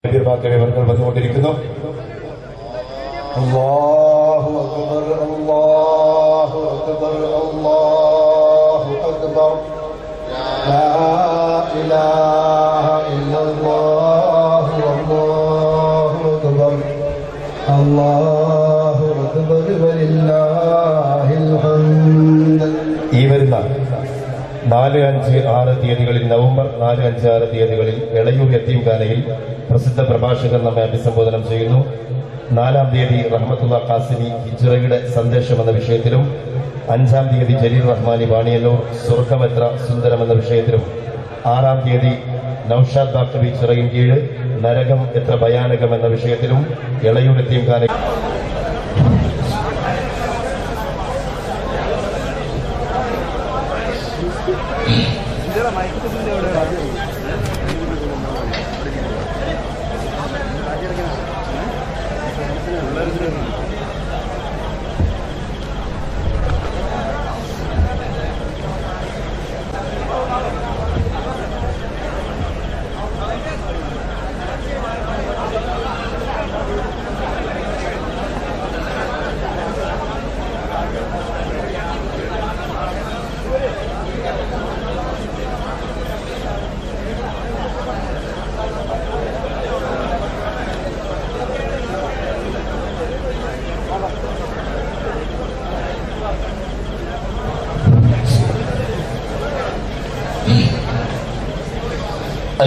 വന്നുകൊണ്ടിരിക്കുന്നു. അല്ലാഹു അക്ബർ, അല്ലാഹു അക്ബർ, അല്ലാഹു അക്ബർ, ലാ ഇലാഹ ഇല്ലല്ലാഹു, അല്ലാഹു അക്ബർ, അല്ലാഹു അക്ബർ, വലില്ലാഹിൽ ഹംദ്. ഈ വരുന്ന 4, 5, 6 തീയതികളിൽ, നവംബർ 4, 5, 6 തീയതികളിൽ എളയൂർ യത്തീംഖാനയിൽ പ്രസിദ്ധ പ്രഭാഷകൻ നമ്മെ അഭിസംബോധന ചെയ്യുന്നു. 4-ാം തീയതി റഹ്മത്തുള്ള ഖാസിമി ഹിജ്റയുടെ സന്ദേശം എന്ന വിഷയത്തിലും, 5-ാം തീയതി ജലീൽ റഹ്മാനി വാണിയല്ലൂർ സ്വർഗമെത്ര സുന്ദരം എന്ന വിഷയത്തിലും, 6-ാം തീയതി നൌഷാദ് ബാക്കവി ചിറയിൻകീഴ് നരകം എത്ര ഭയാനകം എന്ന വിഷയത്തിലും എളയൂർ യത്തീംഖാന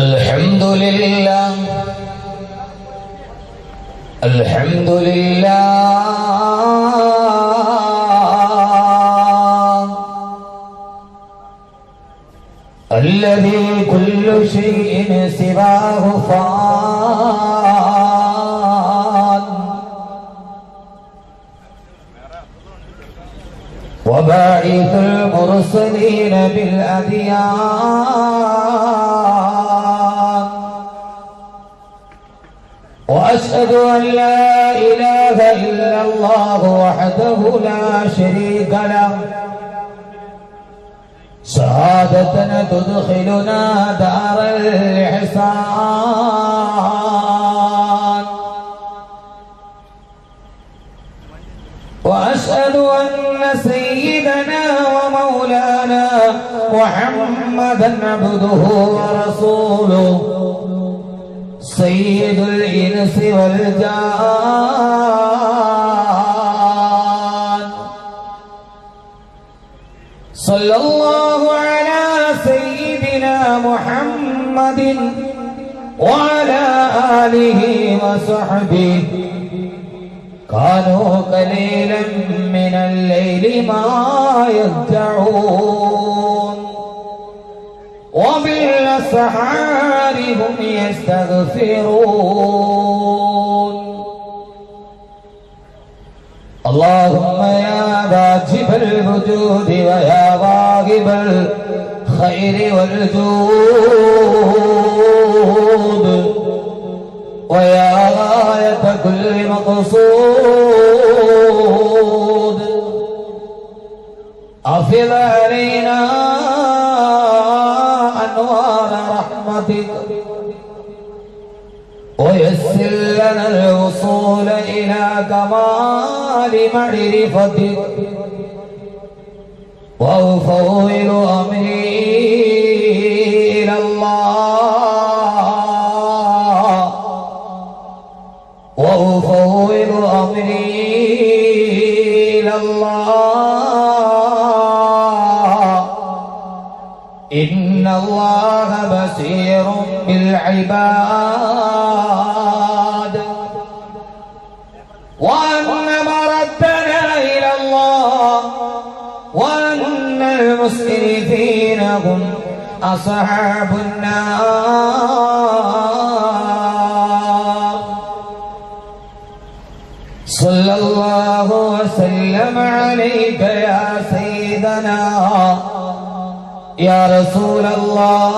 الحمد لله الحمد لله الذي كل شيء سواه فان وباعث المرسلين بالأديان وأشهد أن لا إله إلا الله وحده لا شريك له شهادة تدخلنا دار الإحسان وأشهد أن سيدنا ومولانا محمدا عبده ورسوله سيد الإنس والجان صلى الله على سيدنا محمد وعلى آله وصحبه كانوا قليلا من الليل ما يهجعون وبالأسحار هم يستغفرون اللهم يا واجب الوجود ويا واهب الخير والجود ويا غاية كل مقصود أفض علينا أنوار رحمتك ويسر لنا الوصول إلى كمال معرفتك وأفوض أمري إلى الله وأفوض أمري إلى الله إن الله بصير بالعباد وأن مردنا إلى الله وأن المسرفين هم أصحاب النار صلى الله وسلم عليك يا سيدنا يا رسول الله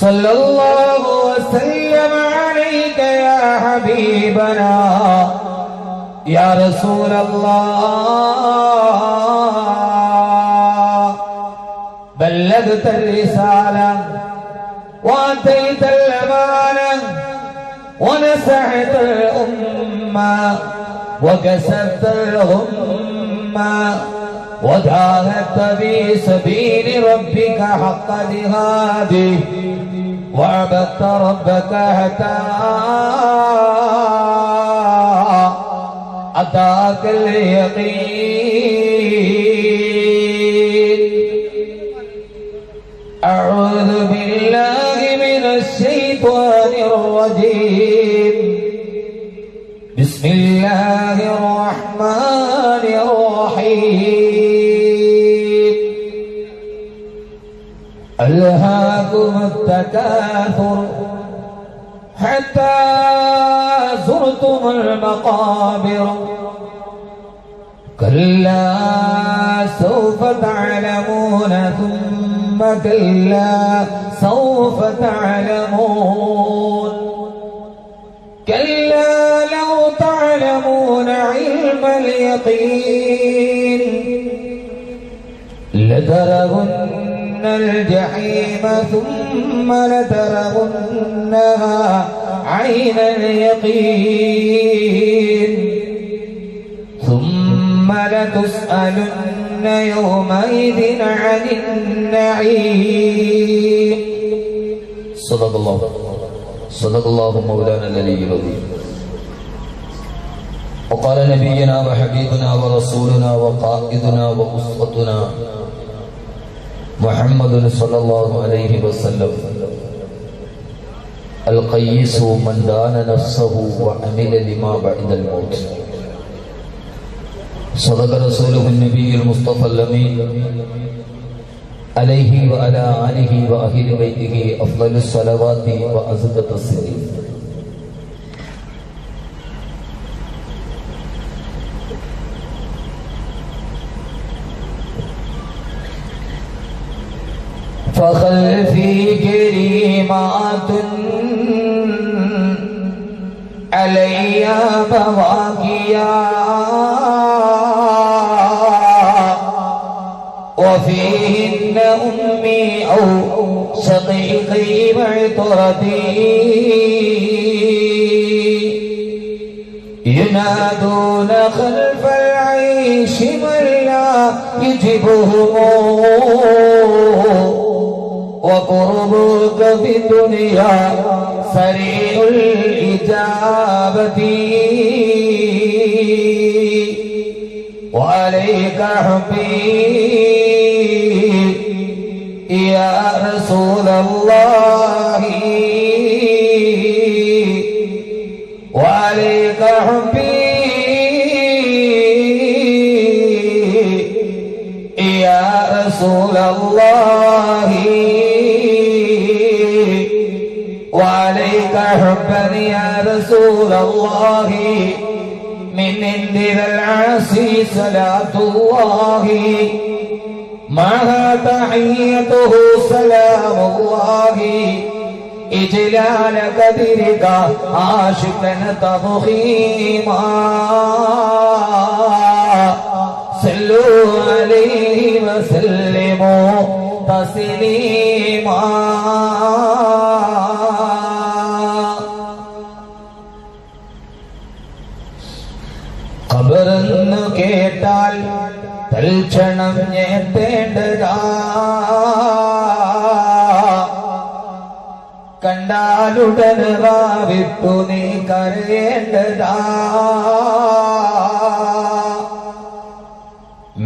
صلى الله وسلم عليك يا حبيبنا يا رسول الله بلغت الرسالة وآتيت الأمانة ونصحت الأمة وكسبت الغمة وجاهدت في سبيل ربك حق جهاده وعبدت ربك حتى أتاك اليقين. أعوذ بالله من الشيطان الرجيم. بسم الله الرحمن الرحيم. ألهاكم التكاثر حتى زرتم المقابر كلا سوف تعلمون ثم كلا سوف تعلمون كلا لو تعلمون علم اليقين لترون الجحيم ثم لترونها عين اليقين ثم لتسألن يومئذ عن النعيم. صدق الله مولانا العلي العظيم. وقال نبينا وحبيبنا ورسولنا وقائدنا وأسوتنا محمد صلى الله عليه وسلم القيس من دان نفسه وعمل لما بعد الموت. صدق رسوله النبي المصطفى الأمين عليه وعلى آله وأهل بيته أفضل الصلوات وأزكى التسليم. فخلفي كريمات علي بواقيا وفيهن أمي أو شقيقي معترتي ينادون خلف العيش من لا يجبهم وقربك في الدنيا سريع الإجابة وعليك حبي يا رسول الله وعليك حبي يا رسول الله وعليك حبا يا رسول الله من عند العاصي صلاة الله معها تحيته سلام الله إجلال قدرك عاشقا تفخيما صلوا عليه وسلموا تسليما. ഖബറെന്നു കേട്ടാൽ തൽക്ഷണം ഞെട്ടേണ്ടതാ കണ്ടാലുടൻ വിട്ടു നീ കരയേണ്ടതാ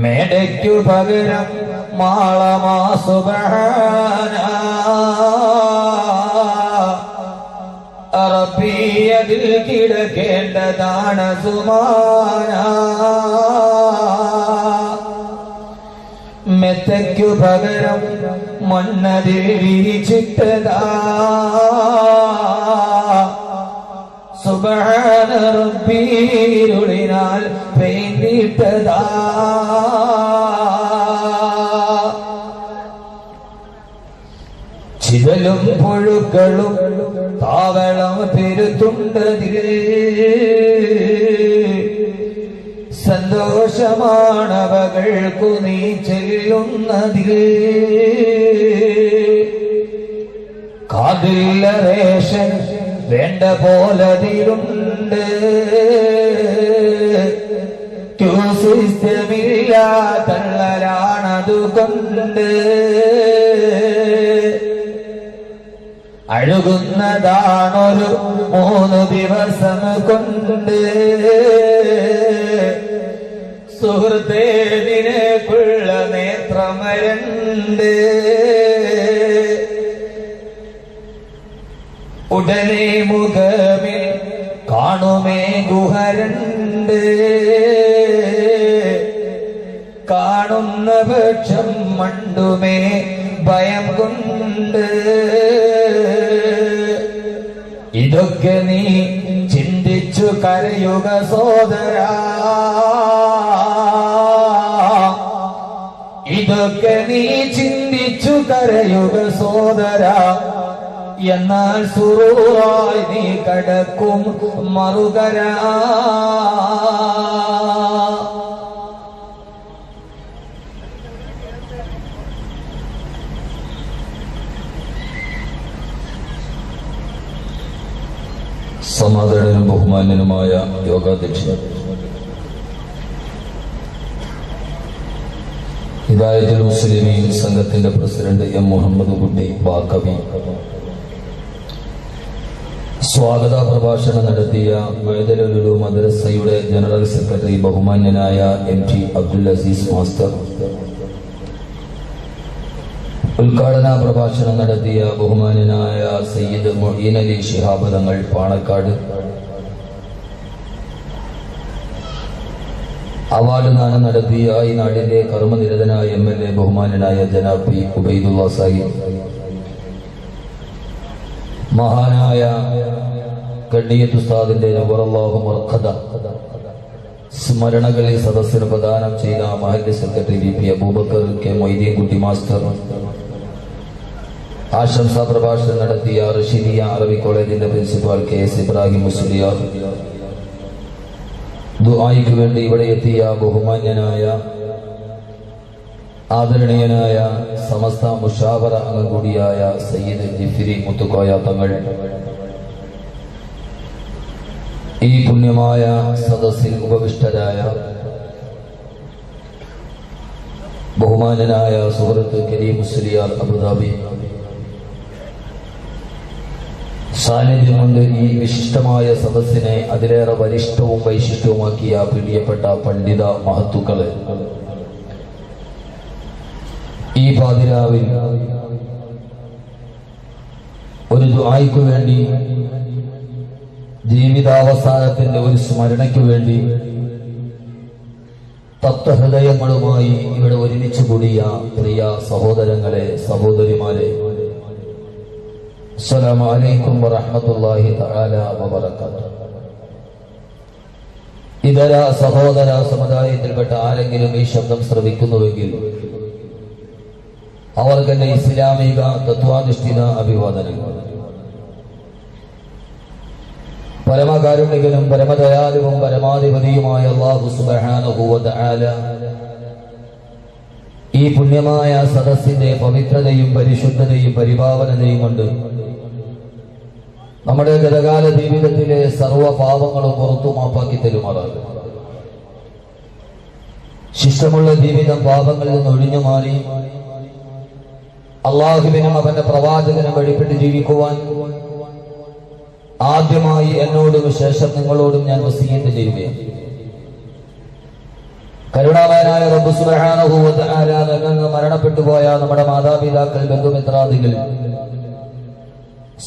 മേടയ്ക്കു പകരം മാളമാ സുബ്ഹാനാ അറബിയതിൽ കിടക്കേണ്ടതാണ് സുമാന മെത്തയ്ക്കു പകരം മണ്ണതിൽ വിരിച്ചിട്ടതാ സുബ്ഹാന റബ്ബിരുളിനാൽ പെയ്തിട്ടതാ ചിതലും പുഴുക്കളും താവളം പെരുത്തുണ്ടതിൽ സന്തോഷമാണവകൾക്കു നീ ചെല്ലുന്നതിൽ കാതില്ല റേഷൻ വേണ്ട പോലതിലുണ്ട്. സിസ്റ്റമില്ല തള്ളലാണതുകൊണ്ട് അഴുകുന്നതാണൊരു 3 ദിവസം കൊണ്ട്. സുഹൃത്തേ നിനക്കുള്ള നേത്രമരണ്ട്. ഉടനെ മുഖമിൽ കാണുമേ ഗുഹരണ്ട്. കാണുന്ന പക്ഷം മണ്ടുമേ ഭയം കൊണ്ട്. ഇതൊക്കെ നീ ചിന്തിച്ചു കരയുക സോദരാ. ഇതൊക്കെ നീ ചിന്തിച്ചു കരയുക സോദരാ. എന്നാൽ സുറൂറായി നീ കടക്കും മറുകരാ. സമാധാനനും ബഹുമാന്യനുമായ യോഗാധ്യക്ഷൻ ഹിദായത്തുൽ മുസ്ലിമീൻ സംഘത്തിന്റെ പ്രസിഡന്റ് എം മുഹമ്മദ് കുട്ടി ബാക്കവി സ്വാഗത പ്രഭാഷണം നടത്തിയ മൈദലുലു മദ്രസയുടെ ജനറൽ സെക്രട്ടറി ബഹുമാന്യനായ MT അബ്ദുൽ അസീസ് മാസ്റ്റർ, ഉദ്ഘാടന പ്രഭാഷണം നടത്തിയ ബഹുമാന്യനായ സയ്യിദ് മൊയ്ൻ അലി ശിഹാബ് തങ്ങൾ പാണക്കാട്, അവാർഡ് ദാനം നടത്തിയ ഈ നാടിന്റെ കർമ്മനിരതനായ MLA ബഹുമാന്യനായ ജനാബ് പി ഉബൈദുള്ള സാഹിബ്, മഹാനായ കണ്ണിയത്ത് ഉസ്താദിന്റെ നവറല്ലാഹു മർഖദ സ്മരണകളെ സദസ്സിന് പ്രദാനം ചെയ്ത മഹല്ല് secretary VP Abubakar K Moideen Kutty master, ആശംസാ പ്രഭാഷണം നടത്തിയ റഷീദിയ അറബി കോളേജിന്റെ പ്രിൻസിപ്പാൾ KS ഇബ്രാഹിം മുസ്ലിയാർ, ദുആയ്ക്ക് വേണ്ടി ഇവിടെ എത്തിയ ബഹുമാന്യനായ ആദരണീയനായ സമസ്ത മുഷാവറ അംഗം കൂടിയായ സയ്യിദ് ജിഫിരി മുത്തുക്കോയ തങ്ങൾ, ഈ പുണ്യമായ സദസ്സിൽ ഉപവിഷ്ടരായ ബഹുമാന്യനായ സുഹൃത്ത് കരീം മുസ്ലിയാർ അബുദാബി, സാന്നിധ്യം കൊണ്ട് ഈ വിശിഷ്ടമായ സദസ്സിനെ അതിലേറെ വരിഷ്ഠവും വൈശിഷ്ട്യവുമാക്കിയ പ്രിയപ്പെട്ട പണ്ഡിത മഹത്തുക്കള്, ഈ പാതിരാവിൽ ഒരു ദുആയ്ക്കു വേണ്ടി, ജീവിതാവസാനത്തിന്റെ ഒരു സ്മരണയ്ക്കു വേണ്ടി തത്വഹൃദയങ്ങളുമായി ഇവിടെ ഒരുമിച്ച് കൂടിയ പ്രിയ സഹോദരങ്ങളെ, സഹോദരിമാരെ, അസ്സലാമു അലൈക്കും വറഹ്മത്തുള്ളാഹി തആല വബറകാതുഹു. ഇതര സഹോദര സമുദായത്തിൽപ്പെട്ട ആരെങ്കിലും ഈ ശബ്ദം ശ്രവിക്കുന്നുവെങ്കിൽ അവർക്കെന്റെ ഇസ്ലാമിക തത്വാധിഷ്ഠിത അഭിവാദനങ്ങൾ. പരമകാരുണികനും പരമദയാലുവും പരമാധിപതിയുമായ അല്ലാഹു സുബ്ഹാനഹു വ തആല ഈ പുണ്യമായ സദസ്സിന്റെ പവിത്രതയും പരിശുദ്ധതയും പരിപാവനതയും കൊണ്ട് നമ്മുടെ ഗതകാല ജീവിതത്തിലെ സർവ്വ പാപങ്ങളും പുറത്തു മാപ്പാക്കി തരുമാറാകും. ശിഷ്ടമുള്ള ജീവിതം പാപങ്ങളിൽ നിന്ന് ഒഴിഞ്ഞു മാറി അള്ളാഹുവിനും അവന്റെ പ്രവാചകനും വഴിപ്പെട്ട് ജീവിക്കുവാൻ ആദ്യമായി എന്നോടും ശേഷം നിങ്ങളോടും ഞാൻ വസിയ്യത്ത് ചെയ്യുകയാണ്. കരുണാമയനായ റബ്ബ് സുബ്ഹാനഹു വ തആല നിന്ന് മരണപ്പെട്ടു പോയ നമ്മുടെ മാതാപിതാക്കൾ, ബന്ധുമിത്രാദികൾ,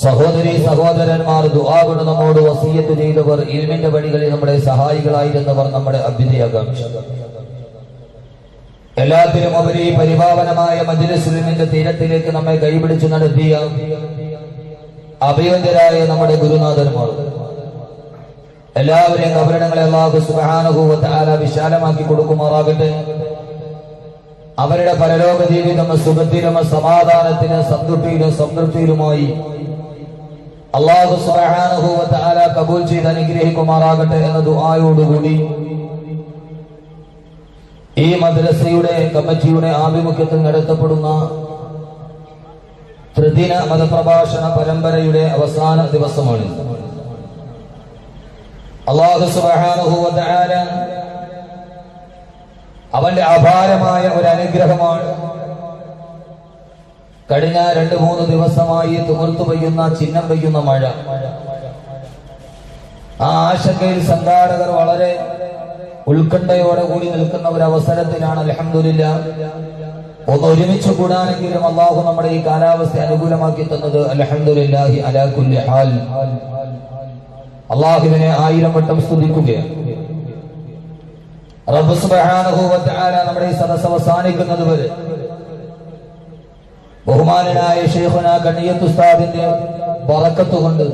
സഹോദരി സഹോദരന്മാർ, ദുആ കൊണ്ട് നമ്മോട് വസിയ്യത്ത് ചെയ്തവർ, ഇൽമിന്റെ വഴികളിൽ നമ്മുടെ സഹായികളായിരുന്നവർ, നമ്മുടെ അഭ്യുദയാകാംക്ഷ, എല്ലാത്തിനും ഉപരി പരിപാവനമായ മജ്ലിസുൽ ഇൽമിന്റെ തീരത്തിലേക്ക് നമ്മെ കൈപിടിച്ചു നടത്തിയ അഭിവന്ദരായ നമ്മുടെ ഗുരുനാഥന്മാർ, എല്ലാവരെയും കബറിടങ്ങളെ അല്ലാഹു സുബ്ഹാനഹു വ തആല വിശാലമാക്കി കൊടുക്കുമാറാകട്ടെ. അവരുടെ പരലോക ജീവിതം സുഖത്തിലും സമാധാനത്തിലും സന്തുഷ്ടിയിലും സംതൃപ്തിയിലുമായി അല്ലാഹു സുബ്ഹാനഹു വ തആല കബൂൽ ചെയ്ത് അനുഗ്രഹിക്കുമാറാകട്ടെ എന്ന ദുആയോടുകൂടി ഈ മദ്രസയുടെ കമ്മിറ്റിയുടെ ആഭിമുഖ്യത്തിൽ നടത്തപ്പെടുന്ന ത്രിദിന മതപ്രഭാഷണ പരമ്പരയുടെ അവസാന ദിവസമാണ്. അല്ലാഹു സുബ്ഹാനഹു വ തആല അവന്റെ അപാരമായ ഒരു അനുഗ്രഹമാണ്. കഴിഞ്ഞ 2-3 ദിവസമായി തുമർത്തു പെയ്യുന്ന ചിഹ്നം പെയ്യുന്ന മഴ. ആ ആശങ്കയിൽ സംഘാടകർ വളരെ ഉത്കണ്ഠയോടെ കൂടി നിൽക്കുന്ന ഒരു അവസരത്തിലാണ് അൽഹംദുലില്ലാഹ് ഒന്ന് ഒരുമിച്ച് കൂടാനെങ്കിലും അള്ളാഹു നമ്മുടെ ഈ കാലാവസ്ഥ അനുകൂലമാക്കി തന്നത്. അൽഹംദുലില്ലാഹി അലാ കുല്ലി ഹാൽ. അള്ളാഹുവിനെ 1000 വട്ടം സ്തുതിക്കുകയാണ്. റബ്ബ് സുബ്ഹാനഹു വ തആല നമ്മുടെ ഈ സദസ്സ് അവസാനിക്കുന്നത് വരെ ബഹുമാനനായ ശൈഖുനാ കണ്ണിയത്ത് ഉസ്താദിന്റെ ബറക്കത്ത് കൊണ്ട്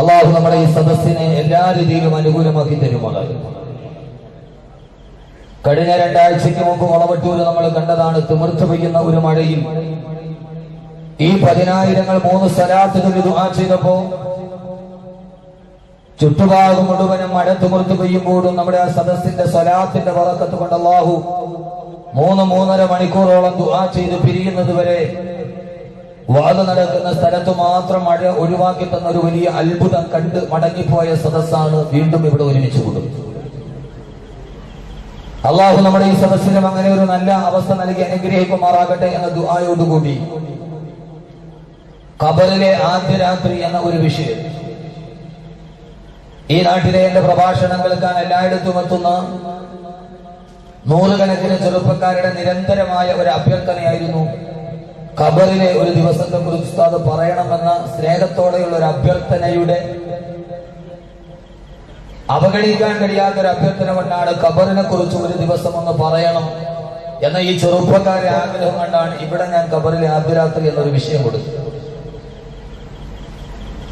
അള്ളാഹു നമ്മുടെ ഈ സദസ്സിനെ എല്ലാ രീതിയിലും അനുകൂലമാക്കി തരുമാറാകും. കഴിഞ്ഞ 2 ആഴ്ചയ്ക്ക് മുമ്പ് വളവട്ടൂര് നമ്മൾ കണ്ടതാണ്. തിമിർത്ത് പെയ്യുന്ന ഒരു മഴയിൽ ഈ 10,000 3 സ്വലാത്തുകൾ ദുആ ചെയ്തപ്പോ ചുറ്റുപാടും മുഴുവനും മഴ തിമിർത്ത് പെയ്യുമ്പോഴും നമ്മുടെ ആ സദസ്സിന്റെ സ്വലാത്തിന്റെ ബറക്കത്ത് കൊണ്ട് അള്ളാഹു 3-3.5 മണിക്കൂറോളം ദുആ ചെയ്ത് പിരിയുന്നത് വരെ വാദം നടക്കുന്ന സ്ഥലത്ത് മാത്രം മഴ ഒഴിവാക്കി തന്ന ഒരു വലിയ അത്ഭുതം കണ്ട് മടങ്ങിപ്പോയ സദസ്സാണ് വീണ്ടും ഇവിടെ ഒരുമിച്ച് കൂടും. അള്ളാഹു നമ്മുടെ ഈ സദസ്സിനും അങ്ങനെ ഒരു നല്ല അവസ്ഥ നൽകി അനുഗ്രഹിക്കുമാറാകട്ടെ എന്ന ദുആയോടുകൂടി ഖബറിലെ ആദ്യ രാത്രി എന്ന ഒരു വിഷയം ഈ നാട്ടിലെ എന്റെ പ്രഭാഷണം കേൾക്കാൻ എല്ലായിടത്തും എത്തുന്ന നൂറുകണക്കിന് ചെറുപ്പക്കാരുടെ നിരന്തരമായ ഒരു അഭ്യർത്ഥനയായിരുന്നു. ഖബറിലെ ഒരു ദിവസത്തെ കുറിച്ച് ഉസ്താദ് പറയണമെന്ന സ്നേഹത്തോടെയുള്ള ഒരു അഭ്യർത്ഥനയുടെ അവഗണിക്കാൻ കഴിയാത്തൊരു അഭ്യർത്ഥന കൊണ്ടാണ് ഖബറിനെ കുറിച്ച് ഒരു ദിവസം ഒന്ന് പറയണം എന്ന ഈ ചെറുപ്പക്കാരുടെ ആഗ്രഹം കൊണ്ടാണ് ഇവിടെ ഞാൻ ഖബറിലെ ആദ്യ രാത്രി എന്നൊരു വിഷയം കൊടുത്തത്.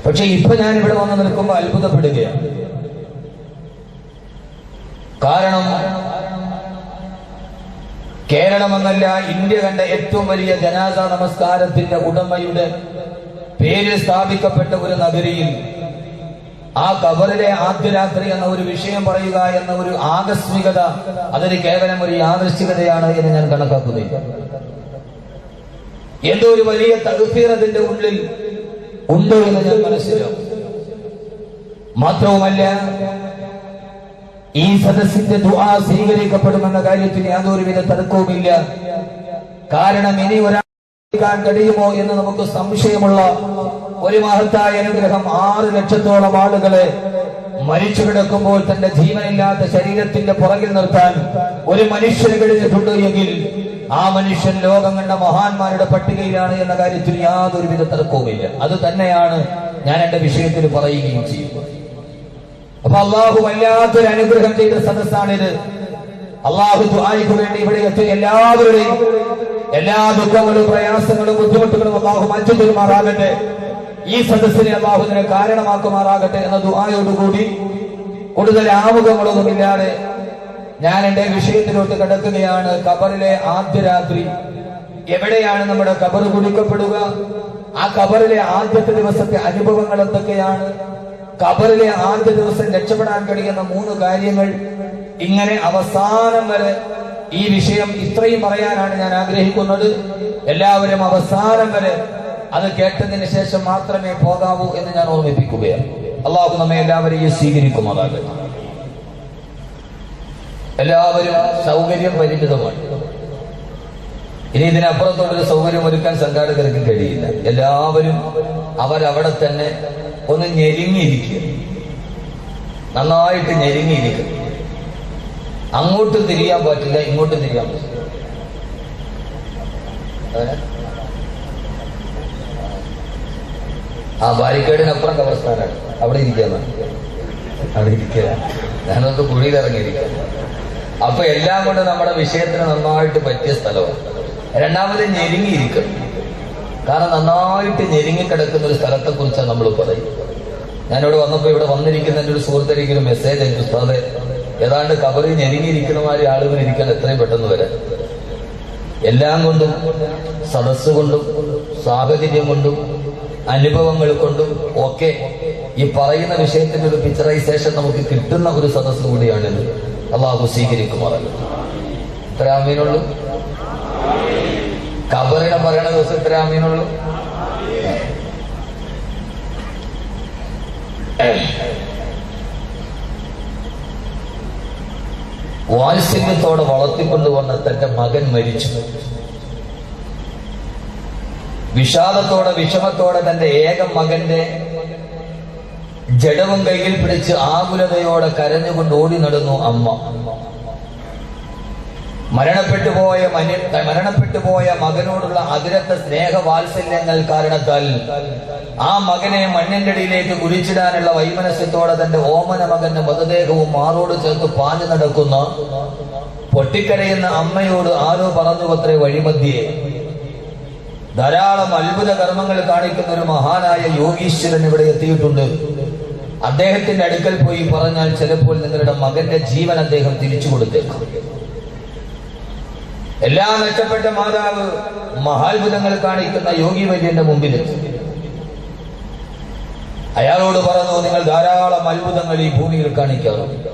പക്ഷെ ഇപ്പൊ ഞാൻ ഇവിടെ വന്ന് നിൽക്കുമ്പോൾ അത്ഭുതപ്പെടുകയാണ്. കാരണം കേരളമെന്നല്ല ഇന്ത്യ കണ്ട ഏറ്റവും വലിയ ജനാസ നമസ്കാരത്തിന്റെ ഉടമയുടെ പേരിൽ സ്ഥാപിക്കപ്പെട്ട ഒരു നഗരിയിൽ ആ ഖബറിലെ ആദ്യ രാത്രി എന്ന ഒരു വിഷയം പറയുക എന്ന ഒരു ആകസ്മികത, അതൊരു കേവലം ഒരു യാദൃശ്ചികതയാണ് എന്ന് ഞാൻ കണക്കാക്കുന്നില്ല. എന്തോ ഒരു വലിയ തഗ്ഫീർ അതിന്റെ ഉള്ളിൽ ഉണ്ട് എന്ന് ഞാൻ മനസ്സിലാക്കും. മാത്രവുമല്ല ഈ സദസ്സിന്റെ ദുആ സ്വീകരിക്കപ്പെടുമെന്ന കാര്യത്തിന് യാതൊരുവിധ തർക്കവുമില്ല. കാരണം ഇനി ഒരാൾ കഴിയുമോ എന്ന് നമുക്ക് സംശയമുള്ള ഒരു മഹത്തായ അനുഗ്രഹം 6 ലക്ഷത്തോളം ആളുകളെ മരിച്ചു കിടക്കുമ്പോൾ തന്റെ ജീവനില്ലാത്ത ശരീരത്തിന്റെ പുറകിൽ നിർത്താൻ ഒരു മനുഷ്യന് കഴിഞ്ഞിട്ടുണ്ട് എങ്കിൽ ആ മനുഷ്യൻ ലോകം കണ്ട മഹാന്മാരുടെ പട്ടികയിലാണ് എന്ന കാര്യത്തിൽ യാതൊരുവിധ തർക്കവുമില്ല. അത് തന്നെയാണ് ഞാൻ എന്റെ വിഷയത്തിൽ പറയുകയും ചെയ്യുന്നത്. അപ്പൊ അള്ളാഹു വല്ലാത്തൊരു അനുഗ്രഹം ചെയ്ത സദസ്സാണിത്. അള്ളാഹു ദുആയ്ക്ക് വേണ്ടി ഇവിടെ എത്തിയ എല്ലാവരുടെയും എല്ലാ ദുഃഖങ്ങളും പ്രയാസങ്ങളും ബുദ്ധിമുട്ടുകളും അള്ളാഹു മാറ്റി തരുമാറാകട്ടെ. ഈ സദസ്സിനെ അള്ളാഹുവിനെ കാരണമാക്കുമാറാകട്ടെ എന്ന ദുആയോടുകൂടി കൂടുതൽ ആമുഖങ്ങളൊന്നുമില്ലാതെ ഞാൻ എന്റെ വിഷയത്തിലോട്ട് കിടക്കുകയാണ്. ഖബറിലെ ആദ്യ രാത്രി. എവിടെയാണ് നമ്മുടെ ഖബർ കുടിക്കപ്പെടുക? ആ ഖബറിലെ ആദ്യത്തെ ദിവസത്തെ അനുഭവങ്ങൾ എന്തൊക്കെയാണ്? ഖബറിലെ ആദ്യ ദിവസം രക്ഷപ്പെടാൻ കഴിയുന്ന 3 കാര്യങ്ങൾ. ഇങ്ങനെ അവസാനം വരെ ഈ വിഷയം ഇത്രയും പറയാനാണ് ഞാൻ ആഗ്രഹിക്കുന്നത്. എല്ലാവരും അവസാനം വരെ അത് കേട്ടതിന് ശേഷം മാത്രമേ പോകാവൂ എന്ന് ഞാൻ ഓർമ്മിപ്പിക്കുകയാണ്. അള്ളാഹു നമ്മെ എല്ലാവരെയും സ്വീകരിക്കുമാറാകട്ടെ. എല്ലാവരും സൗകര്യം പരിമിതമാണ്. ഇനി ഇതിനപ്പുറത്തോടൊരു സൗകര്യം ഒരുക്കാൻ സംഘാടകർക്ക് കഴിയില്ല. എല്ലാവരും അവരവിടെ തന്നെ ഒന്ന് ഞെരുങ്ങിയിരിക്കുക, നന്നായിട്ട് ഞെരുങ്ങിയിരിക്കുക. അങ്ങോട്ട് തിരിയാൻ പറ്റില്ല, ഇങ്ങോട്ട് തിരിയാൻ പറ്റില്ല. ആ ബാരിക്കേഡിനപ്പുറം കബർസ്ഥാനാണ്, അവിടെ ഇരിക്കാന്നാണ്. അവിടെ ഇരിക്കുക, ഞാനൊന്ന് കുഴിയിൽ ഇറങ്ങിയിരിക്കുക. അപ്പൊ എല്ലാം കൊണ്ട് നമ്മുടെ വിഷയത്തിന് നന്നായിട്ട് പറ്റിയ സ്ഥലമാണ്. രണ്ടാമത് ഞെരുങ്ങിയിരിക്കുക. കാരണം നന്നായിട്ട് ഞെരുങ്ങിക്കിടക്കുന്ന ഒരു സ്ഥലത്തെ കുറിച്ചാണ് നമ്മൾ പറയും. ഞാനിവിടെ വന്നപ്പോ ഇവിടെ വന്നിരിക്കുന്ന എൻ്റെ ഒരു സുഹൃത്തിലേക്ക് ഒരു മെസ്സേജ് അയച്ചു, ഉസ്താദേ ഏതാണ്ട് കബറിൽ ഞെരുങ്ങിയിരിക്കണമാതിരി ആളുകൾ ഇരിക്കാൻ എത്രയും പെട്ടെന്ന് വരാൻ. എല്ലാം കൊണ്ടും, സദസ് കൊണ്ടും, സാഹചര്യം കൊണ്ടും, അനുഭവങ്ങൾ കൊണ്ടും ഒക്കെ ഈ പറയുന്ന വിഷയത്തിന്റെ ഒരു പിക്ചറൈസേഷൻ നമുക്ക് കിട്ടുന്ന ഒരു സദസ് കൂടിയാണിത്. അള്ളാഹു സ്വീകരിക്കുമാറല്ലോ. ഇത്ര ആമീനുള്ളൂ. ഖബറിനെ പറയണ ദിവസം എത്ര ആമീനുള്ളൂ? വാത്സല്യത്തോടെ വളർത്തിക്കൊണ്ടുവന്ന തന്റെ മകൻ മരിച്ചു. വിഷാദത്തോടെ വിഷമത്തോടെ തന്റെ ഏക മകന്റെ ജഡവും കയ്യിൽ പിടിച്ച് ആകുലതയോടെ കരഞ്ഞുകൊണ്ട് ഓടി നടന്നു അമ്മ. മരണപ്പെട്ടുപോയ മകനോടുള്ള അതിരത്ത സ്നേഹവാത്സല്യങ്ങൾ കാരണത്താൽ ആ മകനെ മണ്ണിന്റെ അടിയിലേക്ക് കുഴിച്ചിടാനുള്ള വൈമനസ്യത്തോടെ തന്റെ ഓമന മകന്റെ മൃതദേഹവും മാറോട് ചേർത്ത് പാഞ്ഞു നടക്കുന്ന പൊട്ടിക്കരയുന്ന അമ്മയോട് ആരോ പറഞ്ഞുവത്രേ വഴിമധ്യേ. ധാരാളം അത്ഭുത കർമ്മങ്ങൾ കാണിക്കുന്ന ഒരു മഹാനായ യോഗീശ്വരൻ ഇവിടെ എത്തിയിട്ടുണ്ട്. അദ്ദേഹത്തിന്റെ അടുക്കൽ പോയി പറഞ്ഞാൽ ചിലപ്പോൾ നിങ്ങളുടെ മകന്റെ ജീവൻ അദ്ദേഹം തിരിച്ചു കൊടുത്തേക്കും. എല്ലാം മെച്ചപ്പെട്ട മാതാവ് മഹാത്ഭുതങ്ങൾ കാണിക്കുന്ന യോഗി വര്യന്റെ മുമ്പിലെത്തി. അയാളോട് പറഞ്ഞു, നിങ്ങൾ ധാരാളം അത്ഭുതങ്ങൾ ഈ ഭൂമിയിൽ കാണിക്കാറുണ്ട്.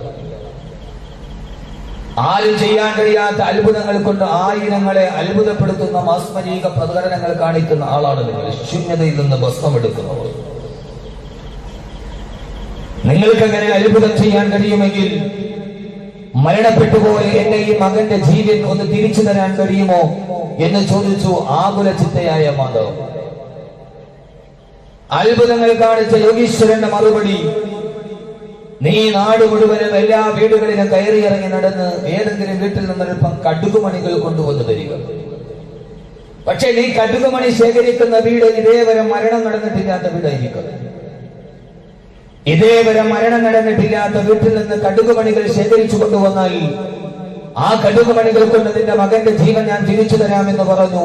ആരും ചെയ്യാൻ കഴിയാത്ത അത്ഭുതങ്ങൾ കൊണ്ട് ആയിരങ്ങളെ അത്ഭുതപ്പെടുത്തുന്ന മാസ്മരിക പ്രകടനങ്ങൾ കാണിക്കുന്ന ആളാണ് നിങ്ങൾ. ശൂന്യതയിൽ നിന്ന് ഭസ്മമെടുക്കുന്നവർ. നിങ്ങൾക്ക് അങ്ങനെ അത്ഭുതം ചെയ്യാൻ കഴിയുമെങ്കിൽ മരണപ്പെട്ടുപോയ എന്റെ ഈ മകന്റെ ജീവൻ ഒന്ന് തിരിച്ചു തരാൻ കഴിയുമോ എന്ന് ചോദിച്ചു ആകുല ചിത്തയായ മാതാവ്. അത്ഭുതങ്ങൾ കാണിച്ച യോഗീശ്വരന്റെ മറുപടി, നീ നാട് മുഴുവനും എല്ലാ വീടുകളിലും കയറിയിറങ്ങി നടന്ന് ഏതെങ്കിലും വീട്ടിൽ നിന്നൊരൽപ്പം കടുകുമണികൾ കൊണ്ടുവന്ന് തരിക. പക്ഷെ നീ കടുകുമണി ശേഖരിക്കുന്ന വീട് ഇതേവരെ മരണം നടന്നിട്ടില്ലാത്ത വീടായിരിക്കും. ഇതേവരെ മരണം നടന്നിട്ടില്ലാത്ത വീട്ടിൽ നിന്ന് കടുകുമണികൾ ശേഖരിച്ചു കൊണ്ടുവന്നാൽ ആ കടുകുമണികൾ കൊണ്ട് നിന്റെ മകന്റെ ജീവൻ ഞാൻ തിരിച്ചു തരാമെന്ന് പറഞ്ഞു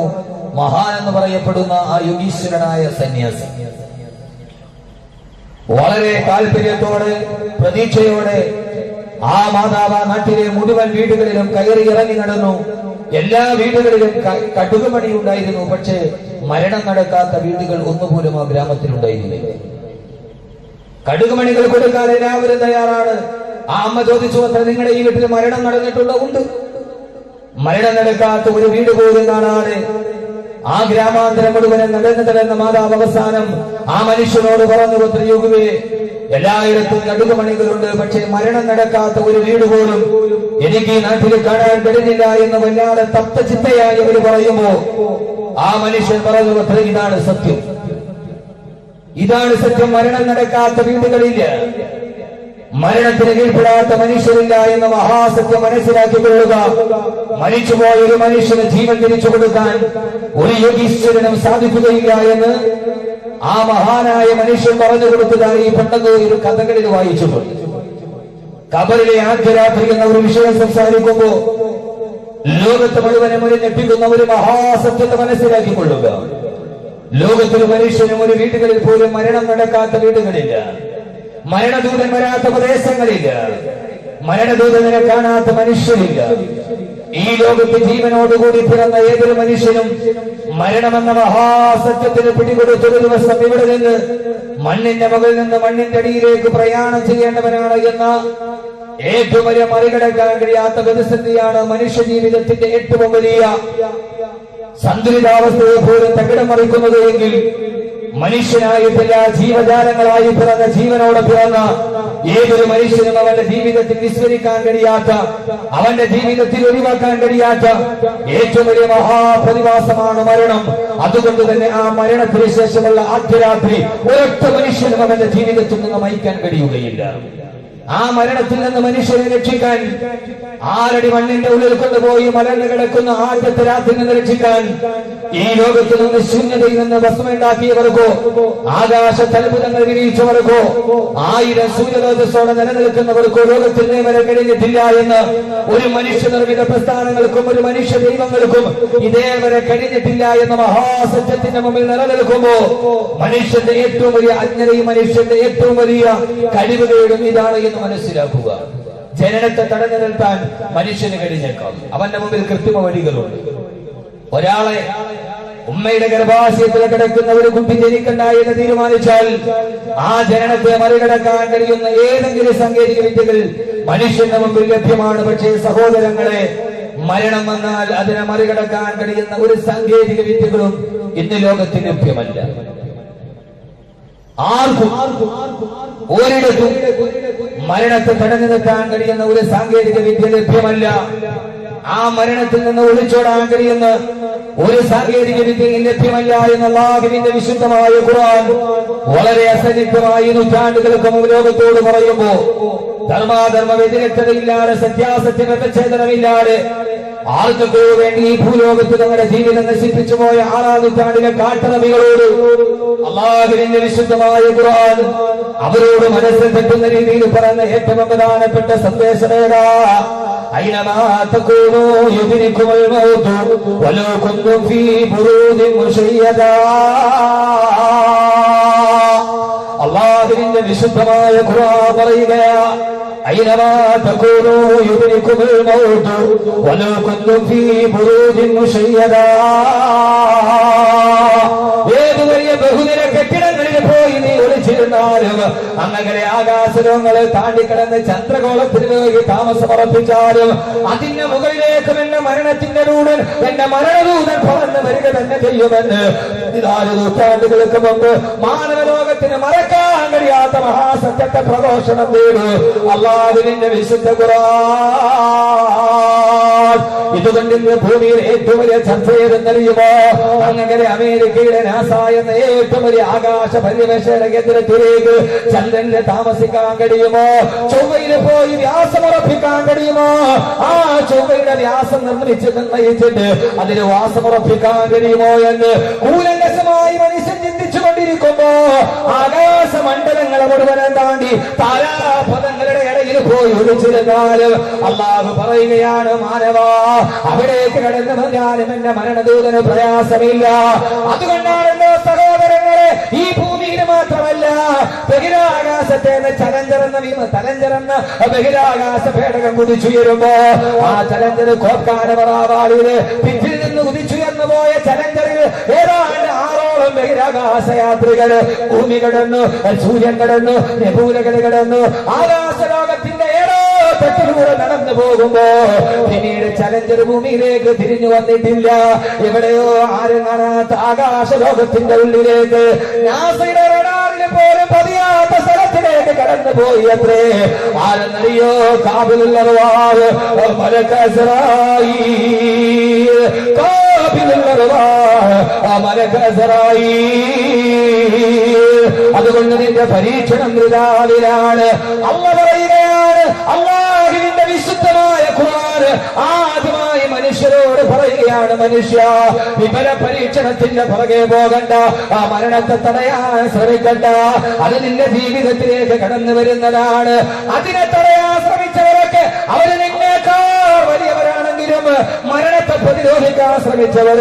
മഹാൻ എന്ന് പറയപ്പെടുന്ന ആ യോഗീശ്വരനായ സന്യാസി. വളരെ താല്പര്യത്തോടെ പ്രതീക്ഷയോടെ ആ മാതാവ് നാട്ടിലെ മുഴുവൻ വീടുകളിലും കയറി ഇറങ്ങി നടന്നു. എല്ലാ വീടുകളിലും കടുകുമണി ഉണ്ടായിരുന്നു. പക്ഷേ മരണം നടക്കാത്ത വീടുകൾ ഒന്നുപോലും ആ ഗ്രാമത്തിലുണ്ടായിരുന്നില്ല. കടുകുമണികൾ കൊടുക്കാൻ എല്ലാവരും തയ്യാറാണ്. ആ അമ്മ ചോദിച്ചു, അത്ര നിങ്ങളുടെ ഈ വീട്ടിൽ മരണം നടന്നിട്ടുള്ള ഉണ്ട്? മരണം നടക്കാത്ത ഒരു വീട് പോലും കാണാതെ ആ ഗ്രാമാന്തരം മുഴുവനും നടന്ന മാതാവ് അവസാനം ആ മനുഷ്യനോട് പറഞ്ഞു, അത്ര യോഗുവേ, എല്ലായിടത്തും കടുകുമണികളുണ്ട്, പക്ഷെ മരണം നടക്കാത്ത ഒരു വീട് പോലും എനിക്ക് ഈ നാട്ടിൽ കാണാൻ കഴിഞ്ഞില്ല എന്ന് വല്ലാതെ തപ്ത ചിത്തയായി അവർ പറയുമ്പോ ആ മനുഷ്യൻ പറഞ്ഞു, അത്ര ഇതാണ് സത്യം, ഇതാണ് സത്യം. മരണം നടക്കാത്ത വീടുകളില്ല, മരണത്തിന് കീഴ്പ്പെടാത്ത മനുഷ്യരില്ല എന്ന മഹാസത്യം മനസ്സിലാക്കിക്കൊള്ളുക. മരിച്ചുപോയ ഒരു മനുഷ്യന് ജീവൻ തിരിച്ചു കൊടുക്കാൻ ഒരു യോഗീശ്വരനും സാധിക്കുകയില്ല എന്ന് ആ മഹാനായ മനുഷ്യൻ പറഞ്ഞു കൊടുത്തതായി പണ്ടൊക്കെ ഒരു കഥകളിൽ വായിച്ചിട്ടുണ്ട്. ഖബറിലെ ആദ്യ രാത്രി എന്ന ഒരു വിഷയം സംസാരിക്കുമ്പോ ലോകത്ത് മുഴുവനും ഒരു ഞെട്ടിക്കുന്ന ഒരു മഹാസത്യത്തെ മനസ്സിലാക്കിക്കൊള്ളുക. ലോകത്തിൽ മനുഷ്യനും ഒരു വീടുകളിൽ പോലും മരണം നടക്കാത്ത വീടുകളില്ല, മരണദൂതൻ വരാത്ത പ്രദേശങ്ങളില്ല, മരണദൂതനെ കാണാത്ത മനുഷ്യരില്ല. ഈ ലോകത്ത് ജീവനോടുകൂടി പിറന്ന ഏതൊരു മനുഷ്യനും മരണമെന്ന മഹാസത്യത്തിന് പിടികൊടുത്തൊരു ദിവസം ഇവിടെ നിന്ന് മണ്ണിന്റെ മുകളിൽ നിന്ന് മണ്ണിന്റെ അടിയിലേക്ക് പ്രയാണം ചെയ്യേണ്ടവനാണ് എന്ന ഏറ്റവും വലിയ മറികടക്കാൻ കഴിയാത്ത പ്രതിസന്ധിയാണ് മനുഷ്യ ജീവിതത്തിന്റെ ഏറ്റവും വലിയ സന്തുലിതാവസ്ഥയെ പോലും തകിടം മറിക്കുന്നത് എങ്കിൽ മനുഷ്യനായിട്ടില്ല, ജീവജാലങ്ങളായി പിറന്ന ജീവനോടെ പിറന്ന ഏതൊരു മനുഷ്യനും അവന്റെ ജീവിതത്തിൽ വിസ്മരിക്കാൻ കഴിയാത്ത, അവന്റെ ജീവിതത്തിൽ ഒഴിവാക്കാൻ കഴിയാത്ത ഏറ്റവും വലിയ മഹാപ്രതിഭാസമാണ് മരണം. അതുകൊണ്ട് തന്നെ ആ മരണത്തിന് ശേഷമുള്ള ആദ്യരാത്രി ഒരൊറ്റ മനുഷ്യനും അവന്റെ ജീവിതത്തിൽ നിന്ന് നയിക്കാൻ കഴിയുകയില്ല. ആ മരണത്തിൽ നിന്ന് മനുഷ്യനെ രക്ഷിക്കാൻ 6 അടി മണ്ണിന്റെ ഉള്ളിൽ കൊണ്ടുപോയി മലർന്നു കിടക്കുന്ന ആദ്യത്തെ രാത്രിയിൽ നിന്ന് രക്ഷിക്കാൻ ഈ ലോകത്തിൽ നിന്ന് ശൂന്യതയിൽ നിന്ന് ഭസ്മമുണ്ടാക്കിയവർക്കോ ആകാശ അത്ഭുതങ്ങൾ വിരിയിച്ചവർക്കോ 1000 സൂര്യതേജസ്സോടെ നിലനിൽക്കുന്നവർക്കോ ലോകത്തിൽ വരെ കഴിഞ്ഞിട്ടില്ല എന്ന് ഒരു മനുഷ്യ നിർമ്മിത പ്രസ്ഥാനങ്ങൾക്കും ഒരു മനുഷ്യ ദൈവങ്ങൾക്കും ഇതേവരെ കഴിഞ്ഞിട്ടില്ല എന്ന മഹാസത്യത്തിന്റെ മുമ്പിൽ നിലനിൽക്കുമ്പോ മനുഷ്യന്റെ ഏറ്റവും വലിയ അജ്ഞതയും മനുഷ്യന്റെ ഏറ്റവും വലിയ കഴിവുകേടും ഇതാണ് എന്ന് മനസ്സിലാക്കുക. ജനനത്തെ തടഞ്ഞു നിർത്താൻ മനുഷ്യന് കഴിഞ്ഞേക്കാം. അവന്റെ മുമ്പിൽ കൃത്രിമ വഴികളുണ്ട്. ഒരാളെ ഉമ്മയുടെ ഗർഭാശയത്തിൽ കിടക്കുന്ന ഒരു കുട്ടി ജനിക്കണ്ട എന്ന് തീരുമാനിച്ചാൽ ആ ജനനത്തെ മറികടക്കാൻ കഴിയുന്ന ഏതെങ്കിലും സാങ്കേതിക വിദ്യകൾ മനുഷ്യന്റെ മുമ്പിൽ ലഭ്യമാണ്. പക്ഷേ സഹോദരങ്ങളെ, മരണം വന്നാൽ അതിനെ മറികടക്കാൻ കഴിയുന്ന ഒരു സാങ്കേതിക വിദ്യകളും ഇന്ന് ലോകത്തിൽ ലഭ്യമല്ല. ആർക്കും ഒരിടത്തും മരണത്തെ തടഞ്ഞു നിർത്താൻ കഴിയുന്ന ഒരു സാങ്കേതിക വിദ്യ ലഭ്യമല്ല. ആ മരണത്തിൽ നിന്ന് ഒളിച്ചോടാൻ കഴിയുന്ന ഒരു സാങ്കേതിക വിദ്യയും ലഭ്യമല്ല എന്ന് അല്ലാഹുവിന്റെ വിശുദ്ധമായ ഖുർആൻ വളരെ അസന്നിഗ്ധമായി നൂറ്റാണ്ടുകൾക്ക് മുമ്പ് ലോകത്തോട് പറയുമ്പോ, ധർമാധർമ്മ വ്യതിരക്തതയില്ലാതെ സത്യാസത്യ വ്യവച്ഛേദനമില്ലാതെ ആർക്കൊക്കെ വേണ്ടി ഈ ഭൂലോകത്ത് തങ്ങളുടെ ജീവിതം നശിപ്പിച്ചു പോയ 6-ാം നൂറ്റാണ്ടിലെ കാട്ടറബികളോട് അല്ലാഹുവിന്റെ വിശുദ്ധമായ ഖുർആൻ അവരോട് മനസ്സിൽ തട്ടുന്ന രീതിയിൽ പറയുന്ന ഏറ്റവും പ്രധാനപ്പെട്ട സന്ദേശമേതാ? أينما تكونوا يدرككم الموت ولو كنتم في بروج مشيدة. അല്ലാഹുവിന്റെ വിശുദ്ധമായ ഖുർആൻ പറയുകയാ, أينما تكونوا يدرككم الموت ولو كنتم في بروج مشيدة. ഏത് വലിയ ബഹുനില കെട്ടിടങ്ങളിൽ പോയി നീ ഒളിച്ചിരുന്നാലും, അങ്ങനെ ആകാശലോകങ്ങളെ താണ്ടിക്കിടന്ന് ചന്ദ്രഗോളത്തിന് പോയി താമസമുറപ്പിച്ചാലും, അതിന്റെ മുകളിലേക്ക് എന്റെ മരണത്തിന്റെ ദൂതൻ, എന്റെ മരണദൂതൻ പറന്ന് വരിക തന്നെ ചെയ്യുമെന്ന് 4 നൂറ്റാണ്ടുകൾക്ക് മുമ്പ് മാനവലോകത്തിന് മറക്കാൻ കഴിയാത്ത മഹാസത്യത്തെ പ്രഘോഷണം ചെയ്തു അല്ലാഹുവിന്റെ വിശുദ്ധ ഖുർആൻ. ഇതുകൊണ്ട് ഇന്ന് ഭൂമിയിൽ ഏറ്റവും വലിയ ചർച്ച ചെയ്തെന്നറിയുമോ? അങ്ങനെ അമേരിക്കയുടെ നാസ എന്ന ഏറ്റവും വലിയ ആകാശ പര്യവേഷണ കേന്ദ്രത്തിലേക്ക് ചന്ദ്രനിൽ താമസിക്കാൻ കഴിയുമോ? ചൊവ്വയിൽ പോയി വ്യാസമുറപ്പിക്കാൻ കഴിയുമോ? ആ ചൊവ്വയുടെ വ്യാസം നിർണയിച്ചിട്ട് അതിന് വാസമുറപ്പിക്കാൻ കഴിയുമോ എന്ന് കൂലങ്കസമായി മനുഷ്യൻ ചിന്തിച്ചുകൊണ്ടിരിക്കുമ്പോ, ആകാശമണ്ഡലങ്ങളെ മുഴുവനും താണ്ടി താരാപഥങ്ങളുടെ ഇടയിൽ പോയി ഒളിച്ചിരുന്നാൽ അല്ലാഹു പറയുകയാണ്, മാനവാ, അവിടേക്ക് കടന്നു വന്നാലും എന്റെ മരണദൂതന് പ്രയാസമില്ല. അതുകൊണ്ടാണല്ലോ സഹോദരങ്ങളെ, ഈ ഭൂമിയിൽ മാത്രമല്ല ബഹിരാകാശത്തെ ചലഞ്ചർ എന്ന ബഹിരാകാശ പേടകം കുതിച്ചുയരുമ്പോ, ആ ചലഞ്ചർ കോക്കാനവറാവാളില് പിന്നിൽ നിന്ന് കുതിച്ചുയർന്നു പോയ ചലഞ്ചറിൽ ഏതാണ്ട് 6ഓളം ബഹിരാകാശ യാത്രികൾ ഭൂമി കടന്നു, സൂര്യൻ കടന്നു, നെബൂലകൾ കടന്നു, ആകാശലോകത്തിന്റെ ഏതോ തട്ടിലൂടെ നടന്നു പോകുമ്പോ പിന്നീട് ചലഞ്ചർ ഭൂമിയിലേക്ക് തിരിഞ്ഞു വന്നിട്ടില്ല. എവിടെയോ ആരും കാണാത്ത ആകാശലോകത്തിന്റെ ഉള്ളിലേക്ക് നാസയുടെ റഡാറിൽ പോലും പതിയാത്ത സ്ഥലത്തിലേക്ക് കടന്നു പോയി. അത്രേ ആരെന്നറിയോ? കാബിലുള്ളവാൾ മലക്കസറായി, കാബിലുള്ളവാൾ മലക്കസറായി. അതുകൊണ്ട് നിന്റെ പരീക്ഷണം വൃഥാവിലാണ്. അല്ലാഹു പറയുകയാണ്, അല്ലാഹുവിന്റെ വിശുദ്ധമായ ഖുർആൻ ആദ്യമായി മനുഷ്യരോട് പറയുകയാണ്, മനുഷ്യ, വിഫല പരീക്ഷണത്തിന്റെ പുറകെ പോകണ്ട, ആ മരണത്തെ തടയാൻ ശ്രമിക്കണ്ട. അത് നിന്റെ ജീവിതത്തിലേക്ക് കടന്നു വരുന്നതാണ്. അതിനെ തടയാൻ ശ്രമിച്ചവരൊക്കെ അവര് നിന്നേക്കാൾ വലിയവരാണെങ്കിലും മരണത്തെ പ്രതിരോധിക്കാൻ ശ്രമിച്ചവർ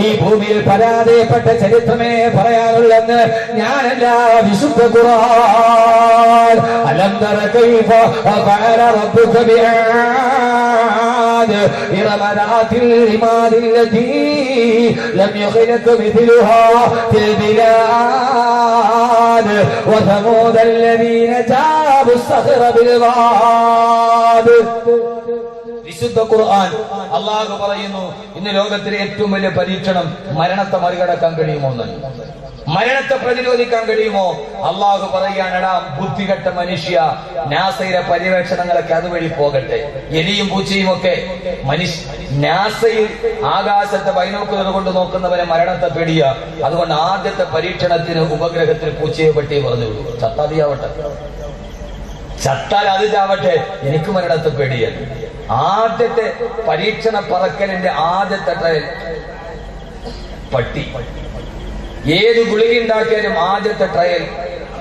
ഈ ഭൂമിയിൽ പരാജയപ്പെട്ട ചരിത്രമേ പറയാനുള്ളെന്ന് ഞാനല്ല, വിശുദ്ധ ഖുർആൻ. അലം തറ കൈഫ ഫഅല റബ്ബുക ബിആദ് ഇറമ ദാതിൽ ഇമാദിൽ ലതി ലം യഖലഖ മിഥ്ലുഹാ ഫിൽ ബിലാദ് വസമൂദ الذين جابوا الصخر بالواد. വിശുദ്ധ ഖുർആൻ അല്ലാഹു പറയുന്നു, ഇന്ന് ലോകത്തിലെ ഏറ്റവും വലിയ പരീക്ഷണം മരണത്തെ മറികടക്കാൻ കഴിയുമോ എന്നാണ്. മരണത്തെ പ്രതിരോധിക്കാൻ കഴിയുമോ? അല്ലാഹു പറയാനടാ, ബുദ്ധികെട്ട മനുഷ്യ, നാസയിലെ പര്യവേക്ഷണങ്ങളൊക്കെ അതുവഴി പോകട്ടെ. എലിയും പൂച്ചയും ഒക്കെ നാസയിൽ ആകാശത്തെ ബൈനോക്കുലർ കൊണ്ട് നോക്കുന്നവരെ മരണത്തെ പേടിയ. അതുകൊണ്ട് ആദ്യത്തെ പരീക്ഷണത്തിന് ഉപഗ്രഹത്തിൽ പൂച്ചയെ പറ്റി പറഞ്ഞു വിടും. ചത്താതിയാവട്ടെ, ചത്താൽ അത് ചാവട്ടെ, എനിക്ക് മരണത്തെ പേടിയാണ്. ആദ്യത്തെ പരീക്ഷണ പറക്കലിന്റെ ആദ്യത്തെ ട്രയൽ പട്ടി. ഏത് ഗുളിക ഉണ്ടാക്കിയാലും ആദ്യത്തെ ട്രയൽ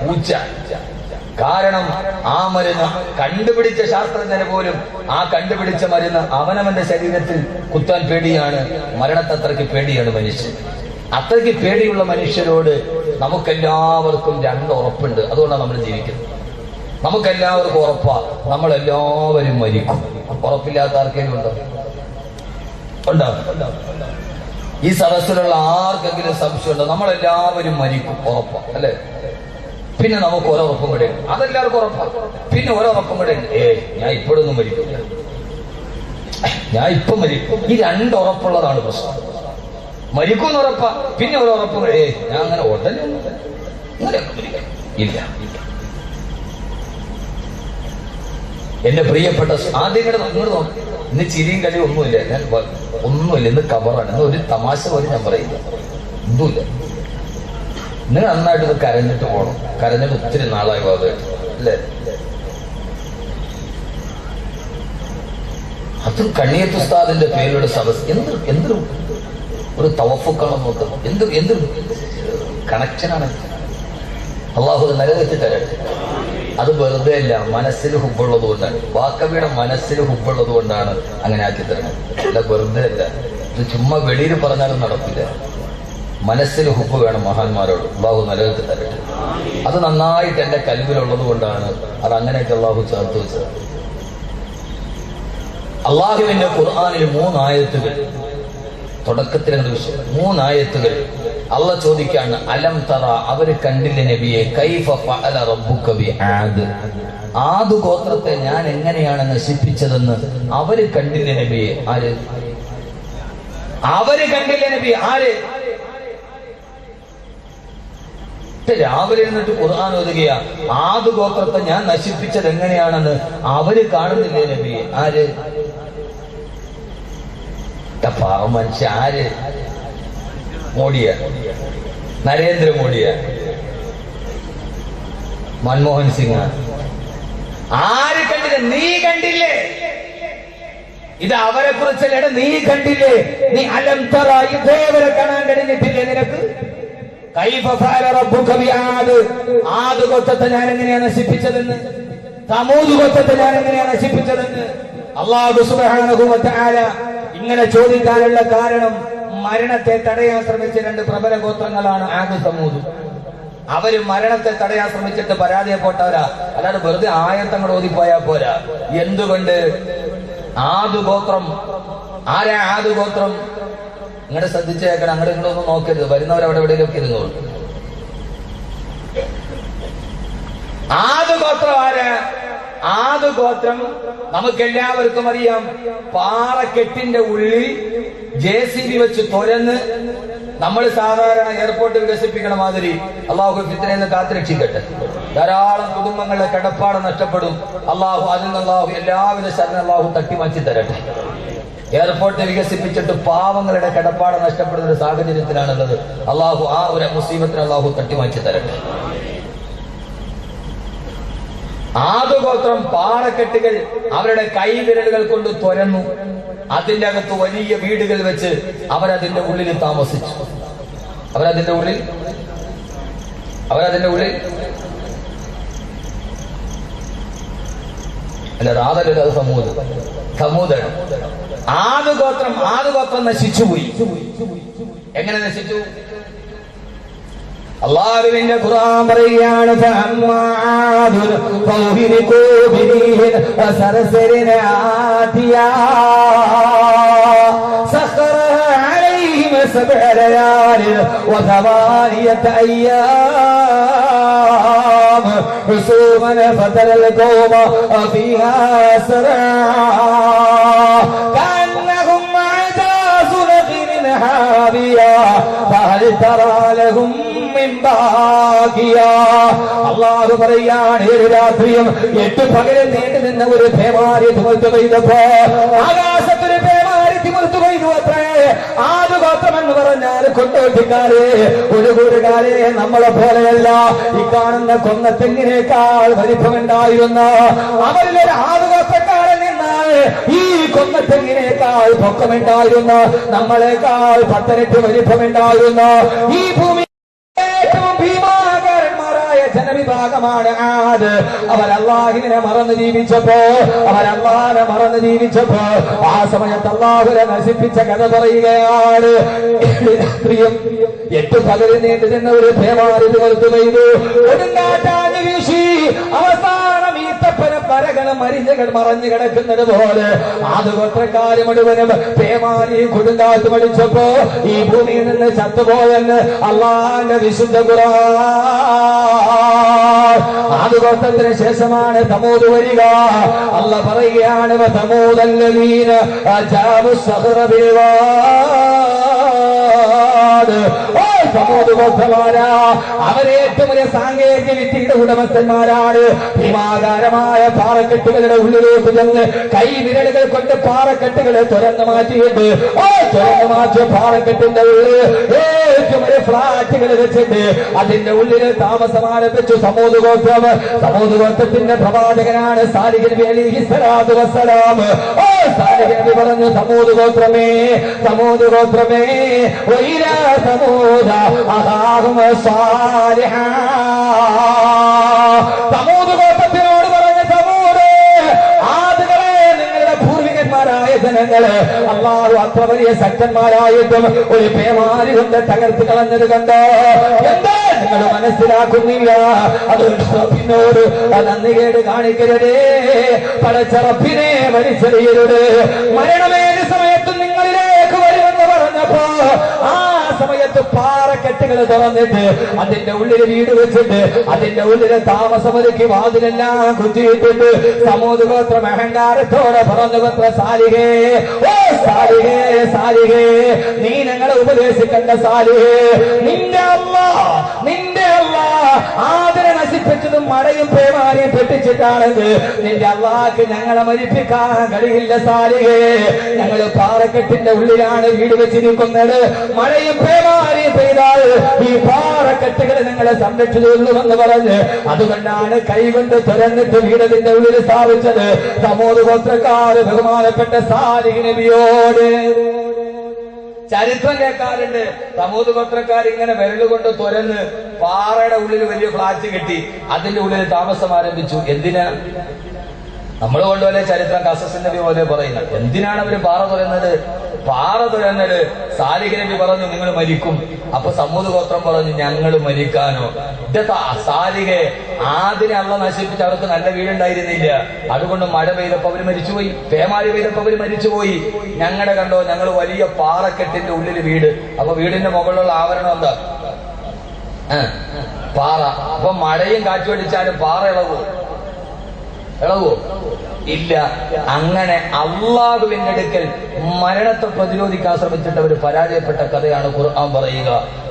പൂച്ച. കാരണം ആ മരുന്ന് കണ്ടുപിടിച്ച ശാസ്ത്രജ്ഞന് പോലും ആ കണ്ടുപിടിച്ച മരുന്ന് അവനവന്റെ ശരീരത്തിൽ കുത്താൻ പേടിയാണ്. മരണത്തെ അത്രയ്ക്ക് പേടിയാണ് മനുഷ്യൻ. അത്രയ്ക്ക് പേടിയുള്ള മനുഷ്യരോട് നമുക്കെല്ലാവർക്കും 2 ഉറപ്പുണ്ട്. അതുകൊണ്ടാണ് നമ്മൾ ജീവിക്കുന്നത്. നമുക്കെല്ലാവർക്കും ഉറപ്പാ, നമ്മളെല്ലാവരും മരിക്കും. ഉറപ്പില്ലാത്ത ആർക്കെങ്കിലും ഉണ്ടോ? ഈ സദസ്സിലുള്ള ആർക്കെങ്കിലും സംശയമുണ്ടോ? നമ്മളെല്ലാവരും മരിക്കും, ഉറപ്പാ അല്ലെ? പിന്നെ നമുക്ക് ഒരൊറപ്പും കൂടെ ഉണ്ട്. അതെല്ലാവർക്കും ഉറപ്പാ. പിന്നെ ഒരൊറപ്പും കൂടെ ഉണ്ട്, ഞാൻ ഇപ്പോഴൊന്നും മരിക്കില്ല. ഞാൻ ഇപ്പം മരിക്കും. ഈ രണ്ടുറപ്പുള്ളതാണ് പ്രശ്നം. മരിക്കുമെന്ന് ഉറപ്പാ, പിന്നെ ഒരു ഉറപ്പ് ഞാൻ അങ്ങനെ ഉടനെ അങ്ങനെയൊക്കെ മരിക്കും ഇല്ല. എന്റെ പ്രിയപ്പെട്ട ആദ്യം നിങ്ങൾ നോക്കി, ഇന്ന് ചിരിയും കളിയും ഒന്നുമില്ല. ഞാൻ ഒന്നുമില്ല, ഇന്ന് കബറാണ്. ഇന്ന് ഒരു തമാശ പോലും ഞാൻ പറയില്ല, ഒന്നുമില്ല. നിങ്ങൾ നന്നായിട്ട് ഇത് കരഞ്ഞിട്ട് പോകണം. കരഞ്ഞിട്ട് ഒത്തിരി നാളായി ഭാഗമായിട്ട് അല്ലേ? അതും കണ്ണിയത്ത് ഉസ്താദിന്റെ പേരുടെ സദസ് എന്തൊരു ഒരു തവഫുക്കാണ് നോക്കുന്നത്. എന്തൊരു കണക്ഷനാണ്. അള്ളാഹു നിലനിർത്തി തരട്ടെ. അത് വെറുതെ അല്ല, മനസ്സിൽ ഹുബുള്ളത് കൊണ്ടാണ്. വാക്കവിയുടെ മനസ്സിൽ ഹുബുള്ളത് കൊണ്ടാണ് അങ്ങനെ ആക്കി തരണം. അല്ല വെറുതെ അല്ല, ഇത് ചുമ്മാ വെളിയിൽ പറഞ്ഞാലും നടക്കില്ല. മനസ്സിൽ ഹുബ് വേണം മഹാന്മാരോട്. അള്ളാഹു നിലനിർത്തി തരട്ടെ. അത് നന്നായിട്ട് എന്റെ കൽവിലുള്ളത് കൊണ്ടാണ് അത് അങ്ങനെയൊക്കെ അള്ളാഹു ചേർത്ത് വെച്ചത്. അള്ളാഹുവിന്റെ ഖുർആനിൽ 3 ആയത്തുകൾ, തുടക്കത്തിൽ 3 ആയത്തുകൾ അള്ളാഹ് ചോദിക്കാണ്, അലം തറ, അവര് കണ്ടില്ല നബിയെ, കൈഫ ഫഅല റബ്ബുക ബിആദ്, ആദ് ഗോത്രത്തെ ഞാൻ എങ്ങനെയാണ് നശിപ്പിച്ചതെന്ന് അവര് കണ്ടില്ല നബിയെ. ആര്? അവര് കണ്ടില്ല നബി. ആര്? രാവിലെ ഇരുന്നിട്ട് ഖുർആൻ ഓതുകയാ, ആദ് ഗോത്രത്തെ ഞാൻ നശിപ്പിച്ചത് എങ്ങനെയാണെന്ന് അവര് കാണുന്നില്ലേ നബിയെ. ആര്? പാവ മനുഷ്യ. ആര്? മോഡിയ, നരേന്ദ്രമോദിയ, മൻമോഹൻ സിംഗ്. ആര് കണ്ടില്ല? നീ കണ്ടില്ലേ? ഇത് അവരെ കുറിച്ചല്ലേ? നീ കണ്ടില്ലേ? നീ അലം തറ, ഇതേവരെ കാണാൻ കഴിഞ്ഞിട്ടില്ലേ നിനക്ക്? കൈഫ ഫഅല റബ്ബുക ബിആദ്, ആദ് ഗോത്രത്തെ ഞാൻ എങ്ങനെയാണ് നശിപ്പിച്ചതെന്ന്, സമൂദ് ഗോത്രത്തെ ഞാൻ എങ്ങനെയാണ് നശിപ്പിച്ചതെന്ന് അല്ലാഹു സുബ്ഹാനഹു വ തആല ഇങ്ങനെ ചോദിക്കാനുള്ള കാരണം, മരണത്തെ തടയാൻ ശ്രമിച്ച 2 പ്രബല ഗോത്രങ്ങളാണ് ആദ് സമൂദ്. അവര് മരണത്തെ തടയാൻ ശ്രമിച്ചിട്ട് പരാജയപ്പെട്ടവരാ. അല്ലാതെ വെറുതെ ആയത്തങ്ങൾ ഓതിപ്പോയാ പോരാ. എന്തുകൊണ്ട്? ആദ് ഗോത്രം ആരാ? ആദ് ഗോത്രം നിങ്ങളുടെ ശ്രദ്ധിച്ചേക്കണം. അങ്ങോട്ട് ഇങ്ങോട്ടൊന്നും നോക്കരുത്, വരുന്നവരവിടെ എവിടെയൊക്കെ ഇരുന്നോളൂ. ആദ് ഗോത്രം ആരാ? ആദ് ഗോത്രം നമുക്കെല്ലാവർക്കും അറിയാം. പാറക്കെട്ടിന്റെ ഉള്ളിൽ JCB വെച്ച് തുരന്ന്, നമ്മൾ സാധാരണ എയർപോർട്ട് വികസിപ്പിക്കണ മാതിരി, അള്ളാഹു ഫിത്നയിൽ നിന്ന് കാത്തുരക്ഷിക്കട്ടെ. ധാരാളം കുടുംബങ്ങളുടെ കിടപ്പാടം നഷ്ടപ്പെടും. അള്ളാഹു അതിൽ നിന്ന് അള്ളാഹു എല്ലാവിധ ശരണം അള്ളാഹു തട്ടിമാറ്റി തരട്ടെ. എയർപോർട്ട് വികസിപ്പിച്ചിട്ട് പാവങ്ങളുടെ കിടപ്പാടം നഷ്ടപ്പെടുന്ന ഒരു സാഹചര്യത്തിലാണുള്ളത്. അള്ളാഹു ആ ഒരു മുസീബത്തിന് അള്ളാഹു തട്ടിമാറ്റി തരട്ടെ. ആദ് ഗോത്രം പാറക്കെട്ടുകൾ അവരുടെ കൈവിരലുകൾ കൊണ്ട് തുരന്നു. അതിന്റെ അകത്ത് വലിയ വീടുകൾ വെച്ച് അവരതിന്റെ ഉള്ളിൽ താമസിച്ചു. അവരതിന്റെ ഉള്ളിൽ അല്ല, ആദല്ല, അത് സമൂദാണ്. ആദ് ഗോത്രം നശിച്ചുപോയി. എങ്ങനെ നശിച്ചു? അല്ലാഹുവിന്റെ ഖുർആൻ പറയുകയാണ്, سبع ليال وثمانية أيام حسوما فترى القوم فيها سرعا كأنهم أعجاز نخل حاوية فهل ترى لهم അള്ളാഹു പറയാണ്, 7 രാത്രിയും 8 പകലും നീണ്ടു നിന്ന ഒരു പേമാരി തിമിർത്തു പെയ്തപ്പോ ആകാശത്തൊരു പേമാരി തിമിർത്തു പെയ്തു അത്രേ. ആദ് ഗോത്രം എന്ന് പറഞ്ഞാൽ കൊണ്ടോട്ടിക്കാരെ, ഒരു കൂറുകാരെ നമ്മളെ പോലെയല്ല. ഈ കാണുന്ന കൊന്നത്തെങ്ങിനേക്കാൾ വലിപ്പമുണ്ടായിരുന്ന അവരിലൊരു ആദ് ഗോത്രക്കാരൻ നിന്നാൽ ഈ കൊന്നത്തെങ്ങിനേക്കാൾ പൊക്കമുണ്ടായിരുന്ന, നമ്മളെക്കാൾ 10 വലിപ്പമുണ്ടായിരുന്ന ഈ ഭൂമി ഏറ്റവും ഭീമാകാരന്മാരായ ജനവിഭാഗമാണ് ആദ്. അവരല്ലാഹിനെ മറന്ന് ജീവിച്ചപ്പോ, അവരല്ലാഹനെ മറന്ന് ജീവിച്ചപ്പോ ആ സമയത്ത് അല്ലാഹുവിനെ നശിപ്പിച്ച കഥ പറയുകയാണ്. 8 പകല് നീണ്ടു നിന്ന ഒരു പേമാരി തീർത്തു പെയ്തു, കൊടുങ്കാറ്റാഞ്ഞു വീശി. അവസാനം ഈത്തപ്പന പരകണം മറിഞ്ഞു കിടക്കുന്നത് പോലെ ആദ് ഗോത്രക്കാര് മുഴുവനും പേമാരി കൊടുങ്കാറ്റ് മടിച്ചപ്പോ ഈ ഭൂമിയിൽ നിന്ന് ചത്തുപോയെന്ന് അള്ളാന്റെ വിശുദ്ധ ഖുർആൻ. ആദ് ഗോത്രത്തിന് ശേഷമാണ് സമൂത് വരിക. അല്ല പറയുകയാണ് സമൂതല്ലവീന സമൂത് ഗോത്രമാരാ അവരെ ഏറ്റവും വലിയ സാങ്കേതിക വിദ്യയുടെ ഉടമസ്ഥന്മാരാണ്. ഭീമാകാരമായ പാറക്കെട്ടുകളുടെ ഉള്ളിലേക്ക് ചെന്ന് കൈവിരലുകൾ കൊണ്ട് പാറക്കെട്ടുകളെ തുറന്നു മാറ്റിയിട്ട് തുറന്നു മാറ്റിയ പാറക്കെട്ടിന്റെ ഉള്ളിൽ ഏറ്റവും വലിയ ഫ്ലാറ്റുകൾ വെച്ചിട്ട് അതിന്റെ ഉള്ളിൽ താമസം ആരംഭിച്ചു സമൂത് ഗോത്രം. സമൂത് ഗോത്രത്തിന്റെ പ്രവാചകനാണ് സാലിഹ് നബി അലൈഹിസ്സലാത്തു വസ്സലാം. സാലിഹ് നബി പറഞ്ഞു സമൂത് ഗോത്രമേ സമൂത് ഗോത്രമേ വഇലാ സമൂദ അഖാഹും സാലിഹാ. സമൂത് ഗോത്രത്തിനോട് പറഞ്ഞ സമൂദ് ആദുകളെ നിങ്ങളുടെ പൂർവികന്മാരായ ജനങ്ങള് അല്ലാഹു അത്ര വലിയ ശക്തന്മാരായിട്ടും ഒരു പേമാരി കൊണ്ട് തകർത്ത് കളഞ്ഞത് കണ്ടോ? എന്താ നിങ്ങൾ മനസ്സിലാക്കുന്നില്ല? അതൊരു റബ്ബിനോട് നന്ദികേട് കാണിക്കരുതേ. പടച്ച റബ്ബിനെ വലിച്ചെറിയരുത്. മരണമേത് സമയത്തും നിങ്ങളിലേക്ക് വരുമെന്ന് പറഞ്ഞപ്പോ ആ സമയത്ത് പാറക്കെട്ടുകൾ തുറന്നിട്ട് അതിന്റെ ഉള്ളിൽ വീട് വെച്ചിട്ട് അതിന്റെ ഉള്ളിൽ താമസമൊരുക്കി വാതിലെല്ലാം കുറ്റിയിട്ടിട്ട് സമൂത് ഗോത്രം അഹങ്കാരത്തോടെ പറഞ്ഞു ഗോത്ര സാലിഹേ ഓ സാലിഹേ സാലിഹേ നീ ഞങ്ങളെ ഉപദേശിക്കേണ്ട സാലിഹേ. നിന്റെ അല്ലാ ആദരെ നശിപ്പിച്ചതും മഴയും പേമാരിയും പെട്ടിച്ചിട്ടാണെങ്കിൽ നിന്റെ അള്ളാഹ്ക്ക് ഞങ്ങളെ മരിപ്പിക്കാൻ കഴിയില്ല സാലിഹേ. ഞങ്ങൾ പാറക്കെട്ടിന്റെ ഉള്ളിലാണ് വീട് വെച്ചിരിക്കുന്നത്. മഴയും പേമാരിയും പെയ്താൽ ഈ പാറക്കെട്ടുകൾ ഞങ്ങളെ സംരക്ഷിച്ചുകൊള്ളുമെന്ന് പറഞ്ഞ് അതുകൊണ്ടാണ് കൈകൊണ്ട് തുറന്നിട്ട് വീടതിന്റെ ഉള്ളിൽ സ്ഥാപിച്ചത്. സമൂത് ഗോത്രക്കാർ ബഹുമാനപ്പെട്ട സാലിഹ് നബിയോട് ചരിത്രം കേൾക്കാറുണ്ട്. സമൂത് ഗോത്രക്കാർ ഇങ്ങനെ വിരലുകൊണ്ട് തുരന്ന് പാറയുടെ ഉള്ളിൽ വലിയ ഫ്ലാറ്റ് കെട്ടി അതിന്റെ ഉള്ളിൽ താമസം ആരംഭിച്ചു. എന്തിനാ? നമ്മൾ കൊണ്ടുപോലെ ചരിത്രം ഖസസ് നബി പോലെ പറയുന്നത്. എന്തിനാണ് അവര് പാറ തുരന്നത്? പാറ തുരന്നത് സാലിഹ് നബി പറഞ്ഞു നിങ്ങൾ മരിക്കും. അപ്പൊ സമൂത് ഗോത്രം പറഞ്ഞു ഞങ്ങൾ മരിക്കാനോ? സാലിഹെ ആദിനെ അള്ള നശിപ്പിച്ച് അവർക്ക് നല്ല വീടുണ്ടായിരുന്നില്ല. അതുകൊണ്ട് മഴ പെയ്തപ്പോ അവര് മരിച്ചുപോയി, പേമാരി പെയ്തപ്പോ അവര് മരിച്ചുപോയി. ഞങ്ങളുടെ കണ്ടോ ഞങ്ങൾ വലിയ പാറക്കെട്ടിന്റെ ഉള്ളിൽ വീട്. അപ്പൊ വീടിന്റെ മുകളിലുള്ള ആവരണം എന്താ? പാറ. അപ്പൊ മഴയും കാറ്റുപടിച്ചാലും പാറ ഇളവോ? ഇല്ല. അങ്ങനെ അള്ളാഹുവിന്റെ അടുക്കൽ മരണത്തെ പ്രതിരോധിക്കാൻ ശ്രമിച്ചിട്ട് അവർ പരാജയപ്പെട്ട കഥയാണ് ഖുർആൻ പറയുക.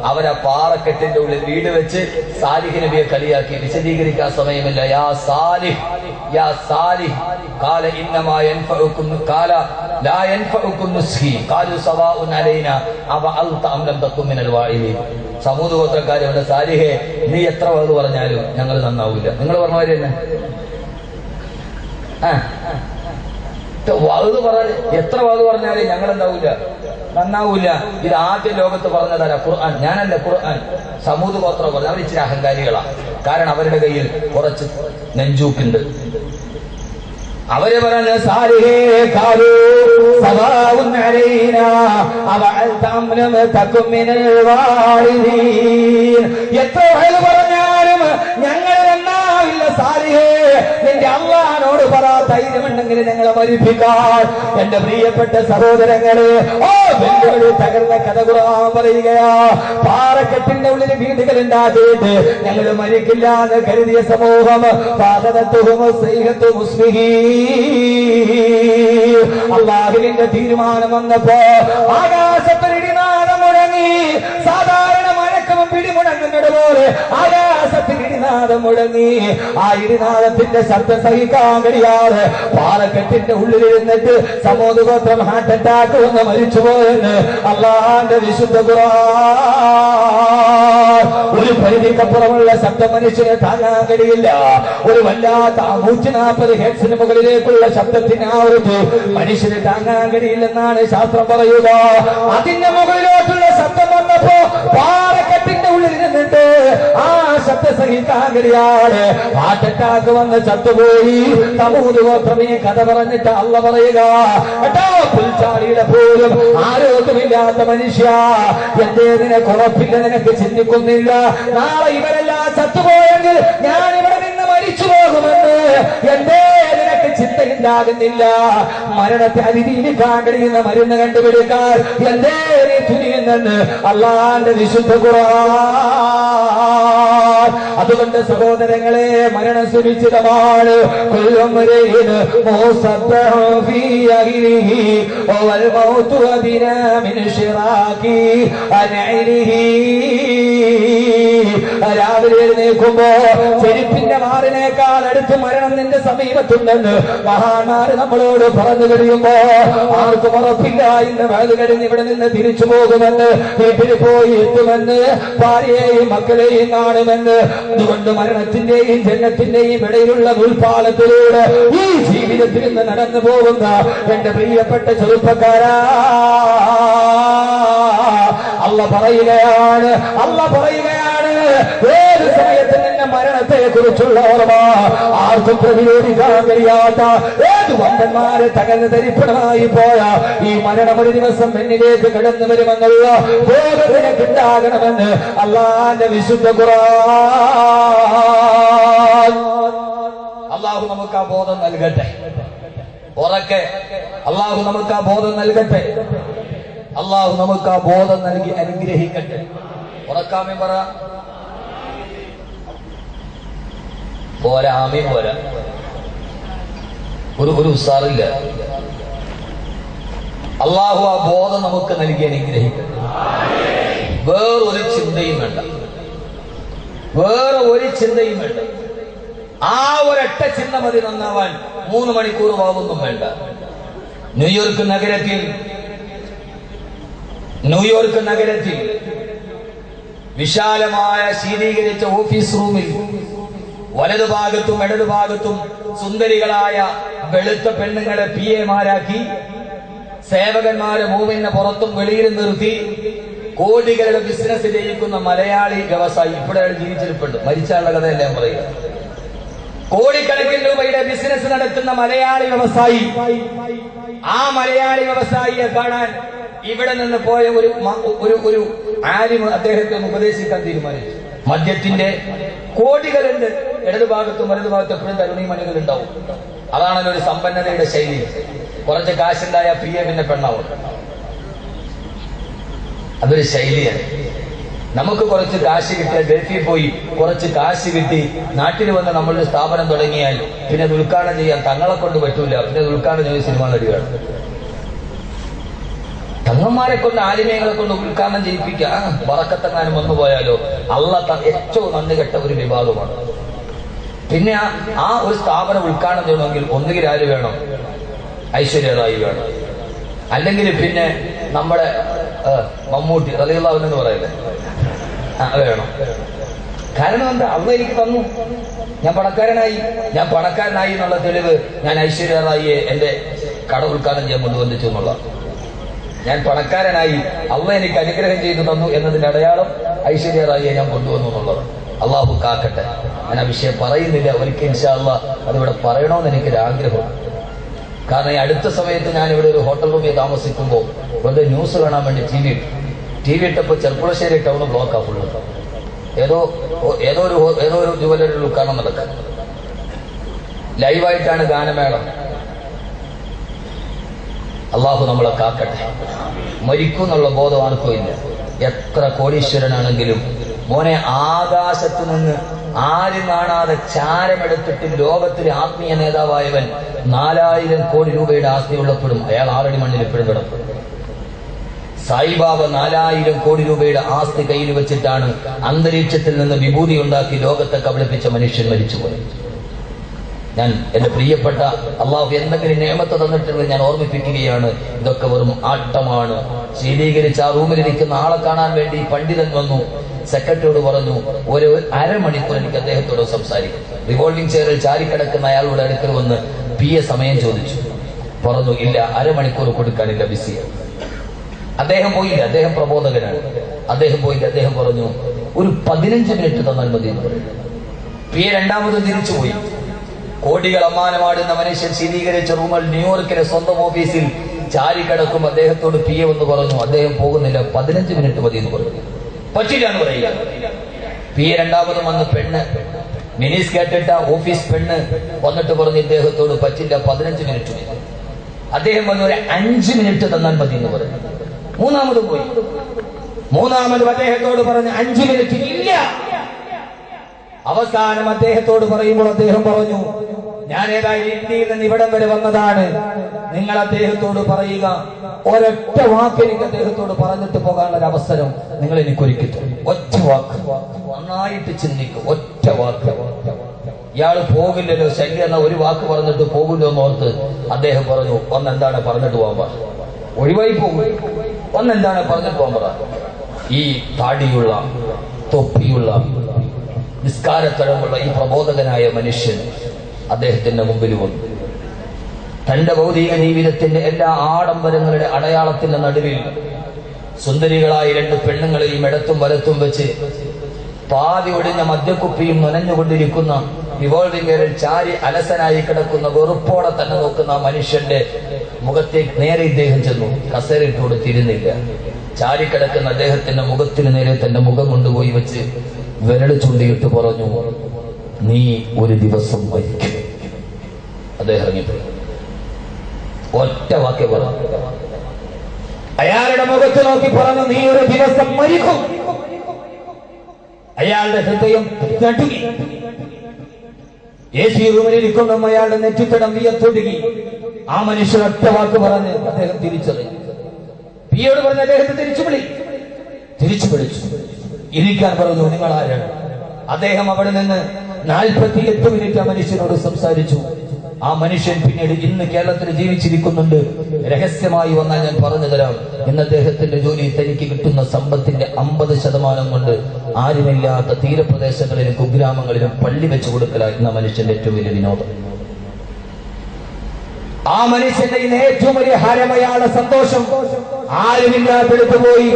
അവരാ പാറക്കെട്ടിന്റെ ഉള്ളിൽ വീട് വെച്ച് സാലിഹ് നബിയെ കളിയാക്കി. വിശദീകരിക്കാൻ സമയമില്ല. യാ സാലിഹ് യാ സാലിഹ് ഖാല ഇന്നമാ യൻഫഉകും ഖാല ലാ യൻഫഉകും നുസ്ഹി ഖാലു സവാഉൻ അലൈനാ അബഅൽത അം ലം തകും മിനൽ വാഇലീൻ. സമൂത് ഗോത്രക്കാരുടെ സാലിഹേ നീ എത്ര വാത് പറഞ്ഞാലും ഞങ്ങൾ നന്നാവില്ല. നിങ്ങൾ പറഞ്ഞവര് തന്നെ എത്ര വാത് പറഞ്ഞാലും ഞങ്ങൾ എന്താവൂല? നന്നാവൂല. ഇത് ആദ്യം ലോകത്ത് പറഞ്ഞതല്ല ഖുർആൻ, ഞാനല്ല ഖുർആൻ. സമൂത് ഗോത്രം പറഞ്ഞു. അവർ ഇച്ചിരി അഹങ്കാരികളാണ്. കാരണം അവരുടെ കയ്യിൽ കുറച്ച് നെഞ്ചൂക്കുണ്ട്. അവര് പറഞ്ഞു സാലിഹേ ഖാലൂ സവാഉൻ അലൈനാ അബഅൽത അം ലം തകും മിനൽ വാഇദീൻ. എത്ര വാത് പറഞ്ഞാലും ഞങ്ങൾ നന്നാവില്ല സാലിഹേ. നിന്റെ അള്ളാഹിനോട് പറ, ധൈര്യമുണ്ടെങ്കിൽ ഞങ്ങളെ മരിപ്പിക്കാൻ. എന്റെ പ്രിയപ്പെട്ട സഹോദരങ്ങള് വെല്ലുവിളി തകർന്ന കഥ ഖുർആൻ പറയുകയാ. പാറക്കെട്ടിന്റെ ഉള്ളിൽ വീടുകൾ ഉണ്ടാക്കിയിട്ട് ഞങ്ങൾ മരിക്കില്ല എന്ന് കരുതിയ സമൂഹം അള്ളാഹുവിന്റെ തീരുമാനം വന്നപ്പോ ആകാശത്തിൽ ഇടിനാദം മുഴങ്ങി. സാധാരണ മഴക്കും പിടിമുടങ്ങുന്നത് പോലെ ആകാശത്തിൽ ഇടിനാദം മുഴങ്ങി. ആ ഇടിനാദത്തിന്റെ ശബ്ദം സഹിക്കാൻ കഴിയാതെ പാറക്കെട്ടിന്റെ ഉള്ളിലിരുന്നിട്ട് സമൂത് ഗോത്രം ഹാർട്ട് അറ്റാക്ക് വന്ന് മരിച്ചുപോയെന്ന് അള്ളാന്റെ വിശുദ്ധ ഖുർആൻ. ഒരു പരിധിക്കപ്പുറമുള്ള ശബ്ദം മനുഷ്യനെ താങ്ങാൻ കഴിയില്ല. ഒരു വല്ലാത്ത 140 ഹെർട്സിന് മുകളിലേക്കുള്ള ശബ്ദത്തിന് ആവൃത്തി മനുഷ്യന് താങ്ങാൻ കഴിയില്ലെന്നാണ് ശാസ്ത്രം പറയുക. അതിന്റെ മുകളിലോട്ടുള്ള ശബ്ദം വന്നപ്പോ പാറക്കെട്ടിന്റെ ഉള്ളിൽ നിന്നിട്ട് ആ ശബ്ദം സഹിക്കാൻ കഴിയാതെ ഹാർട്ട് അറ്റാക്ക് വന്ന് ചത്തുപോയി. സമൂത് ഗോത്രമേ കഥ പറഞ്ഞിട്ട് അള്ള പറയുക കേട്ടോ, പുൽച്ചാടിയുടെ പോലും ആരോഗ്യമില്ലാത്ത മനുഷ്യ, എന്തേ നിനക്ക് ഉറപ്പില്ല? നിനക്ക് ചിന്തിക്കുന്നില്ല നാളെ ഇവരെല്ലാം ചത്തുപോയെങ്കിൽ ഞാൻ ഇവിടെ നിന്ന് മരിച്ചു പോകുമെന്ന്? എന്തേ നിനക്ക് ചിന്തയുണ്ടാകുന്നില്ല? മരണത്തെ അതിജീവിക്കാൻ കഴിയുന്ന മരുന്ന് കണ്ടുപിടിക്കാൻ എന്തേ നീ തുനിയുന്നെന്ന് അള്ളാന്റെ വിശുദ്ധ ഖുർആൻ. അതുകൊണ്ട് സഹോദരങ്ങളെ, മരണം സുനിശ്ചിതമാണ്. രാവിലെ എഴുന്നേൽക്കുമ്പോ ചെരുപ്പിന്റെ മാറിനേക്കാൾ അടുത്ത് മരണം നിന്റെ സമീപത്തുണ്ടെന്ന് മഹാന്മാര് നമ്മളോട് പറഞ്ഞു കഴിയുമ്പോ ആർക്കും ഉറപ്പില്ല ഇന്ന് വയത് കഴിഞ്ഞ് ഇവിടെ നിന്ന് തിരിച്ചു പോകുമെന്ന്, വീട്ടിൽ പോയി എത്തുമെന്ന്, ഭാര്യയെയും മക്കളെയും കാണുമെന്ന്. അതുകൊണ്ട് മരണത്തിന്റെയും ജന്നത്തിന്റെയും ഇടയിലുള്ള ഉൾപ്പാലത്തിലൂടെ ഈ ജീവിതത്തിൽ നിന്ന് നടന്നു പോകുന്ന എന്റെ പ്രിയപ്പെട്ട ചെറുപ്പക്കാരാ, അല്ല പറയുകയാണ് ഏത് സമയത്ത് നിന്റെ മരണത്തെ കുറിച്ചുള്ള ഓർമ്മ ആർക്കും പ്രതിരോധിക്കാൻ കഴിയാത്ത ഏത് വമ്പന്മാരെ തകർന്ന് തരിപ്പണമായി പോയ ഈ മരണം ഒരു ദിവസം എന്നിലേക്ക് കടന്നു വരുമെന്നുള്ള ബോധത്തിനൊക്കെ ഉണ്ടാകണമെന്ന് അള്ളാന്റെ വിശുദ്ധ ഖുർആൻ. അള്ളാഹു നമുക്ക് ആ ബോധം നൽകട്ടെ. ഉറക്കെ അള്ളാഹു നമുക്ക് ആ ബോധം നൽകട്ടെ. അള്ളാഹു നമുക്ക് ആ ബോധം നൽകി അനുഗ്രഹിക്കട്ടെ. ഉറക്കാമേ പറ. പോരാ, ആമീൻ പോരാ. ഒരു ഉസാറില്ല. അള്ളാഹു ആ ബോധം നമുക്ക് നൽകി അനുഗ്രഹിക്കട്ടെ. വേറൊരു ചിന്തയും വേണ്ട, വേറെ ഒരു ചിന്തയും വേണ്ട. ആ ഒരൊറ്റ ചിന്ത മതി നന്നാവാൻ. 3 മണിക്കൂർ ആവുന്നും വേണ്ട. ന്യൂയോർക്ക് നഗരത്തിൽ വിശാലമായ ശീതീകരിച്ച ഓഫീസ് റൂമിൽ വലതുഭാഗത്തും ഇടതുഭാഗത്തും സുന്ദരികളായ വെളുത്ത പെണ്ണുങ്ങളെ PA-മാരാക്കി സേവകന്മാരെ മൂവിന് പുറത്തും വെളിയിലും നിർത്തി കോടികളുടെ ബിസിനസ് ചെയ്യിക്കുന്ന മലയാളി വ്യവസായി ഇവിടെ ജീവിച്ചിരിപ്പുണ്ട്. മരിച്ചാളുടെ കഥയല്ല ഞാൻ പറയുക. കോടിക്കണക്കിന് രൂപയുടെ ബിസിനസ് നടത്തുന്ന മലയാളി വ്യവസായി, ആ മലയാളി വ്യവസായിയെ കാണാൻ ഇവിടെ നിന്ന് പോയ ഒരു ആലിം അദ്ദേഹത്തെ ഒന്ന് ഉപദേശിക്കാൻ തീരുമാനിച്ചു. മദ്യത്തിന്റെ കോടികളുണ്ട്, ഇടതുഭാഗത്തും വലതുഭാഗത്തും എപ്പോഴും തരുണീമണികൾ ഉണ്ടാവും. അതാണല്ലോ ഒരു സമ്പന്നതയുടെ ശൈലി. കുറച്ച് കാശുണ്ടായ PA പിന്നെ പെണ്ണാവും. അതൊരു ശൈലിയാണ്. നമുക്ക് കുറച്ച് കാശ് കിട്ടിയ ഗൾഫിൽ പോയി കുറച്ച് കാശ് കിട്ടി നാട്ടിൽ വന്ന് നമ്മളൊരു സ്ഥാപനം തുടങ്ങിയാൽ പിന്നെ അത് ഉദ്ഘാടനം ചെയ്യാൻ തങ്ങളെ കൊണ്ട് പറ്റൂല. പിന്നെ അത് ഉദ്ഘാടനം ചെയ്ത സിനിമ നടിയാണ്. തങ്ങന്മാരെ കൊണ്ട് ആലിമയങ്ങളെ കൊണ്ട് ഉദ്ഘാടനം ചെയ്യിപ്പിക്കാൻ വറക്കത്തെങ്ങാനും വന്നു പോയാലോ അള്ളാഹ് ഏറ്റവും നന്ദി കെട്ട ഒരു വിഭാഗമാണ്. പിന്നെ ആ ഒരു സ്ഥാപനം ഉദ്ഘാടനം ചെയ്യണമെങ്കിൽ ഒന്നുകിൽ ആര് വേണം? ഐശ്വര്യ റായി വേണം, അല്ലെങ്കിൽ പിന്നെ നമ്മുടെ മമ്മൂട്ടി റളിയല്ലാഹു അൻഹു എന്ന് പറയല്ലേ വേണം. കാരണം എന്താ? അള്ളാഹ് എനിക്ക് തന്നു, ഞാൻ പണക്കാരനായി എന്നുള്ള തെളിവ് ഞാൻ ഐശ്വര്യ റായിയെ എന്റെ കട ഉദ്ഘാടനം ചെയ്യാൻ കൊണ്ടുവന്നിച്ചു എന്നുള്ള. ഞാൻ പണക്കാരനായി, അള്ളാഹ് എനിക്ക് അനുഗ്രഹം ചെയ്തു തന്നു എന്നതിന്റെ അടയാളം ഐശ്വര്യ റായിയെ ഞാൻ കൊണ്ടുവന്നു എന്നുള്ളത്. അള്ളാഹു കാക്കട്ടെ. ഞാൻ ആ വിഷയം പറയുന്നില്ല. ഒരിക്കൽ ഇൻഷാ അല്ലാഹ് അതിവിടെ പറയണമെന്ന് എനിക്കൊരാഗ്രഹം. കാരണം ഈ അടുത്ത സമയത്ത് ഞാൻ ഇവിടെ ഒരു ഹോട്ടൽ റൂമിൽ താമസിക്കുമ്പോൾ വെറുതെ ന്യൂസ് കാണാൻ വേണ്ടി ടി വി ഇട്ടപ്പോൾ ചെർപ്പുളശ്ശേരി ടൗൺ ബ്ലോക്കാ ഫുള്ള്. ഏതോ ഒരു ജുവലറി ഉദ്ഘാടനം നടക്കാൻ ലൈവായിട്ടാണ് ഗാനമേളം. അള്ളാഹു നമ്മളെ കാക്കട്ടെ. മരിക്കും എന്നുള്ള ബോധം ആർക്കും ഇല്ല. എത്ര കോടീശ്വരനാണെങ്കിലും മോനെ, ആകാശത്ത് നിന്ന് ആരും കാണാതെ ചാരമെടുത്തിട്ട് ലോകത്തിലെ ആത്മീയ നേതാവായവൻ 4000 കോടി രൂപയുടെ ആസ്തി ഉള്ളപ്പോഴും അയാൾ 6 അടി മണ്ണിൽ ഇപ്പോഴും കിടക്കും. സായിബാബ 4000 കോടി രൂപയുടെ ആസ്തി കയ്യിൽ വെച്ചിട്ടാണ് അന്തരീക്ഷത്തിൽ നിന്ന് വിഭൂതി ഉണ്ടാക്കി ലോകത്തെ കബളിപ്പിച്ച മനുഷ്യൻ മരിച്ചുപോയി. ഞാൻ എന്റെ പ്രിയപ്പെട്ട അള്ളാഹു എന്തെങ്കിലും നിയമത്ത് തന്നിട്ടുള്ളത് ഞാൻ ഓർമ്മിപ്പിക്കുകയാണ്. ഇതൊക്കെ വെറും ആട്ടമാണ്. ശീലീകരിച്ച് ആ റൂമിലിരിക്കുന്ന ആളെ കാണാൻ വേണ്ടി പണ്ഡിതൻ വന്നു. സെക്രട്ടറിയോട് പറഞ്ഞു, ഒരു അരമണിക്കൂർ എനിക്ക് അദ്ദേഹത്തോട് സംസാരിക്കും. റിവോൾവിംഗ് ചെയറിൽ ചാരിക്കിടക്കുന്ന അയാളുടെ അടുക്കൽ വന്ന് PA സമയം ചോദിച്ചു. പറഞ്ഞു, ഇല്ല, അരമണിക്കൂർ കൊടുക്കാനില്ല, ബിസി. അദ്ദേഹം പോയില്ല. അദ്ദേഹം പ്രബോധകനാണ്. അദ്ദേഹം പോയില്ല. അദ്ദേഹം പറഞ്ഞു, ഒരു 15 മിനിറ്റ് തന്നാൽ മതി എന്ന് പറഞ്ഞു. PA രണ്ടാമത് തിരിച്ചുപോയി. കോടികൾ അമ്മാനമാടുന്ന മനുഷ്യൻ ശീതീകരിച്ച റൂമിൽ ന്യൂയോർക്കിലെ സ്വന്തം ഓഫീസിൽ ചാരിക്കിടക്കും. അദ്ദേഹത്തോട് PA എന്ന് പറഞ്ഞു. അദ്ദേഹം പോകുന്നില്ല, 15 മിനിറ്റ് മതി എന്ന് പറഞ്ഞു. പറ്റില്ല എന്ന് പറയുക. PA രണ്ടാമതും വന്ന് പെണ്ണ് മിനിസ് കേട്ടിട്ട ഓഫീസ് പെണ്ണ് വന്നിട്ട് പറഞ്ഞു ഇദ്ദേഹത്തോട് പറ്റില്ല, 15 മിനിറ്റ് മതി. അദ്ദേഹം വന്ന് ഒരു 5 മിനിറ്റ് തന്നാൽ മതി എന്ന് പറഞ്ഞു. മൂന്നാമത് പോയി. മൂന്നാമത് അദ്ദേഹത്തോട് പറഞ്ഞു 5 മിനിറ്റ് ഇല്ല. അവസാനം അദ്ദേഹത്തോട് പറയുമ്പോൾ അദ്ദേഹം പറഞ്ഞു, ഞാൻ ഏതായാലും ഇന്ത്യയിൽ നിന്ന് ഇവിടം വരെ വന്നതാണ്. നിങ്ങൾ അദ്ദേഹത്തോട് പറയുക, ഒരൊറ്റ വാക്ക് എനിക്ക് അദ്ദേഹത്തോട് പറഞ്ഞിട്ട് പോകാനുള്ള ഒരു അവസരം നിങ്ങൾ എനിക്കൊരുക്കി തരും. ഒറ്റ വാക്ക്, നന്നായിട്ട് ചിന്തിക്കും. ഒറ്റ വാക്ക്. ഇയാൾ പോകില്ലല്ലോ, ശല്യം എന്ന ഒരു വാക്ക് പറഞ്ഞിട്ട് പോകില്ലോ എന്നോർത്ത് അദ്ദേഹം പറഞ്ഞു, ഒന്നെന്താണ് പറഞ്ഞിട്ട് പോകാൻ പറ. ഒഴിവായി പോകും. ഒന്നെന്താണ് പറഞ്ഞിട്ട് പോകാൻ പറ. ഈ താടിയുള്ള, തൊപ്പിയുള്ള, നിസ്കാരക്കടമുള്ള ഈ പ്രബോധകനായ മനുഷ്യൻ അദ്ദേഹത്തിന്റെ മുമ്പിൽ വന്നു. തന്റെ ഭൗതിക ജീവിതത്തിന്റെ എല്ലാ ആഡംബരങ്ങളുടെ അടയാളത്തിന്റെ നടുവിൽ സുന്ദരികളായ രണ്ട് പെണ്ണുങ്ങളെയും ഇടത്തും വലത്തും വെച്ച് പാതി ഒടിഞ്ഞ മദ്യക്കുപ്പിയും നനഞ്ഞുകൊണ്ടിരിക്കുന്ന റിവോൾവിംഗറിൽ ചാരി അലസനായി കിടക്കുന്ന വെറുപ്പോടെ തന്നെ നോക്കുന്ന ആ മനുഷ്യന്റെ മുഖത്തേക്ക് നേരെ ഇദ്ദേഹം ചെന്നു. കസേരയിട്ടോട് തിരുന്നില്ല. ചാരിക്കിടക്കുന്ന അദ്ദേഹത്തിന്റെ മുഖത്തിന് നേരെ തന്റെ മുഖം കൊണ്ടുപോയി വെച്ച് വിരൽ ചൂണ്ടിയിട്ട് പറഞ്ഞു, നീ ഒരു ദിവസം മരിക്കും. അദ്ദേഹം ഇറങ്ങിപ്പോയി. ഒറ്റ വാക്യം പറഞ്ഞു. അയാളുടെ മുഖത്ത് നോക്കി പറഞ്ഞു, നീ ഒരു ദിവസം മരിക്കും. അയാളുടെ ഹൃദയം നടുങ്ങി. AC റൂമിലിരിക്കുമ്പോൾ അയാളുടെ നെറ്റിത്തടം വിയത്തൊടുങ്ങി. ആ മനുഷ്യൻ ഒറ്റ വാക്ക് പറഞ്ഞ് അദ്ദേഹം തിരിച്ചറിഞ്ഞു. പിയോട് പറഞ്ഞ് അദ്ദേഹത്തെ തിരിച്ചു വിളിച്ചു. ഇരിക്കാൻ പറഞ്ഞു. നിങ്ങൾ ആരാണ്? അദ്ദേഹം അവിടെ നിന്ന് 48 മിനിറ്റ് ആ മനുഷ്യനോട് സംസാരിച്ചു. ആ മനുഷ്യൻ പിന്നീട് ഇന്ന് കേരളത്തിൽ ജീവിച്ചിരിക്കുന്നുണ്ട്. രഹസ്യമായി വന്നാൽ ഞാൻ പറഞ്ഞു തരാം. ഇന്ന് അദ്ദേഹത്തിന്റെ ജോലി തനിക്ക് കിട്ടുന്ന സമ്പത്തിന്റെ 50% കൊണ്ട് ആരുമില്ലാത്ത തീരപ്രദേശങ്ങളിലും കുഗ്രാമങ്ങളിലും പള്ളി വെച്ചു കൊടുക്കലായിരുന്ന മനുഷ്യന്റെ ഏറ്റവും വലിയ വിനോദം. ആ മനുഷ്യന്റെ ഇന്ന് ഏറ്റവും വലിയ ഹരമയാള സന്തോഷം. ആരുമില്ലാത്തടുത്ത് പോയി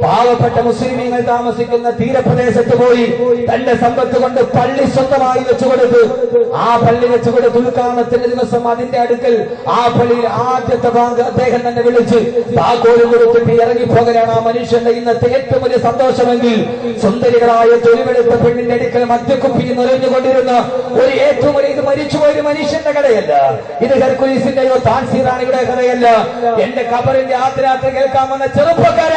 പാവപ്പെട്ട മുസ്ലിമീങ്ങൾ താമസിക്കുന്ന തീരപ്രദേശത്ത് പോയി തന്റെ സമ്പത്ത് കൊണ്ട് പള്ളി സ്വന്തമായി വെച്ചുകൊടുത്ത് ആ പള്ളി വെച്ചുകൊടുത്ത് ഉദ്ഘാടനത്തിന്റെ ദിവസം അതിന്റെ അടുക്കൽ ആ പള്ളിയിൽ ആദ്യത്തെ ബാങ്ക് അദ്ദേഹം തന്നെ വിളിച്ച് താക്കോലും കൊടുത്തിട്ട് ഇറങ്ങിപ്പോകലാണ് ആ മനുഷ്യന്റെ ഇന്നത്തെ ഏറ്റവും വലിയ സന്തോഷമെങ്കിൽ, സുന്ദരികളായ തൊലിവെടുത്ത പെണ്ണിന്റെ അടുക്കൽ മദ്യക്കുപ്പി നിറഞ്ഞുകൊണ്ടിരുന്ന ഒരു ഏറ്റവും വലിയ, ഇത് മരിച്ചുപോയ ഒരു മനുഷ്യന്റെ കഥയല്ല, ഇത് ഹെർക്കുലീസിന്റെയോ താൻസീറാണിയുടെ കഥയല്ല. എന്റെ ഖബറിന്റെ ആദ്യരാത്രി കേൾക്കാമെന്ന ചെറുപ്പക്കാര,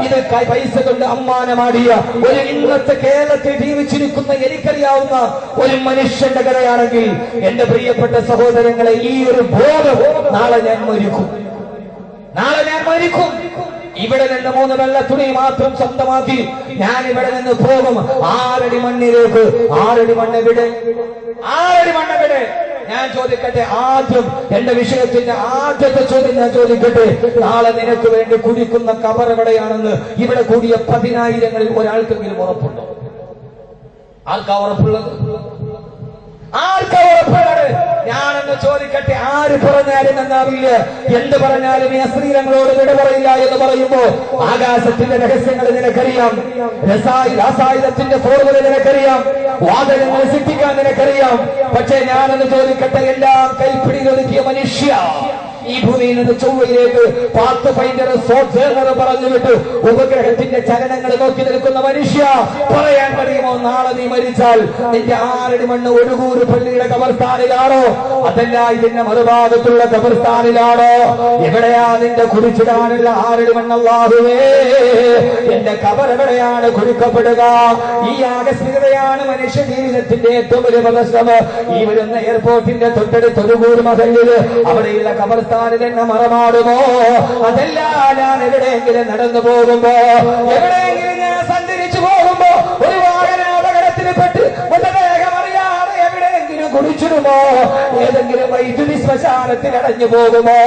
ഇത് പൈസ കൊണ്ട് അമ്മാനമാടിയ ഒരു ഇന്നത്തെ കേരളത്തിൽ ജീവിച്ചിരിക്കുന്ന എനിക്കറിയാവുന്ന ഒരു മനുഷ്യന്റെ കഥയാണെങ്കിൽ, എന്റെ പ്രിയപ്പെട്ട സഹോദരങ്ങളെ, ഈ ഒരു ബോധം നാളെ ഞാൻ മരിക്കും. ഇവിടെ നിന്ന് 3 വെള്ള തുണി മാത്രം സ്വന്തമാക്കി ഞാൻ ഇവിടെ നിന്ന് പോകും 6 അടി മണ്ണിലേക്ക്. 6 അടി മണ്ണെവിടെ? ഞാൻ ചോദിക്കട്ടെ, ആദ്യം എന്റെ വിഷയത്തിന്റെ ആദ്യത്തെ ചോദ്യം ഞാൻ ചോദിക്കട്ടെ, നാളെ നിനക്ക് വേണ്ടി കുടിക്കുന്ന ഖബർ എവിടെയാണെന്ന് ഇവിടെ കൂടിയ 10,000-ങ്ങളിൽ ഒരാൾക്കെങ്കിലും ഉറപ്പുണ്ടോ? ആർക്കാ ഉറപ്പുള്ളത്? ഞാനെന്ന് ചോദിക്കട്ടെ, ആര് പറഞ്ഞാലും എന്നാവില്ല, എന്ത് പറഞ്ഞാലും ഈ അശ്ലീലങ്ങളോട് വിട പറയില്ല എന്ന് പറയുമ്പോ ആകാശത്തിന്റെ രഹസ്യങ്ങൾ നിനക്കറിയാം, രാസായുധത്തിന്റെ ഫോർമുല നിനക്കറിയാം, വാതകങ്ങൾ സൃഷ്ടിക്കാൻ നിനക്കറിയാം. പക്ഷേ ഞാനെന്ന് ചോദിക്കട്ടെ, എല്ലാം കൈപ്പിടിയിലൊതുക്കിയ മനുഷ്യ, ഈ ഭൂമിയിൽ നിന്ന് ചൊവ്വയിലേക്ക് പാത്ത് ഫൈൻഡർ സോഫ്റ്റ്വെയർ പറഞ്ഞുവിട്ട് ഉപഗ്രഹത്തിന്റെ ചലനങ്ങൾ നോക്കി നിൽക്കുന്ന മനുഷ്യ, പറയാൻ കഴിയുമോ നാളെ നീ മരിച്ചാൽ നിന്റെ 6 അടി മണ്ണ് ഒഴുകൂര് പള്ളിയുടെ കബർസ്ഥാനിലാണോ, അതല്ല ഇതിന്റെ മറുഭാഗത്തുള്ള കബർസ്ഥാനിലാണോ? എവിടെയാ നിന്റെ കുടിച്ചിടാനുള്ള 6 അടി മണ്ണ്? അല്ലാഹുവേ, എന്റെ കബർ എവിടെയാണ് കുടിക്കപ്പെടുക? ഈ ആകസ്മികതയാണ് മനുഷ്യ ജീവിതത്തിന്റെ ഏറ്റവും വലിയ പ്രദർശനം. ഈ വരുന്ന എയർപോർട്ടിന്റെ തൊട്ടടുത്ത് ഒഴുകൂര് മഹല്ലില് അവിടെയുള്ള കബർസ്ഥാനിൽ എന്നെ മറമാടുമോ? അതല്ല, ഞാൻ എവിടെയെങ്കിലും നടന്നു പോകുമ്പോ, എവിടെയെങ്കിലും ഞാൻ സഞ്ചരിച്ചു പോകുമ്പോ ഒരു വാഹന അപകടത്തിന് പെട്ട് മൃതദേഹം അറിയാതെ എവിടെയെങ്കിലും കുടിച്ചിടുമോ? ഏതെങ്കിലും വൈദ്യുതി ശ്മശാനത്തിൽ അടഞ്ഞു പോകുമോ?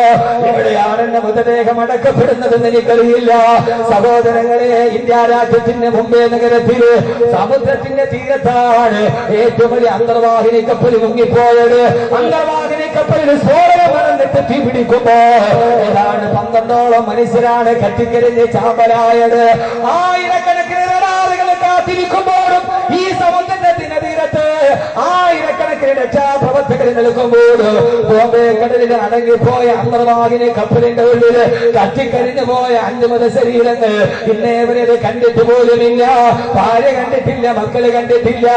എവിടെയാണ് എന്റെ മൃതദേഹം അടക്കപ്പെടുന്നതെന്ന് എനിക്കറിയില്ല. സഹോദരങ്ങളെ, ഇന്ത്യ രാജ്യത്തിന്റെ മുംബൈ നഗരത്തില് സമുദ്രത്തിന്റെ തീരത്താണ് ഏറ്റവും വലിയ അന്തർവാഹിനി കപ്പൽ മുങ്ങിപ്പോയത്. അന്തർവാഹിനി കപ്പലിൽ സ്ഫോടനം നടന്നിട്ട് തീ പിടിക്കുമ്പോ ഏതാണ്ട് 12ഓളം മനുഷ്യരാണ് കത്തിക്കരിഞ്ഞ് ചാമ്പലായത്. ആയിരക്കണക്കിന് റഡാറുകൾ കാത്തിരിക്കുമ്പോഴും ഈ സമുദ്രത്തിന്റെ തീരത്ത് ആയിരക്കണക്കിന് രക്ഷാപ്രവർത്തകർ നിൽക്കുമ്പോൾ ബോംബെ കടലിൽ അടങ്ങിപ്പോയ അന്തർവാഹിനി കപ്പലിന്റെ ഉള്ളിൽ കത്തിക്കരിഞ്ഞു പോയ 5 മൃതശരീരങ്ങൾ ഇന്നേവരെ കണ്ടിട്ട് പോലുമില്ല. ഭാര്യ കണ്ടിട്ടില്ല, മക്കള് കണ്ടിട്ടില്ല.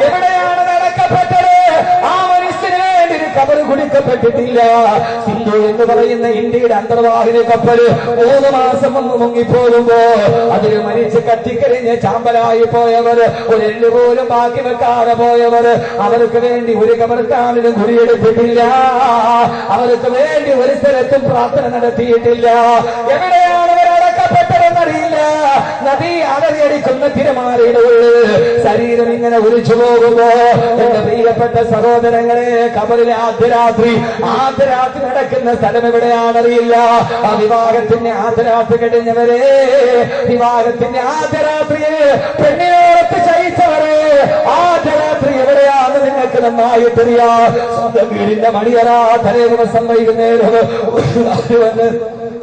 എവിടെയാണ് നടക്കപ്പെട്ടത്? ആ മനുഷ്യന് കബർ കുടിക്കപ്പെട്ടിട്ടില്ല. സിന്ധു എന്ന് പറയുന്ന ഇന്ത്യയുടെ അന്തർവാഹിനി കപ്പല് 3 മാസം ഒന്ന് മുങ്ങിപ്പോകുമ്പോ അതിൽ മരിച്ച് കത്തിക്കരിഞ്ഞ് ചാമ്പലായി പോയവർ, ഒരു എല്ല് പോലും ബാക്കി വെക്കാതെ പോയവർ, അവർക്ക് വേണ്ടി ഒരു കബർസ്ഥാനിലും കുടിയെടുത്തിട്ടില്ല. അവർക്ക് വേണ്ടി ഒരു സ്ഥലത്തും പ്രാർത്ഥന നടത്തിയിട്ടില്ല. എവിടെയാണ് അവരടക്കപ്പെട്ടതെന്നറിയില്ല. നദി അലറിയടിക്കുന്ന തിരമാലയുടെ ഉള്ളിൽ ശരീരം ഇങ്ങനെ ഒലിച്ചു പോകുമ്പോ എന്റെ പ്രിയപ്പെട്ട സഹോദരങ്ങളെ, കബറിലെ ആദ്യരാത്രി നടക്കുന്ന സ്ഥലം എവിടെയാണറിയില്ല. ആ വിവാഹത്തിന്റെ ആദ്യരാത്രി കഴിഞ്ഞവരെ, വിവാഹത്തിന്റെ ആദ്യരാത്രിയെ പെണ്ണിനോടൊത്ത് ശയിച്ചവരെ, ആദ്യരാത്രി എവിടെയാണ് നിങ്ങൾക്ക് നന്നായിട്ടറിയാം. സ്വന്തം വീടിന്റെ മണിയറ തലേ ദിവസം വൈകുന്നേരം വന്ന്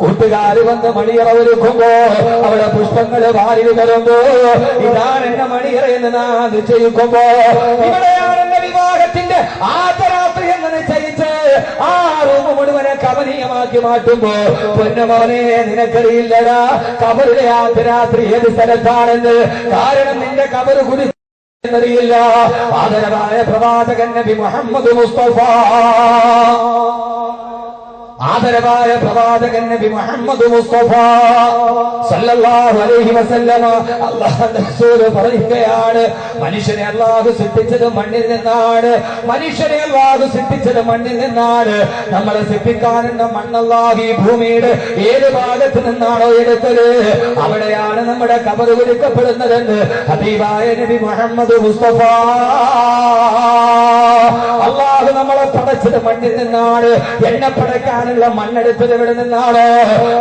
കൂട്ടുകാര് വന്ന് മണിയറ ഒരുക്കുമ്പോ അവിടെ പുഷ്പങ്ങള് വാരി വരുമ്പോ ഇതാണ് എന്റെ മണിയറ എന്ന് നാം നിശ്ചയിക്കുമ്പോ ഇവിടെയാണ് എന്റെ വിവാഹത്തിന്റെ ആദ്യരാത്രി എന്ന് നിശ്ചയിച്ച് ആ റൂം മുഴുവനെ കമനീയമാക്കി മാറ്റുമ്പോ പൊന്നുമോനെ നിനക്കറിയില്ലടാ കബറിലെ ആദ്യരാത്രി ഏത് സ്ഥലത്താണെന്ന്. കാരണം നിന്റെ കബറ് കുടി എന്നറിയില്ല. ആദരവായ പ്രവാചകൻ നബി മുഹമ്മദ് മുസ്തഫ, ആദരവായ പ്രവാചകൻ നബി മുഹമ്മദ് മുസ്തഫ സല്ലല്ലാഹു അലൈഹി വസല്ലമ അല്ലാഹുവിന്റെ റസൂൽ പറയുകയാണ്, മനുഷ്യനെ അല്ലാഹു സൃഷ്ടിച്ചത് മണ്ണിൽ നിന്നാണ്. മനുഷ്യനെ അല്ലാഹു സൃഷ്ടിച്ചത് മണ്ണിൽ നിന്നാണ്. നമ്മളെ സൃഷ്ടിക്കാനുള്ള മണ്ണല്ലാഹു ഈ ഭൂമിയുടെ ഏത് ഭാഗത്ത് നിന്നാണോ എടുത്തത് അവിടെയാണ് നമ്മുടെ ഖബർ ഒരുക്കപ്പെടുന്നതെന്ന് ഹബീബായ നബി മുഹമ്മദ് മുസ്തഫ. അല്ലാഹു നമ്മളെ പടച്ചത് മണ്ണിൽ നിന്നാണ്. എന്നെ പടക്കാൻ മണ്ണെടുത്തത് എവിടെ നിന്നാണോ?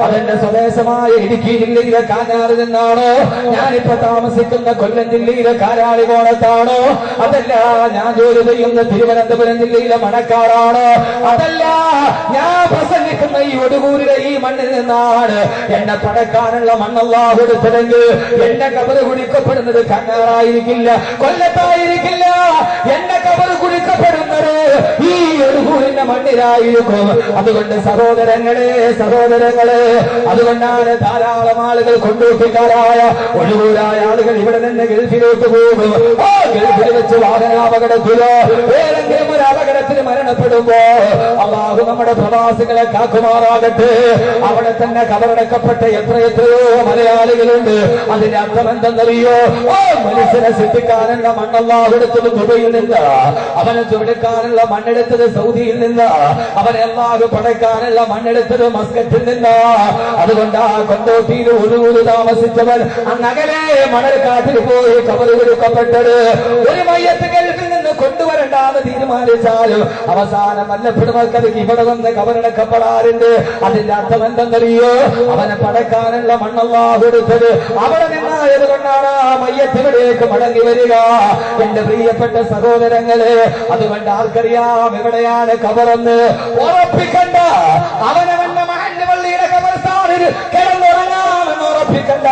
അതെന്റെ സ്വദേശമായ ഇടുക്കി ജില്ലയിലെ കാഞ്ഞാറിൽ നിന്നാണോ? ഞാനിപ്പോ താമസിക്കുന്ന കൊല്ലം ജില്ലയിലെ കാരാളികോണത്താണോ? അതല്ല ഞാൻ ജോലി ചെയ്യുന്ന തിരുവനന്തപുരം ജില്ലയിലെ മണക്കാടാണോ? അതല്ല ഞാൻ പ്രസംഗിക്കുന്ന ഈ ഒടുകൂരിലെ ഈ മണ്ണിൽ നിന്നാണ്. എന്നെ പടക്കാനുള്ള മണ്ണല്ലാഹു എടുത്തതെങ്കിൽ എന്റെ കബറ് കുടിക്കപ്പെടുന്നത് കണ്ണാറായിരിക്കില്ല, കൊല്ലത്തായിരിക്കില്ല. എന്റെ കബറ് കുടിക്കപ്പെടുന്നത് ഈ ഒടുകൂരിന്റെ മണ്ണിലായിരിക്കും. അതുകൊണ്ട് സഹോദരങ്ങളെ, അതുകൊണ്ടാണ് ധാരാളം ആളുകൾ കൊണ്ടൂട്ടിക്കാരായ ഒഴിവൂരായ ആളുകൾ ഇവിടെ നിന്ന് ഗൾഫിലോട്ട് പോകും. ആ ഗൾഫിൽ വെച്ച് വാഹനാപകടത്തിലോ ഏതെങ്കിലും ഒരു അപകടത്തിൽ മരണപ്പെടുമ്പോ അല്ലാഹു നമ്മുടെ പ്രവാസികളെ കാക്കുമാറാകട്ടെ. അവിടെ തന്നെ കബറടക്കപ്പെട്ട എത്രയോ മലയാളികളുണ്ട്. അതിന്റെ അർത്ഥം എന്തെന്നറിയോ? മനുഷ്യനെ സൃഷ്ടിക്കാനുള്ള മണ്ണല്ലാഹു എടുത്തത് ദുബൈയിൽ നിന്ന്, അവനെ ചുവടുക്കാനുള്ള മണ്ണെടുത്തത് സൗദിയിൽ നിന്ന്, അവനെ അല്ലാഹു പടക്കാനുള്ള മണ്ണെടുത്തത് മസ്കറ്റിൽ നിന്ന്. അതുകൊണ്ട് ആ കൊണ്ടോട്ടിയിൽ ഒരു താമസിച്ചവൻ അന്നകലെ മണൽക്കാട്ടിൽ പോയി കബറ് കൊടുക്കപ്പെട്ടത്. ഒരു മയ്യത്ത് ഗൾഫിൽ നിന്ന് കൊണ്ടുവരണ്ടാന്ന് തീരുമാനിച്ചാലും അവസാനം വല്ലപ്പെടുമക്കത് ഇവിടെ വന്ന് കബറടക്കപ്പെടാറുണ്ട്. അതിന്റെ അർത്ഥം എന്തെന്നറിയോ? അവനെ പടക്കാനുള്ള മണ്ണല്ലാഹു എടുത്തത് അവിടെ നിന്നായത് കൊണ്ടാണ് ആ മയ്യത്തിവിടേക്ക് മടങ്ങി വരിക. എന്റെ പ്രിയപ്പെട്ട സഹോദരങ്ങളെ, അതുകൊണ്ട് ആർക്കറിയാം എവിടെയാണ് കബറെന്ന്? ഉറപ്പിക്കണ്ട. അവനവന്റെ മഹല്ല് പള്ളിയുടെ കബർസ്ഥാനിൽ കിടന്നുറങ്ങാമെന്ന് ഉറപ്പിക്കണ്ട.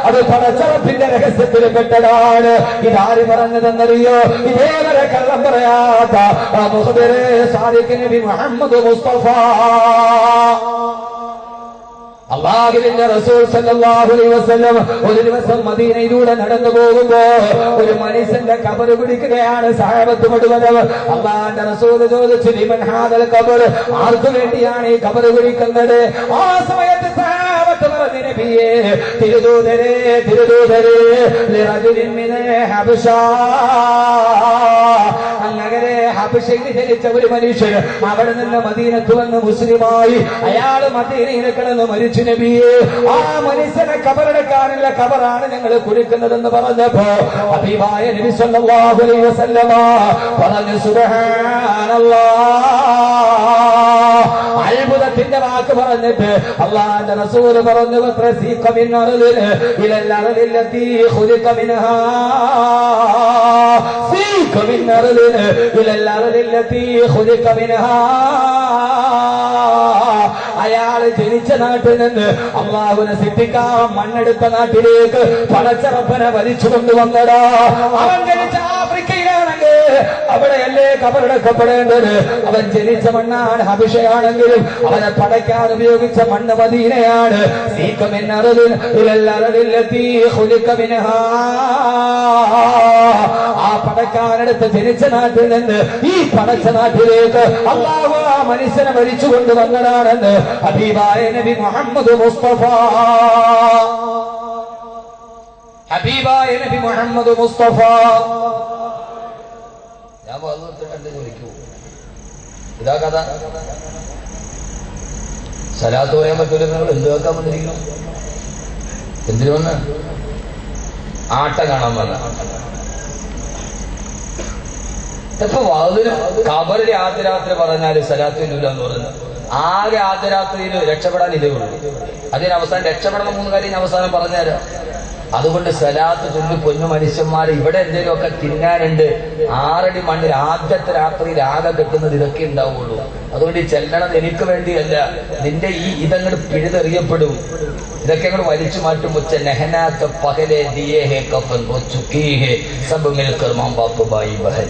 അത് പടച്ചറപ്പിന്റെ രഹസ്യത്തിൽ പെട്ടതാണ്. ഇതാര് പറഞ്ഞതെന്നറിയോ? ഇതേവരെ കള്ളം പറയാത്ത മുഹമ്മദ് സാദിഖ് നബി മുഹമ്മദ് മുസ്തഫ അല്ലാഹുവിന്റെ റസൂൽ സല്ലല്ലാഹു അലൈഹി വസല്ലം ഒരു ദിവസം മദീനയിലൂടെ നടന്നു പോകുമ്പോ ഒരു മനുഷ്യന്റെ ഖബർ പിടിക്കുകയാണ്. സഹാബത്ത് മുഴുവനും അല്ലാഹുവിന്റെ റസൂൽ ചോദിച്ചു, ലിമൻ ഹാദൽ ഖബർ, ആർക്കു വേണ്ടിയാണ് ഈ ഖബർ പിടിക്കുന്നത്? ആ സമയത്ത് സഹാബത്ത് പറഞ്ഞു, നബിയേ, തിരുദൂതരേ ലിറജുലിൻ മിൻ ഹബശ, അങ്ങനെ ഹബശയിൽ ജനിച്ച ഒരു മനുഷ്യൻ അവിടെ നിന്ന് മദീനത്ത് വന്ന് മുസ്ലിമായി. അയാൾ മദീനയിൽ കിടന്ന് മരിച്ചു. നബിയെ, ആ മനുഷ്യനെ കബറടക്കാനുള്ള കബറാണ് ഞങ്ങൾ കുടിക്കുന്നതെന്ന് പറഞ്ഞപ്പോ ഹബീബായ നബി സല്ലല്ലാഹു അലൈഹി വസല്ലമ പറഞ്ഞു, സുബ്ഹാനല്ലാഹ്. അത്ഭുതത്തിന്റെ വാക്ക് പറഞ്ഞിട്ട് അല്ലാഹുവിന്റെ റസൂൽ പറഞ്ഞു, വത്രസീഖ മിൻ അർദിൽ ഇലൽ അർദിൽ ലത്തി ഖുലിഖ മിൻഹാ, സീഖ മിൻ അർദിൽ ഇലൽ അർദിൽ ലത്തി ഖുലിഖ മിൻഹാ. അയാള് ജനിച്ച നാട്ടിൽ നിന്ന് അല്ലാഹുവിനെ സൃഷ്ടിക്കാൻ മണ്ണെടുത്ത നാട്ടിലേക്ക് പടച്ചറപ്പനെ വലിച്ചു കൊണ്ടുവന്നടാ. അവൻ ജനിച്ച ആഫ്രിക്കയിലാണെങ്കിൽ അവിടെയല്ലേ കബറടക്കപ്പെടേണ്ടത്? അവൻ ജനിച്ച മണ്ണാണ് ഹബശയാണെങ്കിലും അവനെ പടയ്ക്കാൻ ഉപയോഗിച്ച മണ്ണ് മദീനയാണ്. ആ പടക്കാരടുത്ത് ജനിച്ച നാട്ടിൽ നിന്ന് ഈ പടച്ച നാട്ടിലേക്ക് അല്ലാഹു ആ മനുഷ്യനെ വലിച്ചു കൊണ്ടുവന്നതാണെന്ന് ഹബീബായ നബി മുഹമ്മദ് മുസ്തഫ. ഹബീബായ നബി മുഹമ്മദ് മുസ്തഫ. ഞാൻ വന്നിട്ട് വിളിക്കൂ. ഇതാ കഥ. സലാത്ത് പറയാൻ പറ്റൂല. നിങ്ങൾ എന്ത് വെക്കാൻ വന്നിരിക്കുന്നു? എന്തിനു വന്ന്? ആട്ട കാണാൻ വന്ന. ഇപ്പൊ വാതിന് കബറിലെ ആദ്യ രാത്രി പറഞ്ഞാല് സലാത്തില്ല എന്ന് പറഞ്ഞു. ആകെ ആദ്യ രാത്രിയിൽ രക്ഷപ്പെടാൻ ഇതേ ഉള്ളൂ. അതിന് അവസാനം രക്ഷപ്പെടണം 3 കാര്യം അവസാനം പറഞ്ഞുതരാം. അതുകൊണ്ട് സലാത്ത് ചൊല്ലി പൊന്നു മനുഷ്യന്മാർ ഇവിടെ എന്തെങ്കിലുമൊക്കെ തിന്നാനുണ്ട്. 6 അടി മണ്ണിൽ ആദ്യത്തെ രാത്രിയിൽ ആകെ കെട്ടുന്നത് ഇതൊക്കെ ഉണ്ടാവുള്ളൂ. അതുകൊണ്ട് ഈ ചെല്ലണത് എനിക്ക് വേണ്ടിയല്ല. നിന്റെ ഈ ഇതങ്ങോട്ട് പിഴുതെറിയപ്പെടും. ഇതൊക്കെ അങ്ങോട്ട് വലിച്ചു മാറ്റും. മുച്ച നെഹനാത്ത പകലെ ദിയേ ഹേ കഫൻ വോ ചുക്കി ഹേ സബ് മിൽക്കർ മാം ബാപ്പ് ബായി ബഹൻ.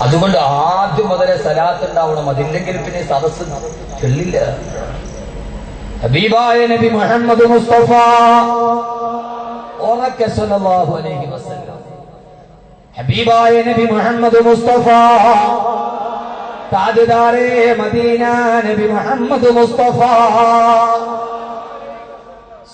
അതുകൊണ്ട് ആദ്യം മുതലേ സലാത്ത് ഉണ്ടാവണം. അതില്ലെങ്കിൽ പിന്നെ സദസ്സ് ചെല്ലില്ല. ഹബീബായ നബി മുഹമ്മദ് മുസ്തഫ ഉറക്കെ സ്വല്ലല്ലാഹു അലൈഹി വസല്ലം. ഹബീബായ നബി മുഹമ്മദ് മുസ്തഫ താജ്ദാരെ മദീന നബി മുഹമ്മദ് മുസ്തഫ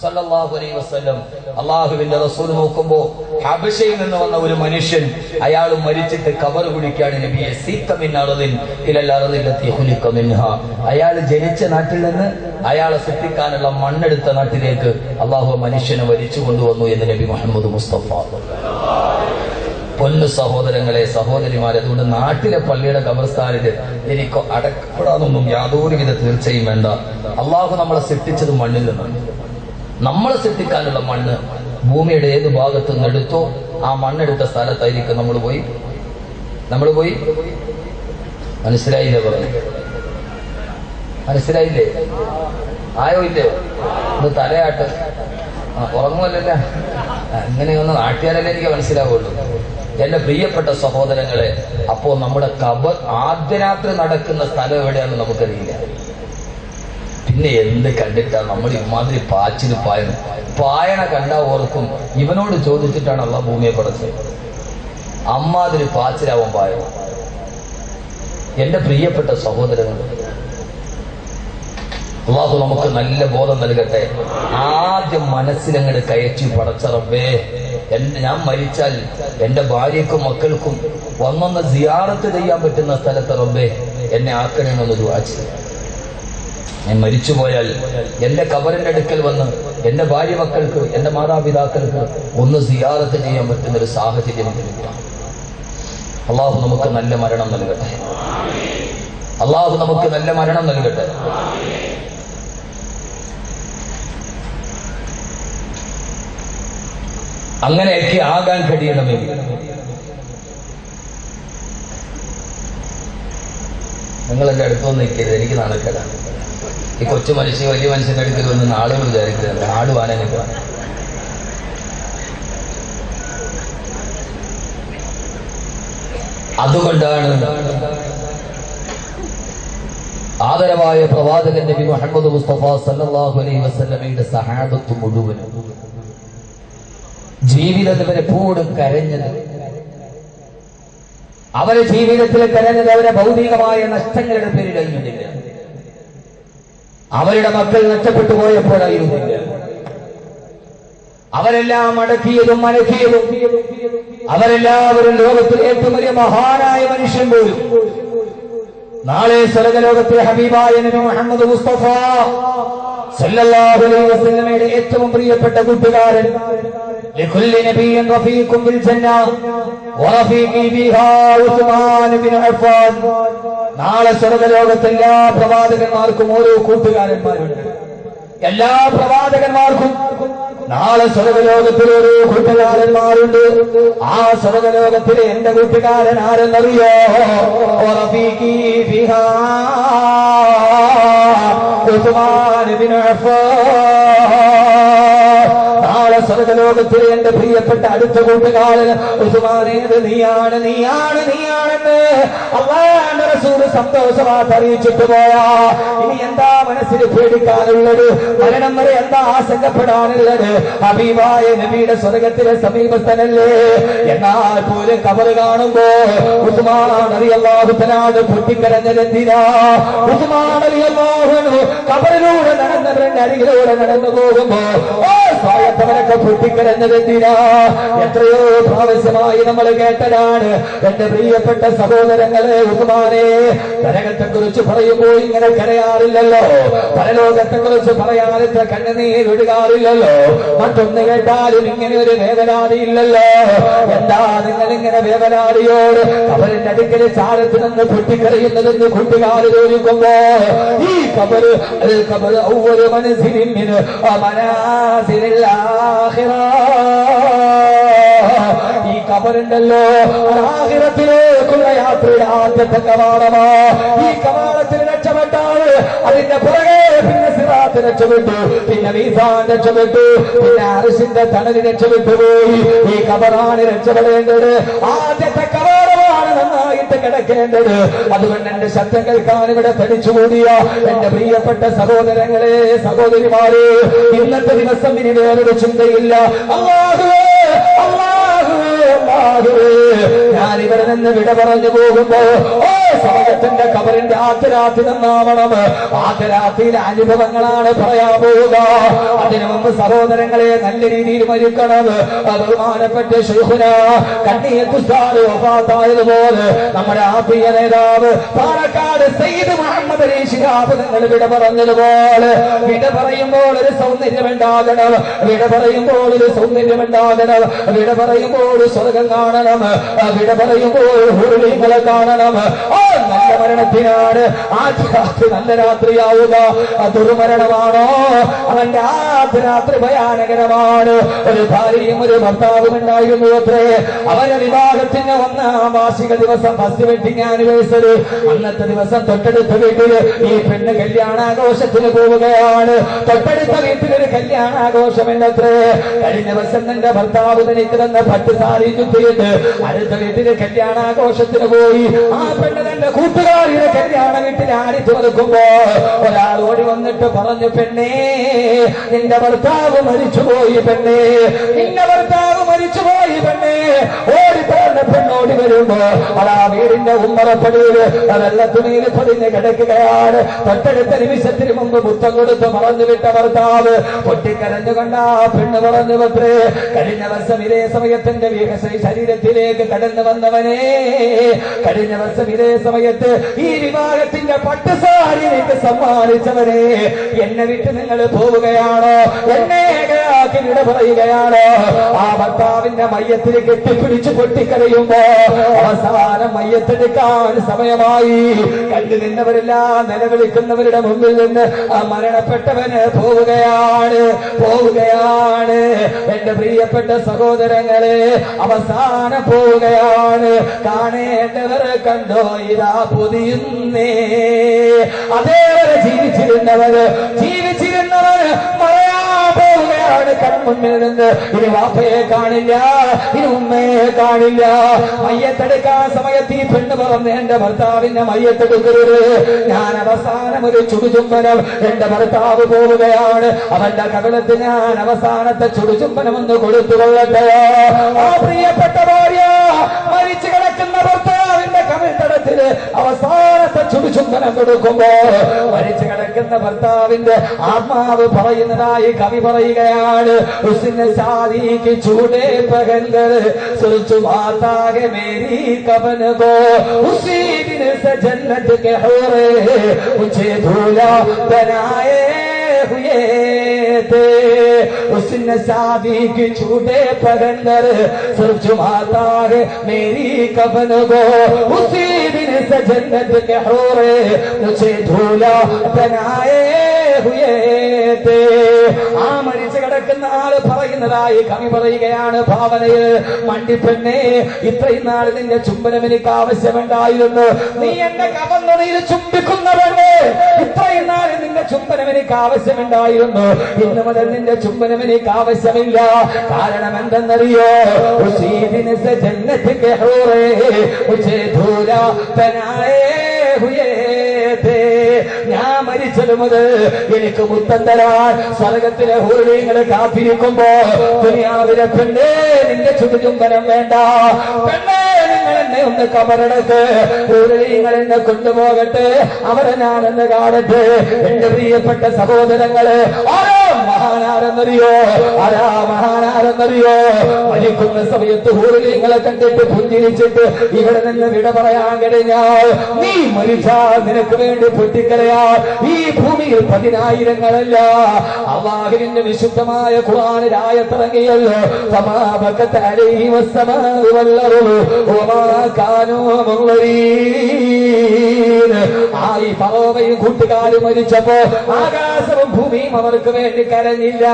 സല്ലല്ലാഹു അലൈഹി വസല്ലം. അല്ലാഹുവിന്റെ റസൂൽ നോക്കുമ്പോ ഹബശയിൽ നിന്ന് വന്ന ഒരു മനുഷ്യൻ, അയാൾ മരിച്ചിട്ട് കബർ കുടിക്കാണ്. നബിയെ സീക മിൻ അർദിൻ ഇലൽ അർദിൽ ലത്തി ഖുലിക മിൻഹാ. അയാൾ ജനിച്ച നാട്ടിൽ നിന്ന് അയാളെ സൃഷ്ടിക്കാനുള്ള മണ്ണെടുത്ത നാട്ടിലേക്ക് അല്ലാഹു മനുഷ്യനെ വലിച്ചു കൊണ്ടുവന്നു എന്ന് നബി മുഹമ്മദ് മുസ്തഫ. പൊന്നു സഹോദരങ്ങളെ, സഹോദരിമാരെ, അതുകൊണ്ട് നാട്ടിലെ പള്ളിയുടെ ഖബർസ്ഥാനില് എനിക്ക് അടക്കപ്പെടാനൊന്നും യാതൊരുവിധ തീർച്ചയും വേണ്ട. അല്ലാഹു നമ്മളെ സൃഷ്ടിച്ചത് മണ്ണിൽ നിന്നാണ്. നമ്മളെ സൃഷ്ടിക്കാനുള്ള മണ്ണ് ഭൂമിയുടെ ഏത് ഭാഗത്ത് നിന്ന് എടുത്തോ ആ മണ്ണെടുത്ത സ്ഥലത്തായിരിക്കും നമ്മൾ പോയി. മനസ്സിലായില്ലേ? പറഞ്ഞു മനസ്സിലായില്ലേ? ആയോ ഇല്ലേ? ഇത് തലയാട്ട് ഉറങ്ങുമല്ല. ഇങ്ങനെയൊന്ന് നാട്ടിയാലല്ലേ എനിക്ക് മനസ്സിലാവുള്ളൂ. എന്റെ പ്രിയപ്പെട്ട സഹോദരങ്ങളെ, അപ്പോ നമ്മുടെ ഖബർ ആദ്യ രാത്രി നടക്കുന്ന സ്ഥലം എവിടെയാണെന്ന് നമുക്കറിയില്ല. പിന്നെ എന്ത് കണ്ടിട്ടാ നമ്മൾ ഇമാതിരി പാച്ചിന് പായണ കണ്ടാ ഓർക്കും ഇവനോട് ചോദിച്ചിട്ടാണ് അള്ളാഹ് ഭൂമിയെ പടച്ചത്. അമ്മാതിരി പാച്ചിലാവും പായണം. എന്റെ പ്രിയപ്പെട്ട സഹോദരങ്ങൾ, അള്ളാഹു നമുക്ക് നല്ല ബോധം നൽകട്ടെ. ആദ്യം മനസ്സിലങ്ങട് കയറ്റി പടച്ച റബ്ബേ, ഞാൻ മരിച്ചാൽ എന്റെ ഭാര്യക്കും മക്കൾക്കും വന്നൊന്ന് സിയാറത്ത് ചെയ്യാൻ പറ്റുന്ന സ്ഥലത്ത് റബ്ബേ എന്നെ ആക്കണമെന്നൊന്ന് ദുആ ചെയ്യും. ഞാൻ മരിച്ചുപോയാൽ എന്റെ ഖബറിന്റെ അടുക്കൽ വന്ന് എന്റെ ഭാര്യ മക്കൾക്ക്, എന്റെ മാതാപിതാക്കൾക്ക് ഒന്ന് സിയാറത്ത് ചെയ്യാൻ പറ്റുന്ന ഒരു സാഹചര്യം കിട്ടാം. അള്ളാഹു നമുക്ക് നല്ല മരണം നൽകട്ടെ. അള്ളാഹു നമുക്ക് നല്ല മരണം നൽകട്ടെ. അങ്ങനെയൊക്കെ ആകാൻ കഴിയണമെങ്കിൽ നിങ്ങൾ എന്റെ അടുത്തൊന്നും നിൽക്കരുത്. എനിക്ക് നടക്കലാണ്. ഈ കൊച്ചു മനുഷ്യ വലിയ മനുഷ്യന്റെ അടുക്കൽ വന്ന് ആളുകൾ വിചാരിക്കുന്നത് ആടുവാനൊക്കെ. അതുകൊണ്ടാണ് ആദരവായ പ്രവാചകൻ നബി മുഹമ്മദ് മുസ്തഫ സല്ലല്ലാഹു അലൈഹി വസല്ലമയുടെ സഹാബത്ത് മുഴുവനും ജീവിതത്തിൽ എപ്പോഴും കരഞ്ഞത്, അവരെ ജീവിതത്തിൽ കരഞ്ഞത് അവരെ ഭൗതികമായ നഷ്ടങ്ങളുടെ പേരിലായിരുന്നില്ല. അവരുടെ മക്കൾ നഷ്ടപ്പെട്ടു പോയപ്പോഴായിരുന്നില്ല. അവരെല്ലാം അടക്കിയതും അലക്കിയതും അവരെല്ലാവരും ലോകത്തിൽ ഏറ്റവും വലിയ മഹാനായ മനുഷ്യൻ പോലും നാളെ സ്വർഗ്ഗലോകത്തെ ഹബീബായ നബി മുഹമ്മദ് മുസ്തഫ സല്ലല്ലാഹു അലൈഹി വസല്ലമയുടെ ഏറ്റവും പ്രിയപ്പെട്ട കൂട്ടുകാരൻ, ലികുല്ലി നബിയ്യിൻ റഫീഖുൻ ബിൽ ജന്ന വറഫീഖി ബിഹാ ഉസ്മാൻ ബിൻ അഫ്ഫാൻ. നാളെ സ്വർഗ്ഗലോകത്തെ എല്ലാ പ്രവാചകന്മാർക്കും ഓരോ കൂട്ടുകാരന്മാരുണ്ട്. എല്ലാ പ്രവാചകന്മാർക്കും നാളെ സ്വർഗ്ഗലോകത്തിൽ ഓരോ കൂട്ടുകാരന്മാരുണ്ട്. ആ സ്വർഗ്ഗലോകത്തിലെ എന്റെ കൂട്ടുകാരൻ ആരെന്നറിയോ? റഫീഖി ബിഹാ ഉസ്മാൻ ബിൻ അഫ്ഫാൻ. നാളെ സ്വർഗലോകത്തിലെ എന്റെ പ്രിയപ്പെട്ട അടുത്ത കൂട്ടുകാരൻ ഉസ്മാനേത് നീയാണെന്ന് അല്ലാഹുവിന്റെ റസൂൽ സന്തോഷമായിട്ട് അറിയിച്ചിട്ട് പോയാ ഇനി എന്താ മനസ്സിൽ പേടിക്കാനുള്ളത്? മരണം വരെ എന്താ ആശങ്കപ്പെടാനുള്ളത്? ഹബീബായ നബിയുടെ സ്വർഗത്തിലെ സമീപസ്ഥനല്ലേ? എന്നാൽ പോലും ഖബർ കാണുമ്പോ ഉസ്മാൻ റളിയല്ലാഹു തആല പൊട്ടിക്കരഞ്ഞതെന്തിനാ? ഉസ്മാൻ റളിയല്ലാഹു അൻഹു ഖബറിലൂടെ നടന്നവരുടെ അരികിലൂടെ നടന്നു പോകുമ്പോ സ്വായത്തവരൊക്കെ പൊട്ടിക്കരഞ്ഞതെന്തിനാ? എത്രയോ പ്രാവശ്യമായി നമ്മൾ കേട്ടതാണ്. എന്റെ പ്രിയപ്പെട്ട സഹോദരങ്ങളെ, ഉസ്മാനെ നരകത്തെ കുറിച്ച് പറയുമ്പോൾ ഇങ്ങനെ കരയാറില്ലല്ലോ, പരലോകത്തെ കുറിച്ച് പറയാനിത്ര കണ്ണുനീർ വിടുകാറില്ലല്ലോ, മറ്റൊന്ന് കേട്ടാലും ഇങ്ങനെ ഒരു വേവലാതിയില്ലല്ലോ. എന്താ നിങ്ങൾ ഇങ്ങനെ വേവലാതിയോട് അവരുടെ അടുക്കൽ ചാരത്ത് നിന്ന് പൊട്ടിക്കറിയുന്നതെന്ന് കൂട്ടുകാർ ചോദിക്കുമ്പോ ഈ ഖബറ് ഔവ്വലു മൻസിലിൻ മിൻ മനാസിലിൽ ആഖിറ, ഈ ഖബറുണ്ടല്ലോ ആഖിറത്തിലേക്കുള്ള യാത്രയുടെ ആദ്യത്തെ കവാടമാ. ഈ കവാടത്തിൽ രക്ഷപ്പെട്ടാൽ അതിന്റെ പുറകെ പിന്നെ സിറാത്ത് രക്ഷപ്പെട്ടു, പിന്നെ മീസാൻ രക്ഷപ്പെട്ടു, പിന്നെ അർശിന്റെ തണല് രക്ഷപ്പെട്ടു പോയി. ഈ ഖബറാണ് രക്ഷപ്പെടേണ്ടത്. ആദ്യത്തെ കവാടമാണ് നന്നായിട്ട് കിടക്കേണ്ടത്. അതുകൊണ്ട് എന്റെ ശബ്ദം കേൾക്കാൻ ഇവിടെ തടിച്ചുകൂടിയ എന്റെ പ്രിയപ്പെട്ട സഹോദരങ്ങളെ, സഹോദരിമാരെ, ഇന്നത്തെ ദിവസം ഇനി വേറൊരു ചിന്തയില്ല. അല്ലാഹുവേ, അല്ലാഹുവേ, അല്ലാഹുവേ, ഞാൻ ഇവിടെ നിന്ന് വിട പറഞ്ഞു പോകുമ്പോ സമയത്തിന്റെ ഖബറിന്റെ ആദ്യരാത്രി നന്നാവണം. ആദ്യരാത്രിയിലെ അനുഭവങ്ങളാണ് പറയാൻ പോവുക. അതിനു മുമ്പ് സഹോദരങ്ങളെ നല്ല രീതിയിൽ മരിക്കണം. ബഹുമാനപ്പെട്ട ശൈഖുന കണ്ണിയത്ത് ഉസ്താദ് വഫാത്തായതുപോലെ നമ്മുടെ ആത്മീയ നേതാവ് പാലക്കാട് സയ്യിദ് മുഹമ്മദ് അലി ശിഹാബ് നിങ്ങൾ വിട പറഞ്ഞതുപോലെ വിട പറയുമ്പോൾ ഒരു സൗന്ദര്യമുണ്ടാകണം, വിട പറയുമ്പോൾ ഒരു സൗന്ദര്യമുണ്ടാകണം, വിട പറയുമ്പോൾ സ്വർഗം കാണണം, വിട പറയുമ്പോൾ ഹുറുലിങ്ങളെ കാണണം. നല്ല മരണത്തിനാണ് ആദ്യ നല്ല രാത്രിയാവുക. ദുർമരണമാണോ? അവന്റെ ആദ്യ രാത്രി ഭയാനകരമാണ്. ഒരു ഭാര്യയും ഒരു ഭർത്താവും ഉണ്ടായിരുന്നു അത്രേ. അവരുടെ വിവാഹത്തിന്റെ 1ാം വാർഷിക ദിവസം, ഫസ്റ്റ് വെഡിങ് ആനിവേഴ്സറി. അന്നത്തെ ദിവസം തൊട്ടടുത്ത വീട്ടില് ഈ പെണ്ണ് കല്യാണാഘോഷത്തിന് പോവുകയാണ്. തൊട്ടടുത്ത വീട്ടിലൊരു കല്യാണാഘോഷമെന്നത്രേ. കഴിഞ്ഞ ദിവസം എന്റെ ഭർത്താവ് തനിക്ക് തന്ന പട്ടുസാരി ചുറ്റിയിട്ട് അടുത്ത വീട്ടില് കല്യാണാഘോഷത്തിന് പോയി. ആ പെണ്ണ് തന്റെ കൂട്ടുകാരിയുടെ കല്യാണ വീട്ടിൽ ആടി തുറക്കുമ്പോ ഒരാൾ ഓടി വന്നിട്ട് പറഞ്ഞു, പെണ്ണേ നിന്റെ ഭർത്താവ് മരിച്ചുപോയി, പെണ്ണേ നിന്റെ ഭർത്താവ് മരിച്ചുപോയി, പെണ്ണേ. ഓടി പറഞ്ഞ പെണ്ണോടി വരുമ്പോ അതാ വീടിന്റെ ഉമ്മറപ്പടിയില് വെള്ളത്തുണിയിൽ പൊതിഞ്ഞ് കിടക്കുകയാണ്. തൊട്ടടുത്ത നിമിഷത്തിന് മുമ്പ് മുത്തം കൊടുത്ത് പറഞ്ഞു വിട്ട ഭർത്താവ് പൊട്ടിക്കരഞ്ഞുകൊണ്ട് ആ പെണ്ണ് പറഞ്ഞു, പത്രേ കഴിഞ്ഞ വർഷം ഇതേ സമയത്തിന്റെ ശരീരത്തിലേക്ക് കടന്നു വന്നവനെ, കഴിഞ്ഞ വർഷം ഇതേ സമയത്ത് ഈ വിവാഹത്തിന്റെ പട്ടുസാരി എനിക്ക് സമ്മാനിച്ചവനെ, എന്നെ വിട്ട് നിങ്ങൾ പോവുകയാണോ? എന്നെ ഏകയാക്കി വിട പറയുകയാണോ? ആ ഭർത്താവിന്റെ മയ്യത്തിൽ കെട്ടിപ്പിടിച്ച് പൊട്ടിക്കരയുമ്പോ അവസാനം മയ്യത്തെടുക്കാൻ സമയമായി. കണ്ടു നിന്നവരെല്ലാം നിലവിളിക്കുന്നവരുടെ മുമ്പിൽ നിന്ന് ആ മരണപ്പെട്ടവന് പോവുകയാണ്. എന്റെ പ്രിയപ്പെട്ട സഹോദരങ്ങളെ, അവസാനം പോവുകയാണ്. കാണേണ്ടവർ കണ്ടോ ഇതാ പൊതിയുന്നേ. അതേവരെ ജീവിച്ചിരുന്നവര് പറയാ പോവുകയാണ് കൺമുന്നിൽ നിന്ന്. ഇനി വാപ്പയെ കാണില്ല, ഇനി ഉമ്മയെ കാണില്ല. മയ്യത്തെടുക്കാൻ സമയത്ത് ഈ പെണ്ണ് പറഞ്ഞു, എന്റെ ഭർത്താവിന്റെ മയ്യത്തെടുക്കരുത്. ഞാൻ അവസാനം ഒരു ചുടുചുംബനം, എന്റെ ഭർത്താവ് പോവുകയാണ്, അവന്റെ കവിളത്ത് ഞാൻ അവസാനത്തെ ചുടുചുംബനം ഒന്ന് കൊടുത്തുകൊള്ളട്ടെയോ? ആ പ്രിയപ്പെട്ട ഭാര്യ മരിച്ചു കിടക്കുന്ന ഭർത്താവിന്റെ കവിൾത്തടത്തില് അവസാനത്തെ ചുടുചുംബനം കൊടുക്കുമ്പോ മരിച്ചു കിടക്കുന്ന ഭർത്താവിന്റെ ആത്മാവ് പറയുന്നതായി കവി പറയുകയാണ്, ഉസ്നെ ശാദി की चूड़े पहनकर सोचो माता के मेरी कफन को, उसी दिन से जन्नत के हौरे मुझे दूल्हा बनाए हुए थे. उसने शादी की चूड़े पहनकर सोचो माता के मेरी कफन को, उसी दिन से जन्नत के हौरे मुझे दूल्हा बनाए ഹുയേ തേ. ആ മരിച്ചു കിടക്കുന്ന ആള് പറയുന്നതായി കവി പറയുകയാണ് ഭാവനയിൽ. മണ്ടിപ്പെണ്ണേ, ഇത്രയും നാൾ നിന്റെ ചുംബനം എനിക്ക് ആവശ്യമുണ്ടായിരുന്നു. നീ എന്റെ കവന്നുണിയിൽ ചുംബിക്കുന്നവണ്ണേ, ഇത്രയും നാൾ നിന്റെ ചുംബനം എനിക്ക് ആവശ്യമുണ്ടായിരുന്നു. ഇന്ന് മുതൽ നിന്റെ ചുംബനം എനിക്ക് ആവശ്യമില്ല. കാരണം എന്തെന്നറിയോ? ഞാൻ മരിച്ചത് മുതൽ എനിക്ക് മുത്തം തരാൻ സ്വർഗത്തിലെ ഹൂർലിങ്ങളെ കാത്തിരിക്കുമ്പോ ദുനിയാവിലെ പെണ്ണേ നിന്റെ ചുടുചുംബനം വേണ്ട. പെണ്ണേ, നിങ്ങൾ എന്നെ ഒന്ന് കബറടക്ക്, ഹൂർലിങ്ങൾ എന്നെ കൊണ്ടുപോകട്ടെ, അവരെ ഞാനെന്ന് കാണട്ടെ. എന്റെ പ്രിയപ്പെട്ട സഹോദരങ്ങളെ, ആരാ മഹാനാരെന്നറിയോ? ആരാ മഹാനാരെന്നറിയോ? മരിക്കുന്ന സമയത്ത് ഹൂർലിങ്ങളെ കണ്ടിട്ട് പുഞ്ചിരിച്ചിട്ട് ഇവിടെ നിന്ന് വിട പറയാൻ കഴിഞ്ഞാൽ നീ മരിച്ചാൽ നിനക്ക് വേണ്ടി പൊട്ടിക്കരയാ ഈ ഭൂമിയിൽ 10,000-ങ്ങളല്ല. അല്ലാഹുവിന്റെ വിശുദ്ധമായ ഖുർആനിൽ ആയത്തിറങ്ങിയല്ലോ, സമാബക്കത്ത് അലൈഹി വസ്സമാഉ വൽ-അർളു വമാ കാനൂ മുൻളരീൻ. ഈ ഫറോവയും കൂട്ടുകാരും മരിച്ചപ്പോ ആകാശവും ഭൂമിയും അവർക്ക് വേണ്ടി കരഞ്ഞില്ല.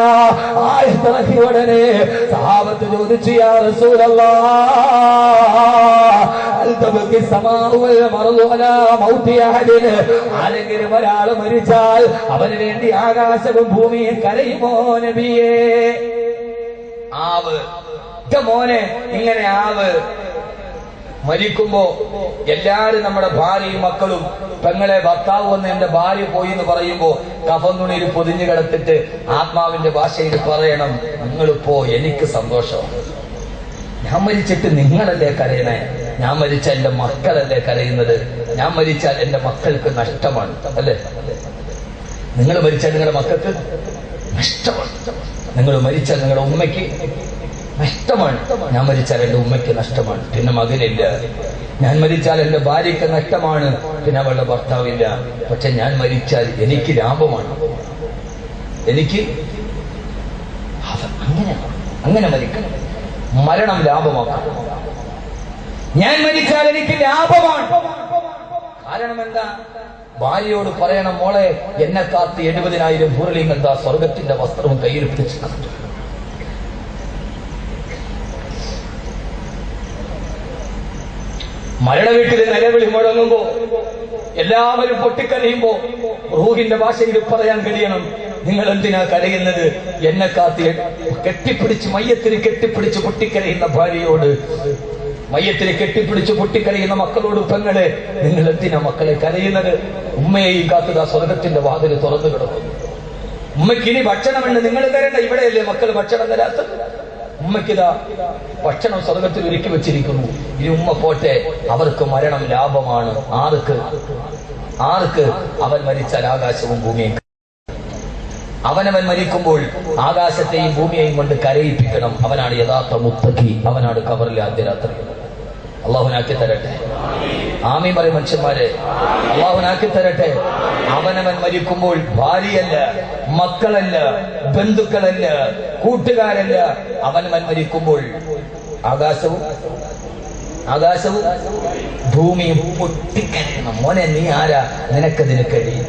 ആയത്തിറങ്ങി ഉടനെ സഹാബത്ത് ചോദിച്ചു, യാ റസൂലല്ലാഹ്, ആരെങ്കിലും ഒരാൾ മരിച്ചാൽ അവന് വേണ്ടി ആകാശവും ഭൂമിയും കരയുമോ നബിയേ? ആവ് മോനെ, ഇങ്ങനെ ആവ് മരിക്കുമ്പോ എല്ലാരും നമ്മുടെ ഭാര്യയും മക്കളും പെങ്ങളെ ഭർത്താവ് വന്ന് എന്റെ ഭാര്യ പോയി എന്ന് പറയുമ്പോ കഫന്നുണിയിൽ പൊതിഞ്ഞു കിടത്തിട്ട് ആത്മാവിന്റെ ഭാഷയിൽ പറയണം, നിങ്ങളിപ്പോ എനിക്ക് സന്തോഷമാണ്. ഞാൻ മരിച്ചിട്ട് നിങ്ങളല്ലേ കരയണേ? ഞാൻ മരിച്ചാൽ എന്റെ മക്കളല്ലേ കരയുന്നത്? ഞാൻ മരിച്ചാൽ എന്റെ മക്കൾക്ക് നഷ്ടമാണ്, അല്ലേ? നിങ്ങൾ മരിച്ചാൽ നിങ്ങളുടെ മക്കൾക്ക് നഷ്ടമാണ്. നിങ്ങൾ മരിച്ചാൽ നിങ്ങളുടെ ഉമ്മയ്ക്ക് നഷ്ടമാണ്. ഞാൻ മരിച്ചാൽ എന്റെ ഉമ്മയ്ക്ക് നഷ്ടമാണ്, പിന്നെ മകനില്ല. ഞാൻ മരിച്ചാൽ എന്റെ ഭാര്യയ്ക്ക് നഷ്ടമാണ്, പിന്നെ അവളുടെ ഭർത്താവില്ല. പക്ഷെ ഞാൻ മരിച്ചാൽ എനിക്ക് ലാഭമാണ്. എനിക്ക് അങ്ങനെ മരിക്കണം. മരണം ലാഭമാക്കാം. ഞാൻ മരിച്ചാൽ എനിക്ക് ലാഭമാണ്. കാരണം എന്താ? ഭാര്യയോട് പറയണം, മോളെ എന്നെ കാത്ത് 70,000 ഹൂർലിങ്ങൾ ദാ സ്വർഗത്തിന്റെ വസ്ത്രവും കയ്യിൽ പിടിച്ചു. മരണ വീട്ടിൽ നിലവിളി മുഴങ്ങുമ്പോ എല്ലാവരും പൊട്ടിക്കരയുമ്പോ റൂഹിന്റെ ഭാഷയിൽ പറയാൻ കഴിയണം, നിങ്ങൾ എന്തിനാ കരയുന്നത്? എന്നെ കാത്തി കെട്ടിപ്പിടിച്ച് മയ്യത്തിന് കെട്ടിപ്പിടിച്ച് പൊട്ടിക്കരയുന്ന ഭാര്യയോട്, മയ്യത്തിന് കെട്ടിപ്പിടിച്ച് പൊട്ടിക്കരയുന്ന മക്കളോട്, പെങ്ങളെ നിങ്ങൾ എന്തിനാ മക്കളെ കരയുന്നത്? ഉമ്മയെയും കാത്തുക സ്വർഗത്തിന്റെ വാതിൽ തുറന്നു കിടക്കുന്നു. ഉമ്മയ്ക്ക് ഇനി ഭക്ഷണമുണ്ട്, നിങ്ങൾ തരേണ്ട. ഇവിടെയല്ലേ മക്കൾ ഭക്ഷണം തരാത്തത്? ഉമ്മയ്ക്കിതാ ഭക്ഷണം സ്വർഗത്തിൽ ഒരുക്കി വെച്ചിരിക്കുന്നു. ഇനി ഉമ്മ പോട്ടെ, അവർക്ക് മരണം ലാഭമാണ്. ആർക്ക്? അവൻ മരിച്ചാൽ ആകാശവും ഭൂമിയും. അവനവൻ മരിക്കുമ്പോൾ ആകാശത്തെയും ഭൂമിയെയും കൊണ്ട് കരയിപ്പിക്കണം. അവനാണ് യഥാർത്ഥ മുത്തഖി. അവനാണ് ഖബറിലെ ആദ്യ രാത്രി. അള്ളാഹുനാക്കി തരട്ടെ. ആമീൻ പറയും മനുഷ്യന്മാരെ. അള്ളാഹുനാക്കി തരട്ടെ. അവനവൻ മരിക്കുമ്പോൾ ഭാര്യയല്ല, മക്കളല്ല, ബന്ധുക്കളല്ല, കൂട്ടുകാരല്ല, അവനവൻ മരിക്കുമ്പോൾ ആകാശവും ഭൂമിയും പൊട്ടിക്കരയണം. മോനെ നീ ആരാ? നിനക്കതിന് കഴിയും.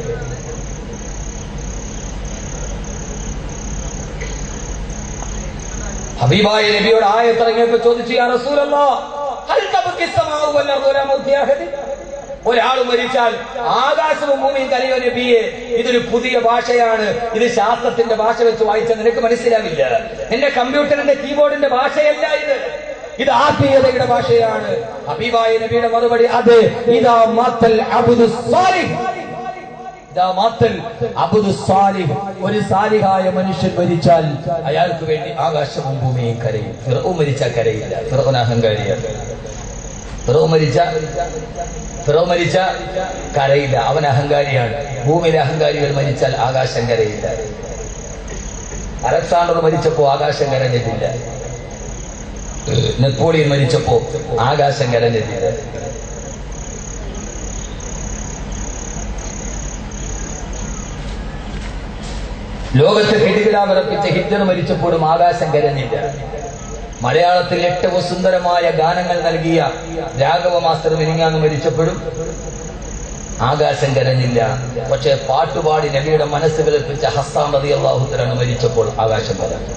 ഹബീബായ നബിയോട് ആയത്തിറങ്ങിയപ്പോ ചോദിച്ചു, യാ റസൂലല്ലാഹ്, ഹൽ തബ്കി സമാഉ വൽ അർദു ലാ മൗതി അഹദ്? ഒരാൾ മരിച്ചാൽ ആകാശവും ഭൂമിയും കരയോ നബിയെ? ഇതൊരു പുതിയ ഭാഷയാണ്. ഇത് ശാസ്ത്രത്തിന്റെ ഭാഷ വെച്ച് വായിച്ചാൽ നിനക്ക് മനസ്സിലാവില്ല. നിന്റെ കമ്പ്യൂട്ടറിന്റെ കീബോർഡിന്റെ ഭാഷയല്ല ഇത് ആത്മീയതയുടെ ഭാഷയാണ്. ഹബീബായ നബിയുടെ മറുപടി, അതെ, ഇദാ മാത്തൽ അബ്ദു സാലിഹ്, ഒരു സാലിഹായ മനുഷ്യൻ മരിച്ചാൽ അയാൾക്ക് വേണ്ടി ആകാശവും ഭൂമിയും കരയും. ഫിർഔൻ മരിച്ചാൽ കരയില്ല. ഫിർഔൻ അഹങ്കാരിയാണ്. ഫിർഔൻ മരിച്ച കരയില്ല. അവൻ അഹങ്കാരിയാണ്. ഭൂമിയിലെ അഹങ്കാരികൾ മരിച്ചാൽ ആകാശം കരയില്ല. അലക്സാണ്ടർ മരിച്ചപ്പോ ആകാശം കരഞ്ഞിട്ടില്ല. നെപ്പോളിയൻ മരിച്ചപ്പോ ആകാശം കരഞ്ഞിട്ടില്ല. ലോകത്തെ കെടുകിടാവിറപ്പിച്ച ഹിറ്റ്ലർ മരിച്ചപ്പോഴും ആകാശം കരഞ്ഞില്ല. മലയാളത്തിൽ ഏറ്റവും സുന്ദരമായ ഗാനങ്ങൾ നൽകിയ രാഘവ മാസ്റ്റർ മിനിങ്ങാന്ന് മരിച്ചപ്പോഴും ആകാശം കരഞ്ഞില്ല. പക്ഷെ പാട്ടുപാടി നബിയുടെ മനസ്സ് കളിപ്പിച്ച ഹസ്സാൻ റളിയല്ലാഹു തആല മരിച്ചപ്പോൾ ആകാശം കരഞ്ഞു.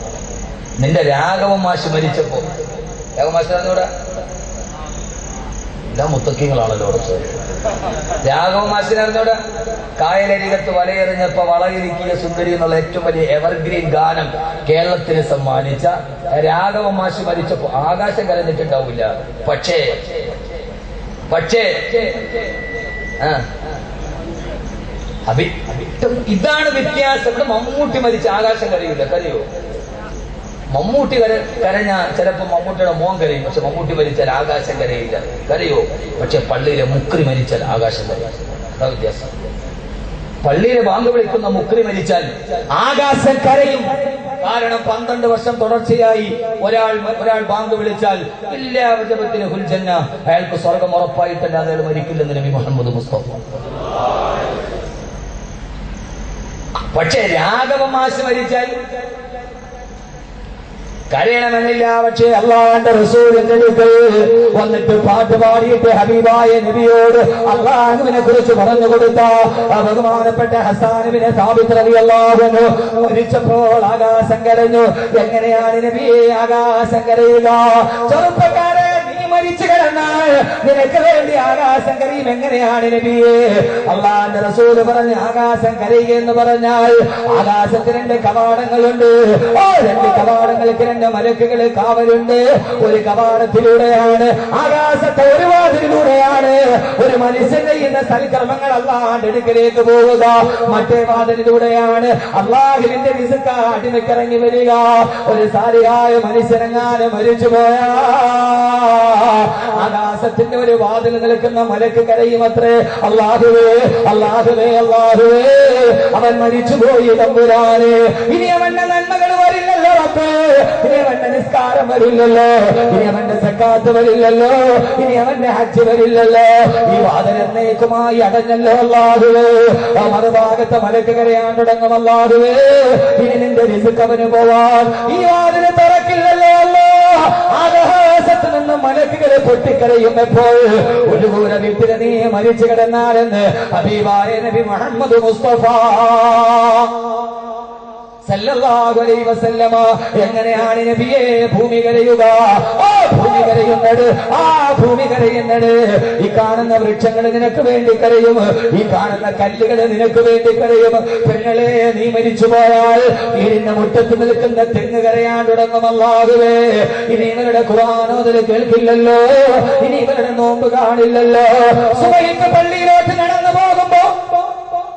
നിന്റെ രാഘവ മാഷ് മരിച്ചപ്പോ, രാഘവ മാഷ് അറിഞ്ഞൂടാ, എല്ലാ മുത്തക്കിങ്ങളാണല്ലോ ഉറച്ചു. രാഘവ മാഷിനെ അറിഞ്ഞൂടാ? കായലരികത്ത് വലയെറിഞ്ഞപ്പോ വളയിരിക്കിയ സുന്ദരി എന്നുള്ള ഏറ്റവും വലിയ എവർഗ്രീൻ ഗാനം കേരളത്തിന് സമ്മാനിച്ച രാഘവ മാഷ് മരിച്ചപ്പോ ആകാശം കരഞ്ഞിട്ടുണ്ടാവില്ല. പക്ഷേ ഇതാണ് വ്യത്യാസം. ഇവിടെ മമ്മൂട്ടി മരിച്ച ആകാശം കരയില്ല. കരയോ? മമ്മൂട്ടി കരഞ്ഞ ചിലപ്പോ മമ്മൂട്ടിയുടെ മോൻ കരയും, പക്ഷെ മമ്മൂട്ടി മരിച്ചാൽ ആകാശം കരയില്ല. കരയോ? പക്ഷെ പള്ളിയിലെ മുക്രി മരിച്ചാൽ ആകാശം കരയും. അതാ വ്യത്യാസം. പള്ളിയിലെ ബാങ്ക് വിളിക്കുന്ന മുക്രി മരിച്ചാൽ ആകാശം കരയും. കാരണം 12 വർഷം തുടർച്ചയായി ഒരാൾ ബാങ്ക് വിളിച്ചാൽ എല്ലാ വജബത്തിന് ഹുൽജന്ന, അയാൾക്ക് സ്വർഗം ഉറപ്പായിട്ടല്ല, അയാൾ മരിക്കില്ലെന്ന് നബി മുഹമ്മദ് മുസ്തഫ. പക്ഷെ രാഘവ മാഷ് മരിച്ചാൽ കരയണമെന്നില്ല. പക്ഷേ അള്ളാഹുവിന്റെ റസൂലിന്റെ അടുക്കൽ വന്നിട്ട് പാട്ട് പാടിയിട്ട് ഹബീബായ നബിയോട് അള്ളാഹുവിനെ കുറിച്ച് പറഞ്ഞു കൊടുത്ത ബഹുമാനപ്പെട്ട ഹസ്സാൻ ഇബ്നു സാബിത്ത് റളിയല്ലാഹു അൻഹു മരിച്ചപ്പോൾ ആകാശം കരഞ്ഞു. എങ്ങനെയാണ് നബിയെ ആകാശം കരയുക? ചെറുപ്പക്കാരെ, നീ മരിച്ചു കിടന്നാൽ നിനക്ക് വേണ്ടി ആകാശം കരയും. എങ്ങനെയാണ് നബിയെ? അള്ളാഹുവിന്റെ റസൂല് പറഞ്ഞ് ആകാശം കരയുക എന്ന് പറഞ്ഞാൽ ആകാശത്തിന് 2 കവാടങ്ങളുണ്ട്. 2 കവാടങ്ങൾക്ക് 2 മലക്കുകൾ കാവലുണ്ട്. ഒരു കവാടത്തിലൂടെയാണ്, ആകാശത്തെ ഒരു വാതിലിലൂടെയാണ് ഒരു മനുഷ്യൻ ചെയ്യുന്ന സൽക്കർമ്മങ്ങൾ അള്ളാഹുവിന്റെ അടുക്കലേക്ക് പോവുക. മറ്റേ വാതിലിലൂടെയാണ് അള്ളാഹുവിന്റെ റിസ്ക് അടിമക്കിറങ്ങി വരിക. ഒരു സാലിഹായ മനുഷ്യനെങ്ങാനും മരിച്ചുപോയാ ആകാശത്തിന്റെ ഒരു വാതിൽ നിൽക്കുന്ന മലക്ക് കരയുമത്രേ, അല്ലാഹുവേ അല്ലാഹുവേ അല്ലാഹുവേ, അവൻ മരിച്ചുപോയി തമ്പുരാനെ, ഇനി അവന്റെ നന്മകൾ വരില്ലല്ലോ റബ്ബേ, ഇനി അവന്റെ നിസ്കാരം വരില്ലല്ലോ, ഇനി അവന്റെ സക്കാത്ത് വരില്ലല്ലോ, ഇനി അവന്റെ ഹജ്ജ് വരില്ലല്ലോ. ഈ വാതിൽ എന്നേക്കുമായി അടഞ്ഞല്ലോ അല്ലാഹുവേ. ആ മറുഭാഗത്തെ മലക്ക് കരയാൻ തുടങ്ങും, അല്ലാഹുവേ ഇനി നിന്റെ റിസ്ക് അവന് പോവാൻ ഈ വാതില് തുറക്കില്ലല്ലോ അല്ലാ. ആകാശത്ത് നിന്ന് മലക്കുകളെ പൊട്ടിക്കരയുമ്പോൾ ഒരു കൂര വീട്ടിൽ നീ മരിച്ചു കിടന്നാലെന്ന് ഹബീബായ നബി മുഹമ്മദ് മുസ്തഫ സല്ലല്ലാഹു അലൈഹി വസല്ലമ. എങ്ങനെയാണ് നബിയെ ഭൂമി കരയുക? ഭൂമി കരയുന്നത്, ഭൂമി കരയുന്നത്. ഈ കാണുന്ന വൃക്ഷങ്ങൾ നിനക്ക് വേണ്ടി കരയും, ഈ കാണുന്ന കല്ലുകൾ നിനക്ക് വേണ്ടി കരയും. പെങ്ങളെ, നീ മരിച്ചു പോയാൽ വീടിന്റെ മുറ്റത്ത് നിൽക്കുന്ന തെങ്ങ് കരയാൻ തുടങ്ങും, അല്ലാഹുവേ ഇനി ഇവരുടെ ഖുർആനോദൽ കേൾക്കില്ലല്ലോ, ഇനി ഇവരുടെ നോമ്പ് കാണില്ലല്ലോ. സുബഹിക്ക് പള്ളിയിലോട്ട് നടന്നു പോകുമ്പോ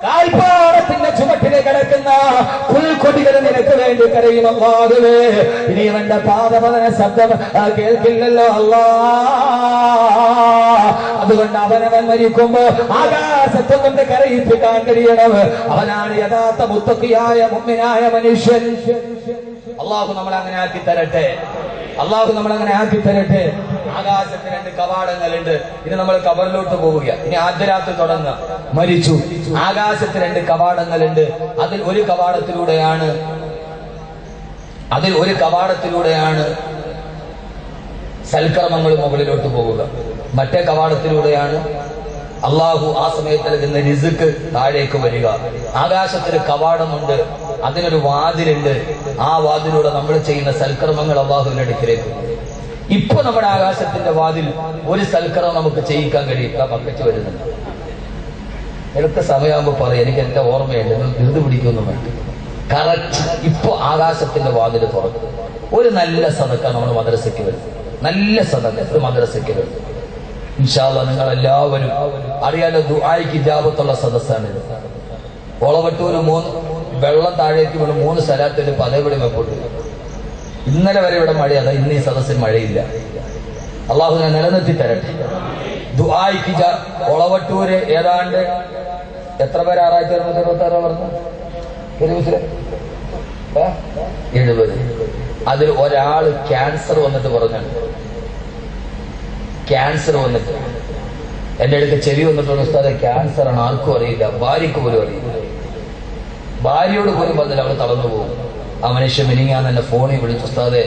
കാൽപ്പാടത്തിന്റെ ചുവട്ടിൽ കിടക്കുന്ന പുൽക്കൊടികൾ നിനക്ക് വേണ്ടി കരയും, അല്ലാഹുവേ ഇനി അവന്റെ പാദപതന ശബ്ദം കേൾക്കില്ലല്ലോ അല്ലാ. അതുകൊണ്ട് അവനവൻ മരിക്കുമ്പോ ആകാശത്തെ കൊണ്ട് കരയിപ്പിക്കാൻ കഴിയണം. അവനാണ് യഥാർത്ഥ മുത്തഖിയായ മുഅ്മിനായ മനുഷ്യൻ. അല്ലാഹു നമ്മളെ അങ്ങനെ ആക്കി തരട്ടെ, അല്ലാഹു നമ്മളങ്ങനെ ആക്കി തരട്ടെ. ആകാശത്തിന് 2 കവാടങ്ങളുണ്ട്. ഇനി നമ്മൾ ഖബറിലോട്ട് പോവുക. ഇനി ആദ്യരാത്രി തുടങ്ങുക. മരിച്ചു, ആകാശത്തിന് 2 കവാടങ്ങളുണ്ട്. അതിൽ ഒരു കവാടത്തിലൂടെയാണ് സൽക്കർമ്മങ്ങൾ മുകളിലോട്ട് പോവുക. മറ്റേ കവാടത്തിലൂടെയാണ് അള്ളാഹു ആ സമയത്ത് നൽകുന്ന റിസ്ക് താഴേക്ക് വരിക. ആകാശത്തിന് കവാടമുണ്ട്, അതിനൊരു വാതിലുണ്ട്. ആ വാതിലൂടെ നമ്മൾ ചെയ്യുന്ന സൽക്കർമ്മങ്ങൾ അള്ളാഹുവിന്റെ അടുക്കിലേക്ക്. ഇപ്പൊ നമ്മുടെ ആകാശത്തിന്റെ വാതിൽ ഒരു സൽക്കർമ്മം നമുക്ക് ചെയ്യിക്കാൻ കഴിയും. പക്കച്ച് വരുന്നുണ്ട്. എടുത്ത സമയമാകുമ്പോ പറയും, എനിക്ക് എന്റെ ഓർമ്മയുണ്ട്, നിങ്ങൾ ധൃതി പിടിക്കൊന്നും വേണ്ട. കറക്റ്റ് ഇപ്പൊ ആകാശത്തിന്റെ വാതിൽ തുറക്കും. ഒരു നല്ല സദക്ക നമ്മൾ മദ്രസയ്ക്ക് വരും, നല്ല സദക്ക ഒരു മദ്രസയ്ക്ക് വരും. ഇൻഷാ അല്ലാഹ് നിങ്ങൾ എല്ലാവരും അറിയാലോ, ദുആയ്ക്ക് ഇജാബത്തുള്ള സദസ്സാണിത്. ഒളവട്ടൂര് 3 വെള്ളം താഴേക്ക് വീണ് 3 സ്ഥലത്തിന് പതേപടി വെപ്പോട്ട്. ഇന്നലെ വരെ ഇവിടെ മഴയാണ്, ഇന്ന് ഈ സദസ്സിൽ മഴയില്ല. അള്ളാഹുവിനെ നിലനിർത്തി തരട്ടെ. ദുആയ്ക്ക് ഒളവട്ടൂര് ഏതാണ്ട് എത്ര പേര് 6,626 പറഞ്ഞു? 70. അതിൽ ഒരാള് ക്യാൻസർ വന്നിട്ട് പറഞ്ഞാണ്, ക്യാൻസർ വന്നിട്ട് എന്റെ അടുത്ത് ചെവി വന്നിട്ടുണ്ട്, ഉസ്താദെ ക്യാൻസർ ആണ്, ആർക്കും അറിയില്ല, ഭാര്യക്ക് പോലും അറിയില്ല. ഭാര്യയോട് പോലും പറഞ്ഞില്ല, അവൾ തളർന്നു പോകും. ആ മനുഷ്യൻ മിനിങ്ങാന്ന് എന്നെ ഫോണിൽ വിളിച്ചു, ഉസ്താദെ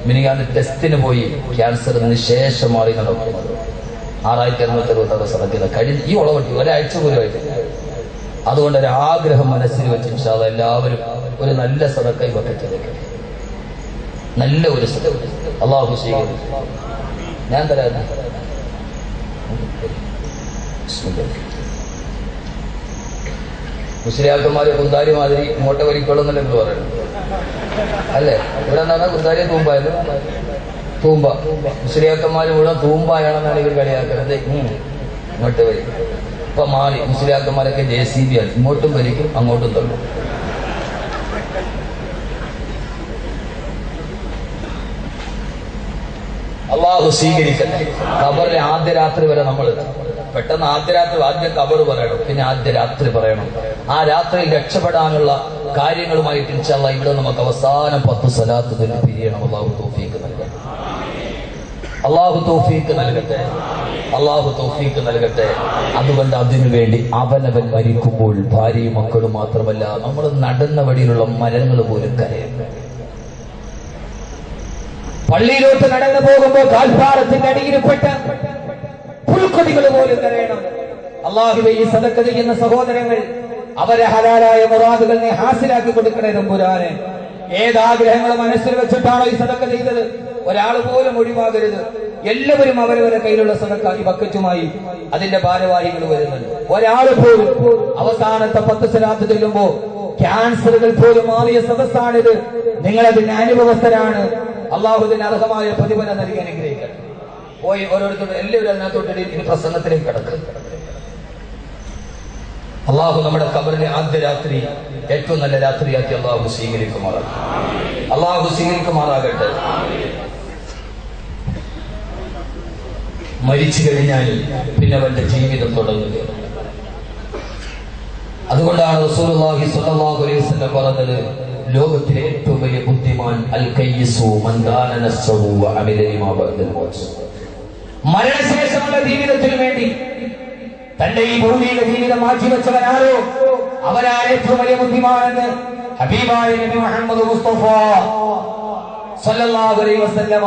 മിനിങ്ങാന്ന് ടെസ്റ്റിന് പോയി, ക്യാൻസറിന് ശേഷം മാറി നടക്കുന്നത്. 6266 സദക്ക കഴിഞ്ഞ ഈ ഉളവട്ടി ഒരാഴ്ച പോലുമായിട്ട്. അതുകൊണ്ട് ഒരാഗ്രഹം മനസ്സിൽ വെച്ച് ഇൻഷാ അല്ലാഹ് എല്ലാവരും ഒരു നല്ല സദക്ക ഈ ബക്കറ്റിലേക്ക്, നല്ല ഒരു സദക്ക അല്ലാഹു സ്വീകരിക്കും. ഞാൻ തരാം. മുസ്ലിയാക്കന്മാര് കുന്താരി മാതിരി മോട്ട വലിക്കൊള്ളുന്നല്ലേ എന്ന് പറയുന്നത് അല്ലേ? ഇവിടെ എന്താണ് കുന്താരി തൂമ്പായത്? തൂമ്പ. മുസ്ലിയാക്കന്മാര് മുഴുവൻ തൂമ്പായാണെന്നാണ് ഇവർ കളിയാക്കുന്നത്. ഇങ്ങോട്ട് വരി. ഇപ്പൊ മാറി. മുസ്ലിയാക്കന്മാരൊക്കെ JCB ആണ്. ഇങ്ങോട്ടും വലിക്കും അങ്ങോട്ടും തള്ളും. അള്ളാഹു സ്വീകരിക്കട്ടെ. ഖബറിലെ ആദ്യ രാത്രി വരെ നമ്മൾ പെട്ടെന്ന് ആദ്യ രാത്രി ആദ്യം ഖബർ പറയണം, പിന്നെ ആദ്യ രാത്രി പറയണം. ആ രാത്രിയിൽ രക്ഷപ്പെടാനുള്ള കാര്യങ്ങളുമായിട്ട് ഇൻഷാ അല്ലാഹ് ഇവിടെ നമുക്ക് അവസാനം 10 സ്വലാത്ത് പിരിയണം. അള്ളാഹു തൗഫീഖ് നൽകട്ടെ. അള്ളാഹു തൗഫീഖ് നൽകട്ടെ. അള്ളാഹു തൗഫീഖ് നൽകട്ടെ. അതുകൊണ്ട് അതിനുവേണ്ടി അവനവൻ മരിക്കുമ്പോൾ ഭാര്യയും മക്കളും മാത്രമല്ല നമ്മൾ നടന്ന വഴിയിലുള്ള മരങ്ങൾ പോലും കരയും. പള്ളിയിലോട്ട് നടന്നു പോകുമ്പോൾ കാൽപ്പാറത്തിന്റെ അടിയിൽപ്പെട്ട പുൽക്കൊടികൾ പോലും കരയണം. അല്ലാഹുവേ, ഈ സദക്ക ചെയ്യുന്ന സഹോദരങ്ങൾ അവരെ ഹലാലായ മുറാദുകൾ നീ ഹാസിലാക്കി കൊടുക്കണേ തമ്പുരാനെ. ഏതാഗ്രഹങ്ങൾ മനസ്സിൽ വെച്ചിട്ടാണോ ഈ സദക്ക ചെയ്തത് ഒരാൾ പോലും ഒഴിവാകരുത്. എല്ലാവരും അവരവരുടെ കയ്യിലുള്ള സദക്ക ഈ ബക്കറ്റുമായി അതിന്റെ ഭാരവാഹികൾ വരുന്നുണ്ട്. ഒരാൾ പോലും അവസാനത്തെ 10 സ്വലാത്ത് ചൊല്ലുമ്പോ ക്യാൻസറുകൾ പോലും മാറിയ സദസ്സാണിത്. നിങ്ങളതിന് അനുഭവസ്ഥരാണ്. അള്ളാഹുവിന് അർഹമായ പ്രതിഫലം നൽകി അനുഗ്രഹിക്കട്ടെ. പോയി ഓരോരുത്തരും എല്ലാവരും അതിനകത്തോട്ട് ഇനി പ്രസംഗത്തിലേക്ക് കിടക്കും. അള്ളാഹു നമ്മുടെ ഖബറിലെ ആദ്യ രാത്രി ഏറ്റവും നല്ല രാത്രിയാക്കി അള്ളാഹു സ്വീകരിക്കുമാറാകട്ടെ. അള്ളാഹു സ്വീകരിക്കുമാറാകട്ടെ. മരിച്ചു കഴിഞ്ഞാൽ പിന്നെ അവന്റെ ജീവിതം തുടങ്ങുകയാണ്. അതുകൊണ്ടാണ് റസൂലുള്ളാഹി സ്വല്ലല്ലാഹു അലൈഹി വസല്ലം പറഞ്ഞത്, ലോകത്തിലെ ഏറ്റവും വലിയ ബുദ്ധിമാൻ അൽ കയ്യിസു മൻ ദാന നഫ്സഹു വ അമില ലിമാ ബഅദൽ മൗത്ത്. മരണശേഷമുള്ള ജീവിതത്തിന് വേണ്ടി തന്റെ ഈ ഭൂമിയിലെ ജീവിതം മാറ്റിവെച്ചവനാരോ അവരാണ് ഏറ്റവും വലിയ ബുദ്ധിമാനെന്ന് ഹബീബായ നബി മുഹമ്മദ് മുസ്തഫ സല്ലല്ലാഹു അലൈഹി വസല്ലമ.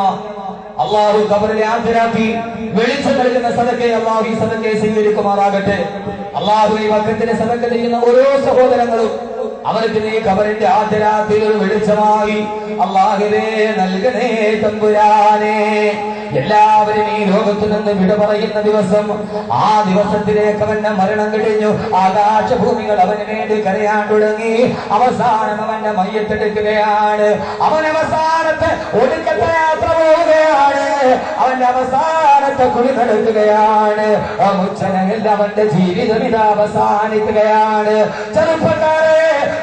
അള്ളാഹു ഖബറിലെ ആദ്യരാത്രി വെളിച്ചം നൽകുന്ന സദക്കയെ അള്ളാഹു ഈ സദക്കയെ സ്വീകരിക്കുമാറാകട്ടെ. അള്ളാഹു ഈ വക്കത്തിന് സദക്ക ചെയ്യുന്ന ഓരോ സഹോദരങ്ങളും അവർക്ക് നീ ഖബറിന്റെ ആദ്യരാത്രിയിൽ ഒരു വെളിച്ചമായി അള്ളാഹുവേ നൽകണേ തമ്പുരാനെ. എല്ലാവരും ഈ ലോകത്തു നിന്ന് വിട പറയുന്ന ദിവസം, ആ ദിവസത്തിലേക്ക് അവന്റെ മരണം കഴിഞ്ഞു. ആകാശഭൂമികൾ അവന് വേണ്ടി കരയാൻ തുടങ്ങി. അവസാനം അവന്റെ മയ്യത്തെടുക്കുകയാണ്. അവൻ അവസാനത്തെ ഒടുക്കത്തെ യാത്ര പോവുകയാണ്. അവന്റെ അവസാനത്തെ കുളി നടക്കുകയാണ്. മുച്ചനയിൽ അവന്റെ ജീവിതം ഇത് അവസാനിക്കുകയാണ്. ചെറുപ്പക്കാരെ,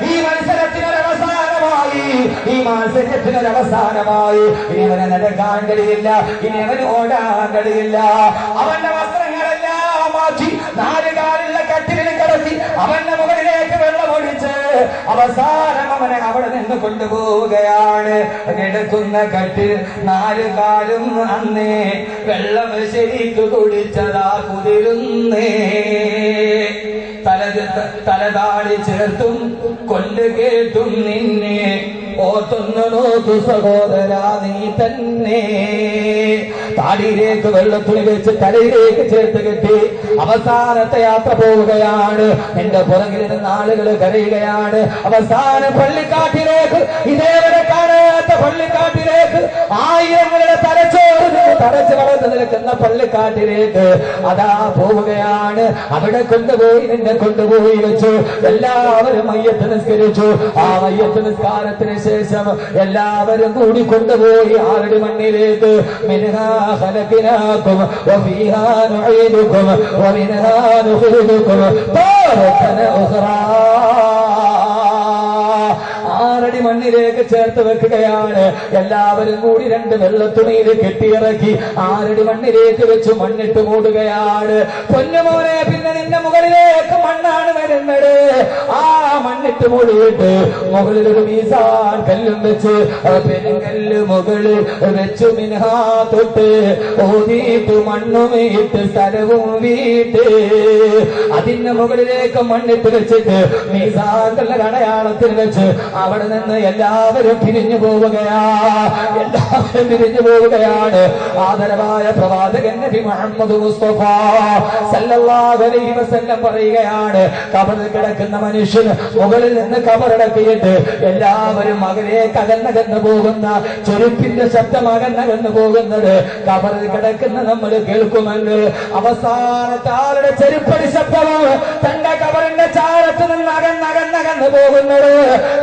ഈ മത്സരത്തിനൊരവസാനമായി, ഈ മാത്സര്യത്തിനൊരവസാനമായി. ഇനി അവനെ നടക്കാൻ കഴിയില്ല, ഇനി അവന് ഓടാൻ കഴിയില്ല. അവന്റെ വസ്ത്രങ്ങളെല്ലാം മാറ്റി 4 കാലുള്ള കട്ടിലിൽ കിടത്തി അവന്റെ മുകളിലേക്ക് വെള്ളമൊഴിച്ച് അവസാനം അവനെ അവിടെ നിന്ന് കൊണ്ടുപോവുകയാണ്. കിടക്കുന്ന കട്ടിൽ 4 കാലും അന്നേ വെള്ളം ശരിക്കു കുടിച്ചതാ കുതിരുന്നേ. തലതാടി ചേർത്തും കൊണ്ട് കേട്ടും നിന്നെ ഓർത്തൊന്നു നോക്കു സഹോദരാ നീ തന്നെ. താടിയിലേക്ക് വെള്ളത്തുണി വെച്ച് തലയിലേക്ക് ചേർത്ത് കെട്ടി അവസാനത്തെ യാത്ര പോവുകയാണ്. എന്റെ പുറകിൽ നിന്ന് ആളുകൾ കരയുകയാണ്. അവസാന പള്ളിക്കാട്ടിലേക്ക്, ഇതേവരെ കാണാത്ത പള്ളിക്കാട്ടിലേക്ക്, ആയിരങ്ങളുടെ തലച്ചു വളർന്നു നിൽക്കുന്ന പള്ളിക്കാട്ടിലേക്ക് അതാ പോവുകയാണ്. അവിടെ കൊണ്ടുപോയി നിന്നെ കൊണ്ടുപോയി വെച്ചു. എല്ലാവരും മയ്യത്ത് നിസ്കരിച്ചു. ആ മയ്യത്ത് നിസ്കാരത്തിന് ശേഷം എല്ലാവരും കൂടി കൊണ്ടുപോയി ആരുടെ മണ്ണിലേക്ക്. മിൻഹാ ഖലഖനാകും വഫീഹാ നുഈദുകും വമിൻഹാ നുഖ്രിജുകും താറതൻ ഉഖ്റാ. 6 അടി മണ്ണിലേക്ക് ചേർത്ത് വെക്കുകയാണ്. എല്ലാവരും കൂടി 2 വെള്ളത്തുണിയിൽ കെട്ടിയിറക്കി 6 അടി മണ്ണിലേക്ക് വെച്ച് മണ്ണിട്ട് മൂടുകയാണ്. പൊന്നുമോനെ, പിന്നെ നിന്റെ മുകളിലേക്ക് മണ്ണാണ് വരുന്നത്. ആ മണ്ണിട്ട് മൂടിയിട്ട് മുകളിലൊരു മീസാൻ കല്ലും വെച്ച് പെരുങ്കല്ല് മുകളിൽ വെച്ചു. മിൻഹാ തൊട്ട് ഓതിയിട്ട് മണ്ണുമീട്ട് സ്ഥലവും വീട്ട് അതിന്റെ മുകളിലേക്ക് മണ്ണിട്ട് വെച്ചിട്ട് മീസാൻ കല്ല് അടയാളത്തിൽ വെച്ച് അവിടെ അവിടെ നിന്ന് എല്ലാവരും പിരിഞ്ഞു പോവുകയാണ്. ആദരവായ പ്രവാചകൻ നബി മുഹമ്മദ് മുസ്തഫ സല്ലല്ലാഹു അലൈഹി വസല്ലം പറയുകയാണ്, ഖബറിൽ കിടക്കുന്ന മനുഷ്യൻ മുകളിൽ നിന്ന് ഖബറടക്കിയിട്ട് എല്ലാവരും അകലേക്ക് അകന്നകന്നു പോകുന്ന ചെരുപ്പിന്റെ ശബ്ദം അകന്നകന്നു പോകുന്നത് ഖബറിൽ കിടക്കുന്ന നമ്മൾ കേൾക്കുമെന്ന്. അവസാനത്തെ ആളുടെ ചെരുപ്പടി ശബ്ദവും തന്റെ ഖബറിന്റെ ചാരത്ത് നിന്ന് അകന്നകന്നു പോകുന്നത്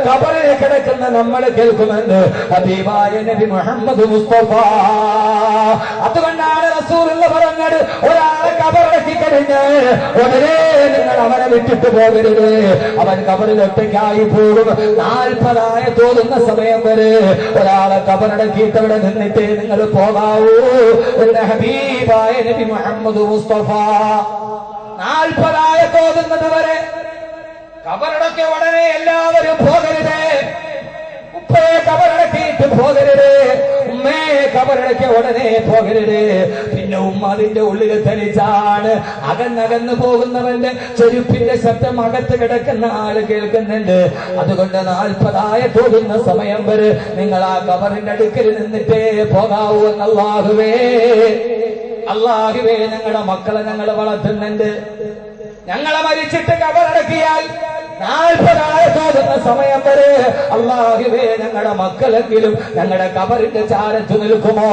ഖബറിൽ കിടക്കുന്ന നമ്മൾ കേൾക്കുമെന്ന് ഹബീബായ നബി മുഹമ്മദ് മുസ്തഫ. അതുകൊണ്ടാണ് റസൂലുള്ള പറഞ്ഞത്, ഒരാളെ ഖബറടക്കി കഴിഞ്ഞ് ഉടനെ നിങ്ങൾ അവനെ വിട്ടിട്ട് പോകരുത്, അവൻ ഖബറിൽ ഒറ്റയ്ക്കായി പോകും. 40 തോന്നുന്ന സമയം വരെ ഒരാളെ ഖബറടക്കിയിട്ട് അവിടെ നിന്നിട്ടേ നിങ്ങൾ പോകാവൂ എന്ന് ഹബീബായ നബി മുഹമ്മദ് മുസ്തഫ. 40 തോന്നുന്നത് വരെ ഖബറടക്കിയ ഉടനെ എല്ലാവരും പോകരുത്. ഉപ്പയെ ഖബറടക്കിയിട്ട് പോകരുത്, ഉമ്മയെ ഖബറടക്കിയ ഉടനെ പോകരുത്. പിന്നെ ഉമ്മ അതിന്റെ ഉള്ളിൽ തനിച്ചാണ്. അകന്നകന്നു പോകുന്നവന്റെ ചെരുപ്പിന്റെ ശബ്ദം അകത്ത് കിടക്കുന്ന ആള് കേൾക്കുന്നുണ്ട്. അതുകൊണ്ട് 40 തോന്നുന്ന സമയം വരെ നിങ്ങൾ ആ ഖബറിന്റെ അടുക്കൽ നിന്നിട്ടേ പോകാവൂ എന്ന് അല്ലാഹുവേ ഞങ്ങളുടെ മക്കളെ ഞങ്ങൾ വളർത്തുന്നുണ്ട്. ഞങ്ങളെ മരിച്ചിട്ട് ഖബറടക്കിയാൽ 40 തോന്നുന്ന സമയം വരെ അല്ലാഹുവേ ഞങ്ങളുടെ മക്കളെങ്കിലും ഞങ്ങളുടെ ഖബറിന്റെ ചാരത്ത് നിൽക്കുമോ?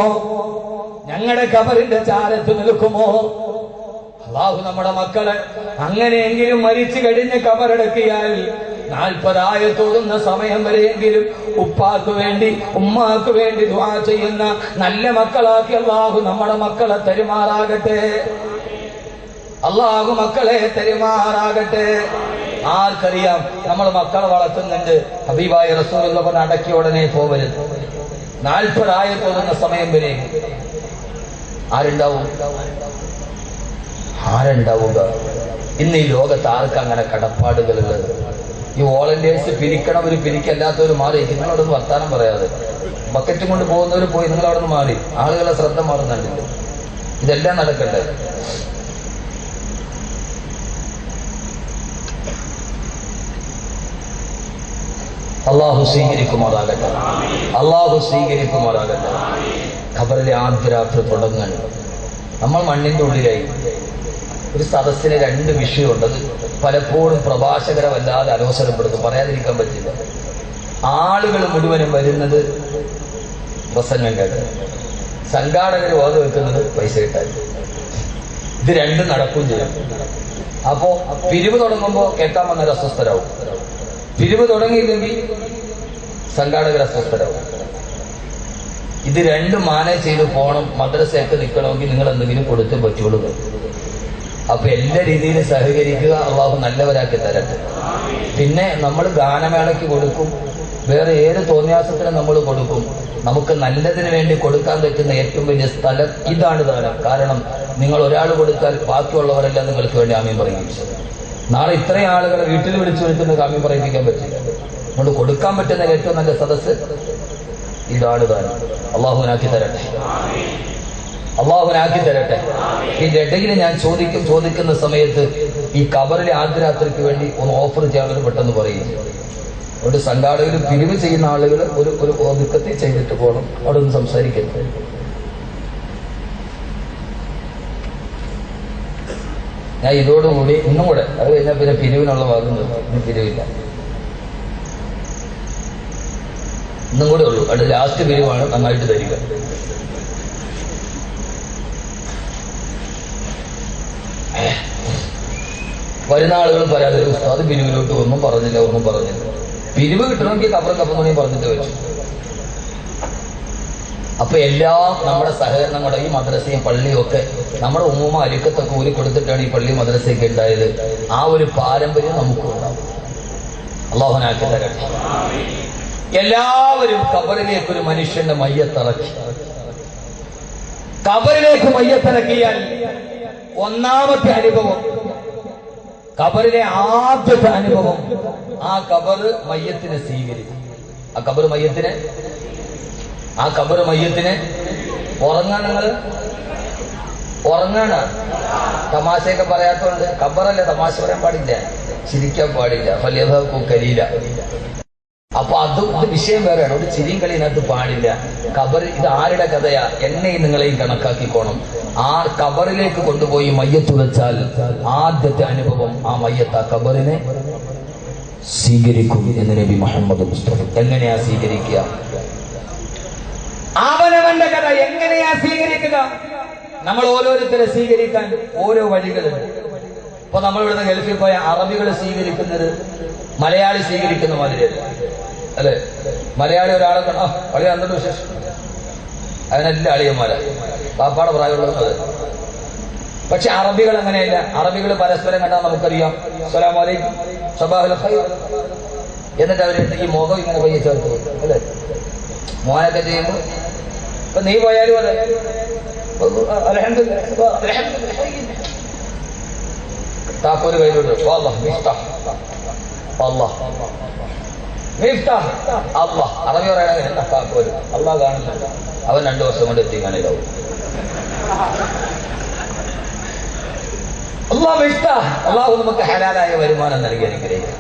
ഞങ്ങളുടെ ഖബറിന്റെ ചാരത്ത് നിൽക്കുമോ? അല്ലാഹു നമ്മുടെ മക്കളെ അങ്ങനെയെങ്കിലും മരിച്ചു കഴിഞ്ഞ് ഖബറടക്കിയാൽ 40 തോന്നുന്ന സമയം വരെയെങ്കിലും ഉപ്പാക്ക് വേണ്ടി ഉമ്മാക്ക് വേണ്ടി ദുആ ചെയ്യുന്ന നല്ല മക്കളാക്കി അല്ലാഹു നമ്മുടെ മക്കളെ തരുമാറാകട്ടെ. അല്ലാഹു മക്കളെ തരുമാറാകട്ടെ. ആർക്കറിയാം, നമ്മൾ മക്കളെ വളർത്തുന്നുണ്ട്. ഹബീബായ റസൂലുള്ള പറഞ്ഞ അടക്കിയ ഉടനെ പോവരുത്. 40 തോന്നുന്ന സമയം വരെ ആരുണ്ടാവുക? ഇന്ന് ഈ ലോകത്ത് ആർക്ക് അങ്ങനെ കടപ്പാടുകളുള്ളത്? ഈ വോളണ്ടിയേഴ്സ് പിരിക്കണവര് പിരിക്കല്ലാത്തവര് മാറി. നിങ്ങളോടൊന്ന് വർത്താനം പറയാതെ ബക്കറ്റും കൊണ്ട് പോകുന്നവർ പോയി, നിങ്ങൾ അവിടെ നിന്ന് മാറി. ആളുകളെ ശ്രദ്ധ മാറുന്നുണ്ട്. ഇതെല്ലാം നടക്കട്ടെ. അള്ളാഹു സ്വീകരിക്കുമാറാകട്ടെ. അള്ളാഹു സ്വീകരിക്കുമാറാകട്ടെ. ഖബറിലെ ആദ്യ രാത്രി തുടങ്ങാൻ നമ്മൾ മണ്ണിന്റെ ഉള്ളിലായി. ഒരു സദസ്സിന് 2 വിഷയമുണ്ട്. അത് പലപ്പോഴും പ്രഭാഷകരെ വല്ലാതെ അലോസരപ്പെടുത്തും, പറയാതിരിക്കാൻ പറ്റില്ല. ആളുകൾ മുഴുവനും വരുന്നത് പ്രസംഗം കേട്ട്, സംഘാടകർ വാദം വെക്കുന്നത് പൈസ കിട്ടാൻ. ഇത് 2 നടക്കുകയും ചെയ്യും. അപ്പോ പിരിവ് തുടങ്ങുമ്പോൾ കേൾക്കാൻ വന്നൊരു അസ്വസ്ഥരാവും. പിരിവ് തുടങ്ങിയില്ലെങ്കിൽ സംഘാടകർ അസ്വസ്ഥരാവും. ഇത് 2 മാനേജ് ചെയ്ത് പോകണം. മദ്രസയൊക്കെ നിൽക്കണമെങ്കിൽ നിങ്ങൾ എന്തെങ്കിലും കൊടുത്തേ പറ്റുള്ളൂ. അപ്പൊ എല്ലാ രീതിയിലും സഹകരിക്കുക. അള്ളാഹു നല്ലവരാക്കി തരട്ടെ. പിന്നെ നമ്മൾ ഗാനമേളയ്ക്ക് കൊടുക്കും, വേറെ ഏത് തോന്നിയാസത്തിനും നമ്മൾ കൊടുക്കും. നമുക്ക് നല്ലതിന് വേണ്ടി കൊടുക്കാൻ പറ്റുന്ന ഏറ്റവും വലിയ സ്ഥലം ഇതാണ് ദാനം. കാരണം നിങ്ങൾ ഒരാൾ കൊടുത്താൽ ബാക്കിയുള്ളവരെല്ലാം നിങ്ങൾക്ക് വേണ്ടി ആമീൻ പറയും. നാളെ ഇത്രയും ആളുകളെ വീട്ടിൽ വിളിച്ചു വരുത്തുന്നത് ആമീൻ പറയിപ്പിക്കാൻ പറ്റില്ല. നമ്മൾ കൊടുക്കാൻ പറ്റുന്ന ഏറ്റവും നല്ല സദസ്സ് ഇതാണ് ദാനം. അള്ളാഹുവിനാക്കി തരട്ടെ. അള്ളാഹുവിനാക്കി തരട്ടെ. ഇതിന്റെ ഇടയിൽ ഞാൻ ചോദിക്കുന്ന സമയത്ത് ഈ ഖബറിലെ ആദ്യ രാത്രിക്ക് വേണ്ടി ഒന്ന് ഓഫർ ചെയ്യാൻ പെട്ടെന്ന് പറയും. അതുകൊണ്ട് സംഘാടകർ പിരിവ് ചെയ്യുന്ന ആളുകൾ ഒരു ഒതുക്കത്തിൽ ചെയ്തിട്ട് പോകണം. അവിടെ ഒന്ന് സംസാരിക്കരുത്. ഞാൻ ഇതോടുകൂടി ഇന്നും കൂടെ, അത് കഴിഞ്ഞാൽ പിന്നെ പിരിവിനുള്ള ഭാഗം നിർത്തും. ഇനി പിരിവില്ല, ഇന്നും കൂടെ ഉള്ളൂ. അത് ലാസ്റ്റ് പിരിവാണ്. നന്നായിട്ട് തരിക. വരുന്ന ആളുകൾ പരാതി, ഉസ്താദ് പിരിവിലോട്ട് ഒന്നും പറഞ്ഞില്ല. പിരിവ് കിട്ടണമെങ്കിൽ കപ്പറന്നേ പറഞ്ഞിട്ട് വെച്ചു. അപ്പൊ എല്ലാം നമ്മുടെ സഹകരണങ്ങളുടെ ഈ മദ്രസയും പള്ളിയും ഒക്കെ നമ്മുടെ ഉമ്മ അരുക്കത്തൊക്കെ ഊരി കൊടുത്തിട്ടാണ് ഈ പള്ളി മദ്രസയൊക്കെ ഉണ്ടായത്. ആ ഒരു പാരമ്പര്യം നമുക്കും ഉണ്ടാവും. അല്ലാഹുവിനാക്കി തരട്ടെ. എല്ലാവരും ഖബറിലേക്ക് ഒരു മനുഷ്യന്റെ മയ്യത്തിറക്കി. ഖബറിലേക്ക് മയ്യത്തിറക്കിയാൽ ഒന്നാമത്തെ അനുഭവം, ഖബറിലെ ആദ്യത്തെ അനുഭവം, ആ ഖബർ മയ്യത്തിനെ സ്വീകരിക്കും. ആ ഖബർ മയ്യത്തിനെ ഉറങ്ങാൻ, നിങ്ങൾ ഉറങ്ങാണ്. തമാശയൊക്കെ പറയാത്തോണ്ട് ഖബറല്ലേ, തമാശ പറയാൻ പാടില്ല, ചിരിക്കാൻ പാടില്ല. ഫല്യദഹകു ഖലീല. അപ്പൊ അത് വിഷയം വേറെയാണ്. ഒരു ചിരിയും കളിനകത്ത് പാടില്ല. ഖബർ ഇത് ആരുടെ കഥയാ? എന്നെയും നിങ്ങളെയും കണക്കാക്കിക്കോണം. ആ ഖബറിലേക്ക് കൊണ്ടുപോയി മയ്യത്ത് വെച്ചാൽ ആദ്യത്തെ അനുഭവം ആ മയ്യത്ത് ആ ഖബറിനെ സ്വീകരിക്കും എന്ന് നബി മുഹമ്മദ് മുസ്തഫ. എങ്ങനെയാ സ്വീകരിക്കുക? അവനവന്റെ കഥ എങ്ങനെയാ സ്വീകരിക്കുക? നമ്മൾ ഓരോരുത്തരെ സ്വീകരിക്കാൻ ഓരോ വഴികളുണ്ട്. ഇപ്പൊ നമ്മൾ ഇവിടുന്ന് ഗൾഫിൽ പോയ അറബികൾ സ്വീകരിക്കുന്നത് മലയാളി സ്വീകരിക്കുന്ന മാതിരിയല്ല, അല്ലെ? മലയാളി ഒരാളെ വളരെ അന്തട്ട് വിശേഷം, അതിനെല്ലാം അളിയന്മാരാ, പാപ്പാടെ പ്രായമുള്ളത്. പക്ഷെ അറബികൾ അങ്ങനെയല്ല. അറബികൾ പരസ്പരം കണ്ടാൽ നമുക്കറിയാം അസ്സലാമു അലൈക്കും, സബാഹുൽ ഖൈർ, എന്നിട്ട് അവര് ഈ മുഖം ഇങ്ങനെ പയ്യെ ചേർത്ത്, അല്ലെ? മോനൊക്കെ ചെയ്യുമ്പോൾ ഇപ്പൊ നീ പോയാലും അതെ, താക്കോല് കയ്യിലോട്ട് അറബി പറയണ താക്കോല് അള്ളാഹ് കാണുന്നുണ്ട്. അവൻ 2 വർഷം കൊണ്ട് എത്തിക്കാനില്ലാവും. അള്ളാഹു നമുക്ക് ഹലാലായ വരുമാനം നൽകി അനുഗ്രഹിക്കട്ടെ.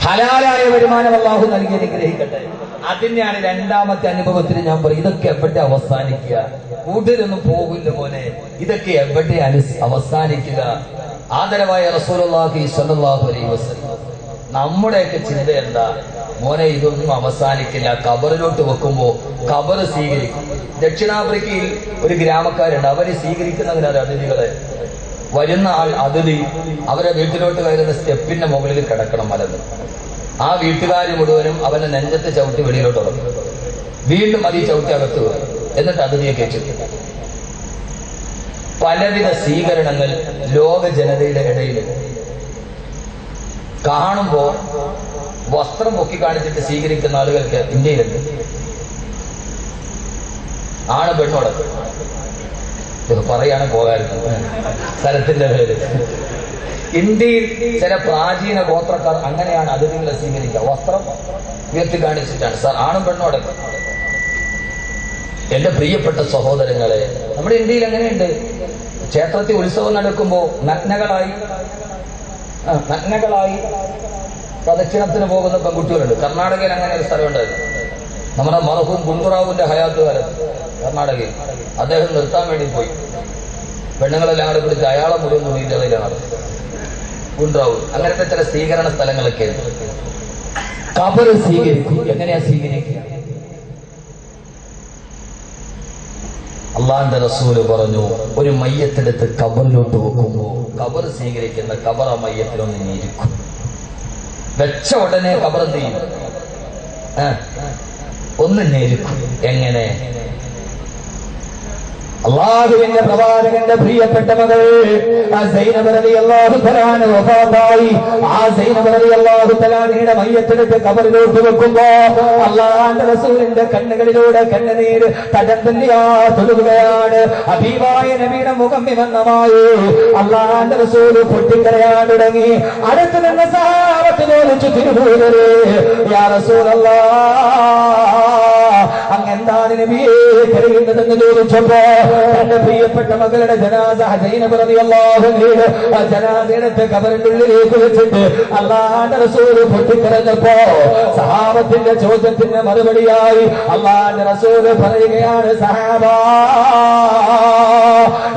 ഹലാലായ വരുമാനം അള്ളാഹു നൽകി അനുഗ്രഹിക്കട്ടെ. അതിനെയാണ് രണ്ടാമത്തെ അനുഭവത്തിന് ഞാൻ പറയും, ഇതൊക്കെ എവിടെ അവസാനിക്കുക? കൂടുതലൊന്നും പോകില്ല മോനെ, ഇതൊക്കെ എവിടെ അവസാനിക്കുക? ആദരവായ റസൂലുള്ളാഹി സ്വല്ലല്ലാഹു അലൈഹി വസല്ലം, നമ്മുടെയൊക്കെ ചിന്ത എന്താ മോനെ? ഇതൊന്നും അവസാനിക്കില്ല. ഖബറിലോട്ട് വെക്കുമ്പോ ഖബർ സ്വീകരിക്കും. ദക്ഷിണാഫ്രിക്കയിൽ ഒരു ഗ്രാമക്കാരുണ്ട്, അവര് സ്വീകരിക്കുന്നതിനാണ് അതിഥികളെ. വരുന്ന ആൾ അതിഥി അവരെ വീട്ടിലോട്ട് കയറുന്ന സ്റ്റെപ്പിന്റെ മുകളിൽ കിടക്കണം മലന്ന്. ആ വീട്ടുകാർ മുഴുവനും അവന്റെ നെഞ്ചത്ത് ചവിട്ടി വെളിയിലോട്ട് ഇറങ്ങും. വീണ്ടും അത് ഈ ചവിട്ടി അകത്ത് വരും. എന്നിട്ട് അതിഥിയെ കയറ്റി. പലവിധ സ്വീകരണങ്ങൾ ലോക ജനതയുടെ ഇടയിൽ കാണുമ്പോ വസ്ത്രം പൊക്കി കാണിച്ചിട്ട് സ്വീകരിക്കുന്ന ആളുകൾക്ക് ഇന്ത്യയിലുണ്ട്. ആണ് പെണ്ണോടൊക്കെ ഇത് പറയാണ് പോകാറുണ്ട് സ്ഥലത്തിന്റെ പേര്. ഇന്ത്യയിൽ ചില പ്രാചീന ഗോത്രക്കാർ അങ്ങനെയാണ് അതിഥികളെ സ്വീകരിക്കുക. വസ്ത്രം ഉയർത്തി കാണിച്ചിട്ടാണ്. സാർ ആണും പെണ്ണോടൊക്കെ. എന്റെ പ്രിയപ്പെട്ട സഹോദരങ്ങളെ, നമ്മുടെ ഇന്ത്യയിൽ എങ്ങനെയുണ്ട്? ക്ഷേത്രത്തിൽ ഉത്സവം നടക്കുമ്പോ നഗ്നകളായി പ്രദക്ഷിണത്തിന് പോകുന്ന പെൺകുട്ടികളുണ്ട്. കർണാടകയിൽ അങ്ങനെ ഒരു സ്ഥലമുണ്ടായിരുന്നു. നമ്മുടെ മർഹൂം ഗുണ്ടുറാവുവിന്റെ ഹയാത്ത് കാലത്ത് കർണാടകയിൽ അദ്ദേഹം നിർത്താൻ വേണ്ടി പോയി. പെണ്ണുങ്ങളെല്ലാം കൂടെ പിടിച്ച് അയാളെ മുഴുവൻ തുണിയിലാണ് ഗുണ്ടുറാവു. അങ്ങനത്തെ ചില സ്വീകരണ സ്ഥലങ്ങളൊക്കെ ഖബർ സ്വീകരിക്കും. എങ്ങനെയാ സ്വീകരിക്കുക? അള്ളാന്റെ റസൂല് പറഞ്ഞു, ഒരു മയ്യത്തെടുത്ത് ഖബറിലോട്ട് വെക്കുമ്പോ ഖബർ സ്വീകരിക്കുന്ന ഖബർ ആ മയ്യത്തിലൊന്ന് ഞെരിക്കും. വെച്ച ഉടനെ ഖബർ എന്ത് ചെയ്യും? ഒന്ന് ഞെരിക്കും. എങ്ങനെ? അള്ളാഹുവിന്റെ പ്രവാചകന്റെ പ്രിയപ്പെട്ട മകൾ സൈനബ് റളിയല്ലാഹു തആല വഫാത്തായി. ആ സൈനബ് റളിയല്ലാഹു തആലയുടെ മയ്യത്തെടുത്ത് ഖബറിലോട്ട് വെക്കുമ്പോ അള്ളാഹുവിന്റെ റസൂലിന്റെ കണ്ണുകളിലൂടെ കണ്ണുനീര് തടംതല്ലിയാതൊഴുകുകയാണ്. ഹബീബായ നബിയുടെ മുഖം വിമന്നമായി. അള്ളാഹുവിന്റെ റസൂല് പൊട്ടിക്കരയാൻ തുടങ്ങി. അടുത്ത് നിന്ന സഹാബത്ത് ചോദിച്ചു, തിരുദൂതരേ, യാ റസൂലല്ലാഹ്, അങ്ങെന്താണ് നബിയെ കരയുന്നതെന്ന് ചോദിച്ചപ്പോ തന്റെ പ്രിയപ്പെട്ട മകളുടെ ജനാസ സൈനബ് റളിയല്ലാഹു അൻഹ ജനാസയെടുത്ത് ഖബറിന്റെ ഉള്ളിലേക്ക് വെച്ചിട്ട് അല്ലാഹുവിന്റെ റസൂൽ പൊട്ടിക്കരഞ്ഞപ്പോ സഹാബത്തിന്റെ ചോദ്യത്തിന് മറുപടിയായി അല്ലാഹുവിന്റെ റസൂൽ പറയുകയാണ്, സഹാബാ,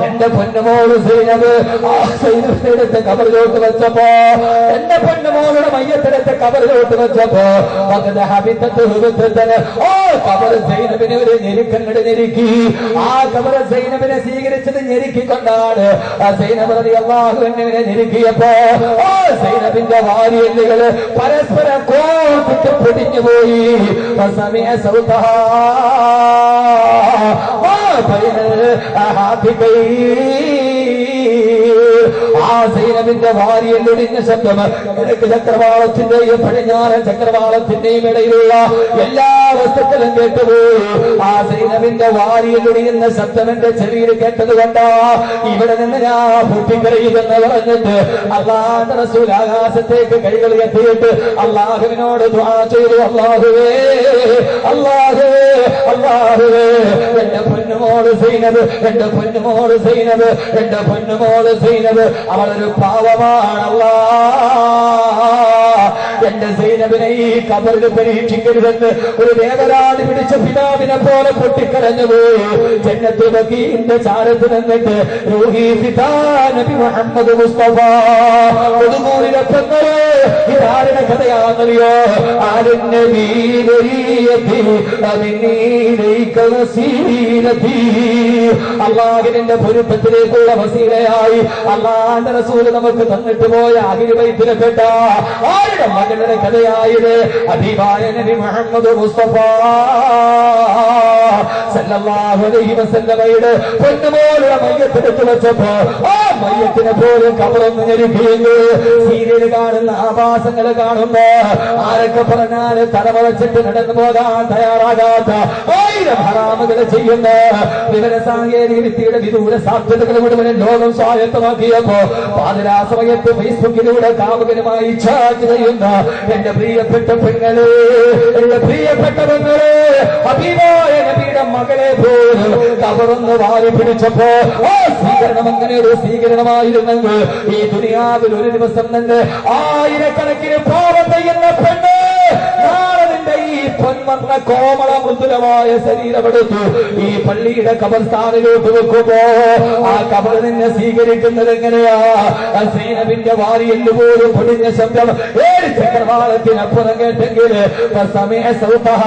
എന്റെ പൊന്നുമോള് സൈനബ് സൈനബിനെടുത്ത് ഖബറിലോട്ട് വെച്ചപ്പോ, എന്റെ പൊന്നുമോളുടെ മയ്യത്തെടുത്ത് ഖബറിലോട്ട് വെച്ചപ്പോ ഖബർ സൈനബിനെ ഒരു ഞെരുക്കങ്ങട് ഞെരുക്കി. ആ ഖബർ സൈനബിനെ സ്വീകരിച്ചത് ഞെരുക്കിക്കൊണ്ടാണ്. സൈനബ് റളിയല്ലാഹു അൻഹയെ ഞെരുക്കിയപ്പോ സൈനബിന്റെ വാരിയെല്ലുകള് പരസ്പരം കോർത്തിട്ട് പൊടിഞ്ഞുപോയി. ആ സൈനബിന്റെ വാരിയെല്ലൊടിഞ്ഞ ശബ്ദം കിഴക്ക് ചക്രവാളത്തിന്റെയും പടിഞ്ഞാറൻ ചക്രവാളത്തിന്റെയും ഇടയിലുള്ള എല്ലാ വസ്തുക്കളും കേട്ടുപോയി. ആ സൈനബിന്റെ വാരിയെല്ലൊടിയുന്ന ശബ്ദം എന്റെ ചെവിയിൽ കേട്ടത് കൊണ്ടാ ഇവിടെ നിന്ന് ഞാൻ പൊട്ടിക്കരയുമെന്ന് പറഞ്ഞിട്ട് അല്ലാഹുവിന്റെ റസൂൽ ആകാശത്തേക്ക് കൈകൾ എത്തിയിട്ട് അല്ലാഹുവിനോട് ദുആ ചെയ്തു, അല്ലാഹുവേ, അല്ലാഹുവേ, അല്ലാഹുവേ, എന്റെ പൊന്നുമോള് സൈനബ്, എന്റെ പൊന്നുമോള് സൈനബ്, എന്റെ പൊന്നുമോള് സൈനബ് അവളൊരു പാവമാണ് അല്ലാഹ്. എന്റെ സൈനബിനെ ഈ കബറിൽ പരീക്ഷിക്കരുതെന്ന് ഒരു വേവലാതി പിടിച്ച പിതാവിനെ പോലെ പൊട്ടിക്കരഞ്ഞുപോയി. ജന്നത്തുൽ ബഖീഇന്റെ ചാരത്ത് നിന്നിട്ട് റൂഹി ഫിദാ നബി മുഹമ്മദ് മുസ്തഫ ഒതുമൂരിലെ പെങ്ങളെ ഇതാരുടെ കഥയാണെന്നറിയോ? അള്ളാഹുവിന്റെ പൊരുത്തത്തിലേക്കുള്ള വസീലയായി അള്ളാഹുവിന്റെ റസൂൽ നമുക്ക് തന്നിട്ട് പോയ അഹ്ലു ബൈത്തിൽപ്പെട്ട ആരുടെ മകളുടെ കഥയായത് ഹബീബായ നബി മുഹമ്മദ് മുസ്തഫ സല്ലല്ലാഹു അലൈഹി വസല്ലമയുടെ പൊന്നുപോലുള്ള മയ്യത്തെടുത്ത് വെച്ചപ്പോ ആ മയ്യത്തിനെ പോലും കബറൊന്ന് ഞെരുക്കിയെന്ന് സീരിയൽ കാണുന്ന ആഭാസങ്ങൾ കാണുമ്പോ ആരൊക്കെ പറഞ്ഞാല് തലവളച്ചിട്ട് നടന്നു പോകാൻ തയ്യാറാകാത്ത ആയിരം ഹറാമുകൾ ചെയ്യുന്ന വിവര സാങ്കേതിക വിദ്യയുടെ വിദൂര സാധ്യതകൾ മുഴുവൻ ലോകം സ്വായത്തമാക്കിയപ്പോ പാതിരാ സമയത്ത് ഫേസ്ബുക്കിലൂടെ കാമുകനുമായി ചാറ്റ് ചെയ്യുന്ന എന്റെ പ്രിയപ്പെട്ട പെങ്ങളെ, എന്റെ പ്രിയപ്പെട്ട പെങ്ങളെ, ഹബീബായ നബിയുടെ മകളെ പോലും കബറൊന്ന് വാരി പിടിച്ചപ്പോ ആ സ്വീകരണം അങ്ങനെ ഒരു സ്വീകരണമായിരുന്നെങ്കിൽ ഈ ദുനിയാവിൽ ഒരു ദിവസം തന്നെ ആയിരക്കണക്കിന് പാപം ചെയ്യുന്ന പെണ്ണ് നാളെ നിന്റെ ഈ പൊന്മർണ്ണ കോമള മൃദുലമായ ശരീരമെടുത്തു ഈ പള്ളിയുടെ കബർസ്ഥാനിലോട്ട് വെക്കുമ്പോ ആ കബർ നിന്നെ സ്വീകരിക്കുന്നത് എങ്ങനെയാ? സൈനബിന്റെ വാരിയെല്ല് പോലും പൊടിഞ്ഞ ശബ്ദം 7 ചക്രവാളത്തിനപ്പുറം കേട്ടെങ്കിൽ സമയ സൗതഹ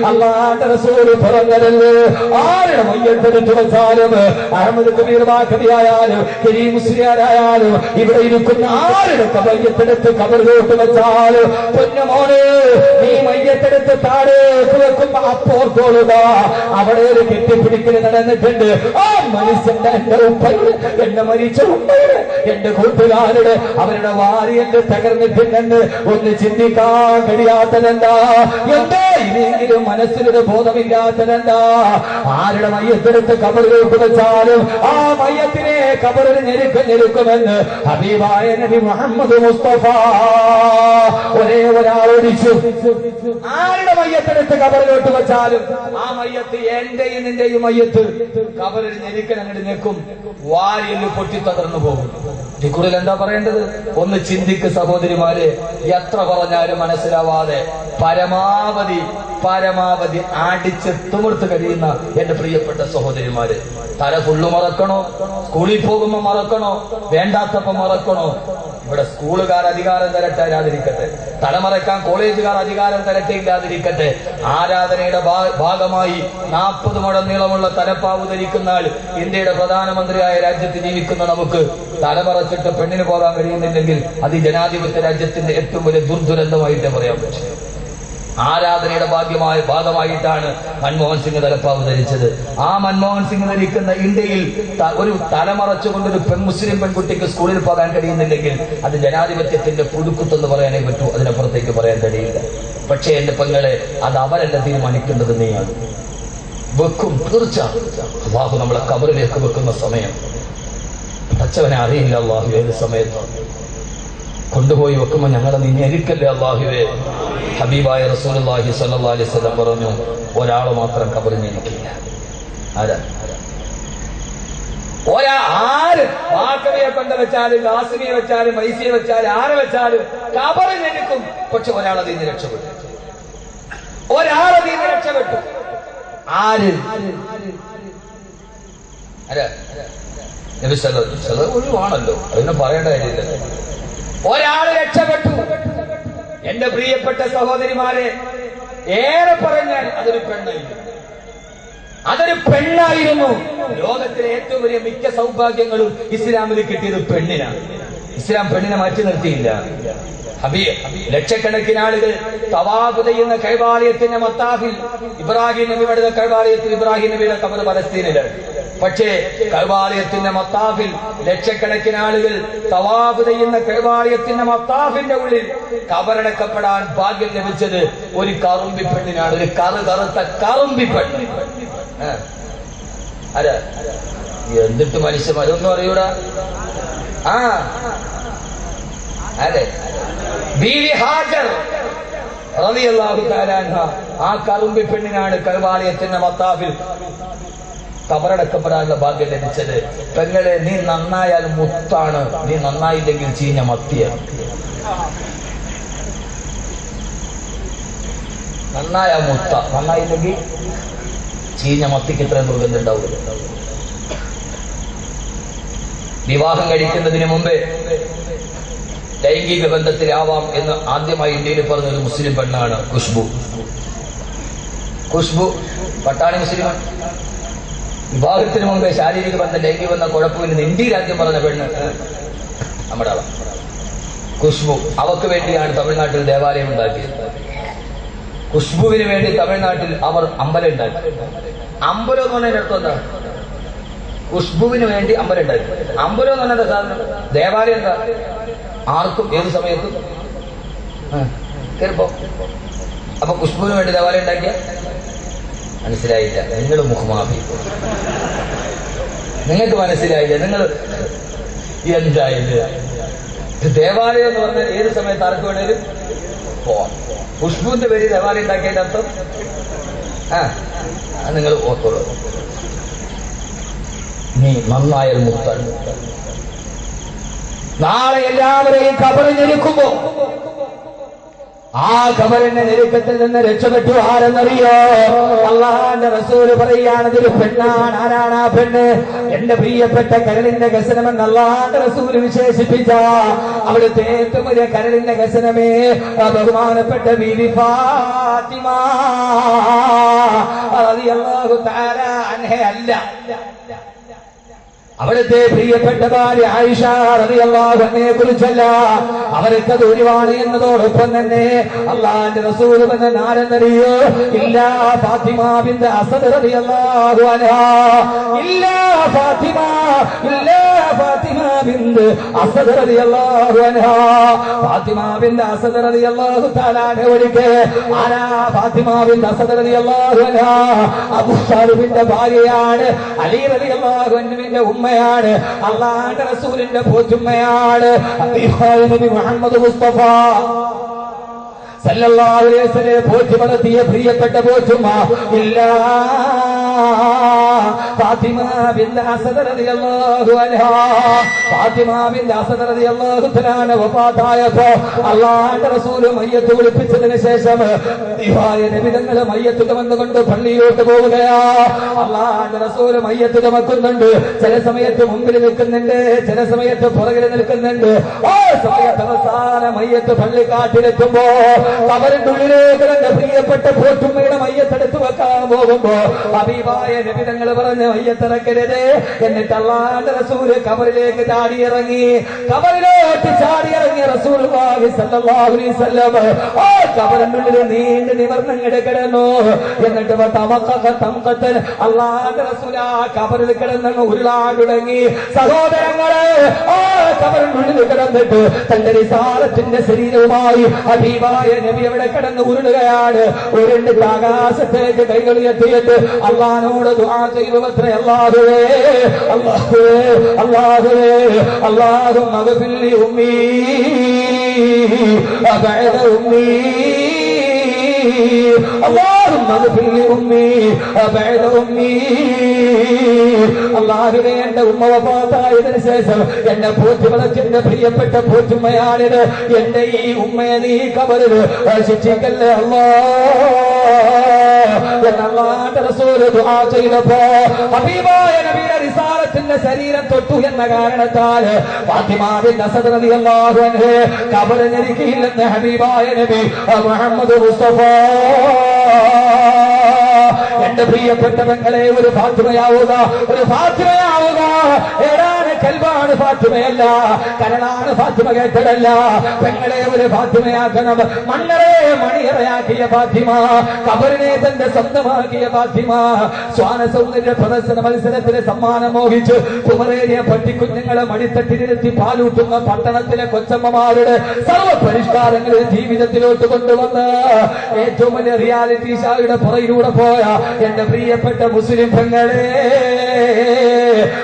അള്ളാന്റെ റസൂൽ പറഞ്ഞതല്ലേ ആരുടെ മയ്യത്തെടുത്ത് വെച്ചാലും അഹമ്മദ് കബീർ ബാഖവിയായാലും കരീം മുസ്ലിയാരായാലും ഇവിടെ ഇരിക്കുന്ന ആരുടെ മയ്യത്തെടുത്ത് കബറിലോട്ട് വെച്ചാലും പൊന്നുമോനെ നീ മയ്യത്തെടുത്ത് താഴേക്ക് വെക്കുമ്പോ അപ്പോർത്തോളുക അവിടെ ഒരു കെട്ടിപ്പിടിക്കൽ നടന്നിട്ടുണ്ട്. ആ മനുഷ്യന്റെ എന്റെ ഉപ്പയുടെ എന്റെ മരിച്ച ഉപ്പയുടെ എന്റെ കൂട്ടുകാരുടെ അവരുടെ വാരി എന്റെ തകർന്നിട്ടുണ്ടെന്ന് ഒന്ന് ചിന്തിക്കാൻ കഴിയാത്തതെന്താ? എന്തോ ഇനിയെങ്കിലും മനസ്സിലൊരു ബോധമില്ലാത്തതെന്താ? ആരുടെ മയ്യത്തെടുത്ത് കബറിലോട്ട് വെച്ചാലും ആ മയ്യത്തിനെ കബറിൽ ഞെരുക്കുമെന്ന് ഹബീബായ നബി മുഹമ്മദ് മുസ്തഫ ഒരേ ഒരാളോടിച്ചു. ആരുടെ മയ്യത്തെടുത്ത് കബറിലോട്ട് വെച്ചാലും ആ മയ്യത്ത് എന്റെയും നിന്റെയും മയ്യത്ത് കബറിൽ ഞെരുക്കൻ അങ്ങോട്ട് നിൽക്കും, വാരിയിൽ പൊട്ടി തകർന്നു പോകും. ഇതിൽ എന്താ പറയേണ്ടത്? ഒന്ന് ചിന്തിക്ക് സഹോദരിമാരെ. എത്ര പറഞ്ഞാലും മനസ്സിലാവാതെ പരമാവധി അടിച്ച് തിമിർത്ത് കഴിയുന്ന എന്റെ പ്രിയപ്പെട്ട സഹോദരിമാര്, തല ഫുള്ള് മറക്കണോ? സ്കൂളിൽ പോകുമ്പോ മറക്കണോ? വേണ്ടാത്തപ്പോ മറക്കണോ? ഇവിടെ സ്കൂളുകാർ അധികാരം തരട്ടാതിരിക്കട്ടെ, തലമറക്കാൻ കോളേജുകാർ അധികാരം തരട്ടില്ലാതിരിക്കട്ടെ. ആരാധനയുടെ ഭാഗമായി 40 മുഴം നീളമുള്ള തലപ്പാവ് ധരിക്കുന്ന ആൾ ഇന്ത്യയുടെ പ്രധാനമന്ത്രിയായ രാജ്യത്ത് ജീവിക്കുന്ന നമുക്ക് തലമറച്ചിട്ട് പെണ്ണിന് പോകാൻ കഴിയുന്നില്ലെങ്കിൽ അത് ജനാധിപത്യ രാജ്യത്തിന്റെ ഏറ്റവും വലിയ ദുർദുരന്തമായിട്ടേ പറയാൻ പറ്റും. ആരാധനയുടെ ഭാഗമായിട്ടാണ് മൻമോഹൻ സിംഗ് തലപ്പാവ് ധരിച്ചത്. ആ മൻമോഹൻ സിംഗ് ധരിക്കുന്ന ഇന്ത്യയിൽ ഒരു തലമറച്ചുകൊണ്ടൊരു മുസ്ലിം പെൺകുട്ടിക്ക് സ്കൂളിൽ പോകാൻ കഴിയുന്നില്ലെങ്കിൽ അത് ജനാധിപത്യത്തിന്റെ പുഴുക്കുത്തെന്ന് പറയാനേ പറ്റൂ, അതിനപ്പുറത്തേക്ക് പറയാൻ കഴിയില്ല. പക്ഷേ എന്റെ പെങ്ങളെ, അത് അവരല്ല തീരുമാനിക്കേണ്ടത്, നീയാണ്. വെക്കും തീർച്ച. അള്ളാഹു നമ്മളെ കബറിലേക്ക് വെക്കുന്ന സമയം പച്ചവനെ അറിയില്ല. അള്ളാഹു ഏത് സമയത്താണ് കൊണ്ടുപോയി വെക്കുമ്പോൾ ഞങ്ങളെ നീ ഞെരുക്കല്ലേ അള്ളാഹുവേ. ഹബീബായ റസൂലുള്ളാഹി സ്വല്ലല്ലാഹു അലൈഹി വസല്ലം പറഞ്ഞു, ഒരാൾ മാത്രം കബറിൽ ഞെരുക്കില്ല. ആരാ? ആര് വാക്കവിയെ കൊണ്ട് വെച്ചാലും ലാസിമിയെ വെച്ചാലും മൈസിയെ വെച്ചാലും ആരെ വെച്ചാലും കബറിൽ ഞെരുക്കും. പക്ഷെ ഒരാളതിൽ നിന്ന് രക്ഷപ്പെട്ടു. ആര്? ഒഴിവാണല്ലോ, അതിനെ പറയേണ്ട കാര്യമില്ല. ഒരാൾ രക്ഷപ്പെട്ടു. എന്റെ പ്രിയപ്പെട്ട സഹോദരിമാരെ, ഏറെ പറഞ്ഞാൽ അതൊരു പെണ്ണായിരുന്നു. ലോകത്തിലെ ഏറ്റവും വലിയ മിക്ക സൗഭാഗ്യങ്ങളും ഇസ്ലാമിൽ കിട്ടിയത് പെണ്ണിനാണ്. ഇസ്ലാം പെണ്ണിനെ മാറ്റി നിർത്തിയില്ല. ലക്ഷക്കണക്കിന് ആളുകൾ തവാഫ് ചെയ്യുന്ന കൈബാലയത്തിന്റെ മത്താഫിൽ ഇബ്രാഹിം നബി പണിത കൈബാലയത്തിൽ ഇബ്രാഹിം നബിയുടെ ഖബർ പലസ്തീനിലാണ്. പക്ഷേ കൈബാലയത്തിന്റെ മത്താഫിൽ ലക്ഷക്കണക്കിന് ആളുകൾ തവാഫ് ചെയ്യുന്ന കൈബാലയത്തിന്റെ മത്താഫിന്റെ ഉള്ളിൽ ഖബറടക്കപ്പെടാൻ ഭാഗ്യം ലഭിച്ചത് ഒരു കറുമ്പി പെണ്ണിനാണ്. ഒരു കറുത്ത കറുമ്പി പെണ്ണ്. അല്ല, എന്തിട്ട് മനുഷ്യന്മാരൊന്നും അറിയൂടാ. അതെ, ബീവി ഹാജർ റളിയല്ലാഹു തആല അൻഹ, ആ കറുമ്പി പെണ്ണിനാണ് കൈബാലയത്തിന്റെ മത്താഫിൽ കബറടക്കപ്പെടാനുള്ള ഭാഗ്യം ലഭിച്ചത്. പെങ്ങളെ, നീ നന്നായാൽ മുത്താണ്, നീ നന്നായില്ലെങ്കിൽ ചീഞ്ഞ മത്തിയാണ്. നന്നായ മുത്ത, നന്നായില്ലെങ്കിൽ ചീഞ്ഞ മത്തിക്ക് ഇത്ര ദുർഗന്ധം ഉണ്ടാവില്ല. വിവാഹം കഴിക്കുന്നതിന് മുമ്പേ ലൈംഗിക ബന്ധത്തിലാവാം എന്ന് ആദ്യമായി ഇന്ത്യയിൽ പറഞ്ഞൊരു മുസ്ലിം പെണ്ണാണ് ഖുഷ്ബു. ഖുഷ്ബു പട്ടാണി മുസ്ലിമാണ്. വിവാഹത്തിന് മുമ്പേ ശാരീരിക ബന്ധം, ലൈംഗിക ബന്ധം കുഴപ്പമില്ലെന്ന് ഇന്ത്യ രാജ്യം പറഞ്ഞ പെണ്ണ് നമ്മുടെ ആളാണ് ഖുഷ്ബു. അവക്ക് വേണ്ടിയാണ് തമിഴ്നാട്ടിൽ ദേവാലയം ഉണ്ടാക്കിയത്. ഖുഷ്ബുവിന് വേണ്ടി തമിഴ്നാട്ടിൽ അവർ അമ്പലം ഉണ്ടാക്കി. അമ്പലം എന്ന് പറഞ്ഞതിന്റെ അർത്ഥം എന്താ? ഖുഷ്ബുവിന് വേണ്ടി അമ്പലം ഉണ്ടാക്കി. അമ്പലം എന്ന് പറഞ്ഞ സാധനം, ദേവാലയം എന്താ? ആർക്കും ഏത് സമയത്തും കേൾപ്പോ. അപ്പൊ ഖുഷ്ബുവിന് വേണ്ടി ദേവാലയം ഉണ്ടാക്കിയ മനസ്സിലായില്ല. നിങ്ങൾ മുഖമാഫി, നിങ്ങൾക്ക് മനസ്സിലായില്ല. നിങ്ങൾ എന്തായില്ല. ദേവാലയം എന്ന് പറഞ്ഞാൽ ഏത് സമയത്ത് ആർക്ക് വേണേലും പോവാം. ഖുഷ്ബുവിന്റെ പേര് ദേവാലയം ഉണ്ടാക്കിയതിന്റെ അർത്ഥം നിങ്ങൾ ഓർത്തോളൂ. നീ നന്നായാൽ മുത്താണ്. നാളെ എല്ലാവരെയും കബറിഞ്ഞിരിക്കുമ്പോ ആ കബറിന്റെ ഞെരുക്കത്തിൽ നിന്ന് രക്ഷപ്പെട്ടു ആരെന്നറിയോ? അള്ളാന്റെ റസൂല് പറയാണ്, ഇതൊരു പെണ്ണാണ്. ആരാണ് ആ പെണ്ണ്? എന്റെ പ്രിയപ്പെട്ട കരളിന്റെ കസനമെന്ന് അള്ളാന്റെ റസൂല് വിശേഷിപ്പിച്ച അവിടുത്തെ ഏറ്റവും വലിയ കരളിന്റെ കസനമേ ബഹുമാനപ്പെട്ട ബീവി ഫാത്തിമ റളിയല്ലാഹു തആല അൻഹ അല്ല, അവിടുത്തെ പ്രിയപ്പെട്ട ഭാര്യ ആയിഷ റളിയല്ലാഹു അൻഹയെ കുറിച്ചല്ല. അവർക്കത് ഒഴിവാണ് എന്നതോടൊപ്പം തന്നെ അള്ളാന്റെ റസൂൽ പറഞ്ഞ ആരെന്നറിയോ? ഇല്ലാ ഫാത്തിമ ബിൻത് അസദ് റളിയല്ലാഹു അൻഹാ. ഇല്ലാ ഫാത്തിമ, ഇല്ലാ ഫാത്തിമ ബിൻത് അസദ് റളിയല്ലാഹു അൻഹാ. ഫാത്തിമ ബിൻത് അസദ് റളിയല്ലാഹു തആല അൻഹ ഒഴികെ ആരാ ഫാത്തിമ ബിൻത് അസദ് റളിയല്ലാഹു അൻഹാ? അബൂ താലിബിന്റെ ഭാര്യയാണ്. അലി റളിയല്ലാഹു അൻഹുവിന്റെ ഉമ്മയാണ്. അള്ളാഹുവിന്റെ റസൂലിന്റെ പോറ്റുമ്മയാണ്. നബി മുഹമ്മദ് മുസ്തഫ സല്ലല്ലാഹു അലൈഹി വസല്ലം പോറ്റി വളർത്തിയ പ്രിയപ്പെട്ട പോറ്റുമ്മ ഇല്ലാ ഫാത്തിമ ബിൻത് അസദ് റളിയല്ലാഹു അൻഹാ. ഫാത്തിമ ബിൻത് അസദ് റളിയല്ലാഹു തആല വഫാത്തായപ്പോ അല്ലാഹുവിന്റെ റസൂൽ മയ്യത്ത് കുളിപ്പിച്ചതിന് ശേഷം നബി തങ്ങൾ മയ്യത്ത് ചുമന്നുകൊണ്ട് പള്ളിയിലോട്ട് പോവുകയാ. അല്ലാഹുവിന്റെ റസൂൽ മയ്യത്ത് ചുമക്കുന്നുണ്ട്. ചില സമയത്ത് മുമ്പിൽ നിൽക്കുന്നുണ്ട്, ചില സമയത്ത് പുറകിൽ നിൽക്കുന്നുണ്ട്. ആ സമയത്ത് അവസാന മയ്യത്ത് പള്ളിക്കാട്ടിലെത്തുമ്പോ കബറിന്റെ ഉള്ളിലേക്ക് തന്റെ പ്രിയപ്പെട്ട പോറ്റുമ്മയുടെ മയ്യത്തെടുത്ത് വെക്കാൻ പോകുമ്പോ ഹബീബായ നബി തങ്ങൾ പറഞ്ഞ് മയ്യത്തിറക്കരുത്. എന്നിട്ട് അല്ലാഹുവിന്റെ റസൂൽ കബറിലേക്ക് ചാടിയിറങ്ങി. കബറിലോട്ട് ചാടിയിറങ്ങിയ റസൂലുള്ളാഹി സ്വല്ലല്ലാഹു അലൈഹി വസല്ലം ആ കബറിന്റെ ഉള്ളിൽ നീണ്ടു നിവർന്നങ്ങട് കിടന്നു. എന്നിട്ട് അല്ലാഹുവിന്റെ റസൂൽ ആ കബറിൽ കിടന്നങ്ങ് ഉരുളാൻ തുടങ്ങി. സഹോദരങ്ങളെ, ആ കബറിന്റെ ഉള്ളിൽ കിടന്നിട്ട് തന്റെ റിസാലത്തിന്റെ ശരീരവുമായി ഹബീബായ നബി അവിടെ കിടന്ന് ഉരുളുകയാണ്. ഉരുണ്ടിട്ട് ആകാശത്തേക്ക് കൈകൾ എത്തിയിട്ട് അള്ളാഹിനോട് ദുആ ചെയ്തു അത്രേ, അല്ലാഹുവേ അല്ലാഹുവേ അല്ലാഹുവേ അല്ലാഹുമ്മ ഗ്ഫിർ ലി ഉമ്മീ അബഅദ ഉമ്മീ اللهم اغفر لأمي بعد أمي. അല്ലാഹുവേ, എന്റെ ഉമ്മ വഫാത്തായതിനു ശേഷം എന്നെ പോറ്റി വളർത്തിയ പ്രിയപ്പെട്ട പോറ്റുമ്മയാണിത്. എന്റെ ഈ ഉമ്മയെ നീ കബറിൽ ശിക്ഷിക്കല്ലേ അല്ലാഹ് എന്നല്ലാഹുവിന്റെ റസൂൽ ദുആ ചെയ്തപ്പോ ഹബീബായ നബിയുടെ റിസാലത്തിന്റെ ശരീരം തൊട്ടു എന്ന കാരണത്താൽ ഫാത്തിമ ബിൻത് അസദ് റളിയല്ലാഹു അൻഹ കബറിൽ ഞെരുക്കിയില്ലെന്ന് ഹബീബായ നബി മുഹമ്മദ് മുസ്തഫ. എന്റെ പ്രിയപ്പെട്ട പെങ്ങളെ, ഒരു ഫാത്തിമയാവുക, ഒരു ഫാത്തിമയാവുക. ഏതാണ് കൽബാണ് ഫാത്തിമയല്ല, കരളാണ് ഫാത്തിമ കേട്ടതല്ല. പെങ്ങളെ ഒരു ഫാത്തിമയാക്കണം. മണ്ണറെ മണിയറയാക്കിയ ഫാത്തിമ, കബറിനെ തന്റെ സ്വന്തമാക്കിയ ഫാത്തിമ. ശ്വാന സൗന്ദര്യ പ്രദർശന മത്സരത്തിന് സമ്മാനം മോഹിച്ച് കുമറേറിയ പട്ടിക്കുഞ്ഞുങ്ങളെ മടിത്തട്ടിനിരുത്തി പാലൂട്ടുന്ന പട്ടണത്തിലെ കൊച്ചമ്മമാരുടെ സർവ്വ പരിഷ്കാരങ്ങളെ ജീവിതത്തിലോട്ട് കൊണ്ടുവന്ന് ഏറ്റവും വലിയ റിയാലിറ്റി ഷോയുടെ പുറയിലൂടെ പോയ എന്റെ പ്രിയപ്പെട്ട മുസ്ലിം പെങ്ങളെ,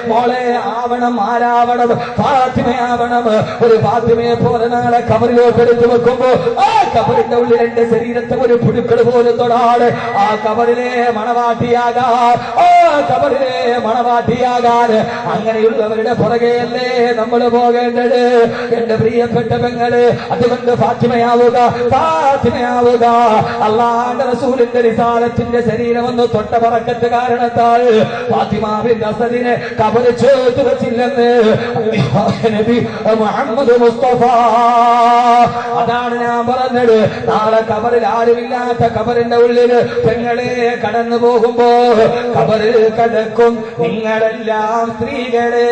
മോളെ ആവണം, ആരാവണം? ഫാത്തിമയാവണം. ഒരു ഫാത്തിമയെ പോലെ നാളെ കബറിലോട്ട് എടുത്തു വെക്കുമ്പോ ആ കബറിന്റെ ഉള്ളിൽ എന്റെ ശരീരത്തെ ഒരു പുഴുക്കൾ പോലെ തൊടാട് ആ കബറിലെ മണവാട്ടിയാകാൻ, ആ കബറിലെ മണവാട്ടിയാകാൻ അങ്ങനെയുള്ളവരുടെ പുറകെയല്ലേ നമ്മൾ പോകേണ്ടത്? എന്റെ പ്രിയപ്പെട്ട പെങ്ങള്, അതുകൊണ്ട് ഫാത്തിമയാവുക, ഫാത്തിമയാവുക. അള്ളാഹുവിന്റെ റസൂലിന്റെ റിസാലത്തിന്റെ ശരീരം ഒന്ന് തൊട്ട പറക്കത്ത് കാരണത്താൽ ഫാത്തിമാവിന്റെ അസദിനെ കബറ് ചേർത്ത് വെച്ചില്ലെന്ന് നബി മുഹമ്മദ് മുസ്തഫ. അതാണ് ഞാൻ പറഞ്ഞത്. നാളെ കബറിൽ ആരുമില്ലാത്ത കബറിന്റെ ഉള്ളിൽ പെങ്ങളെ കടന്നു പോകുമ്പോ കബറിൽ കടക്കും നിങ്ങളെല്ലാം സ്ത്രീകളെ,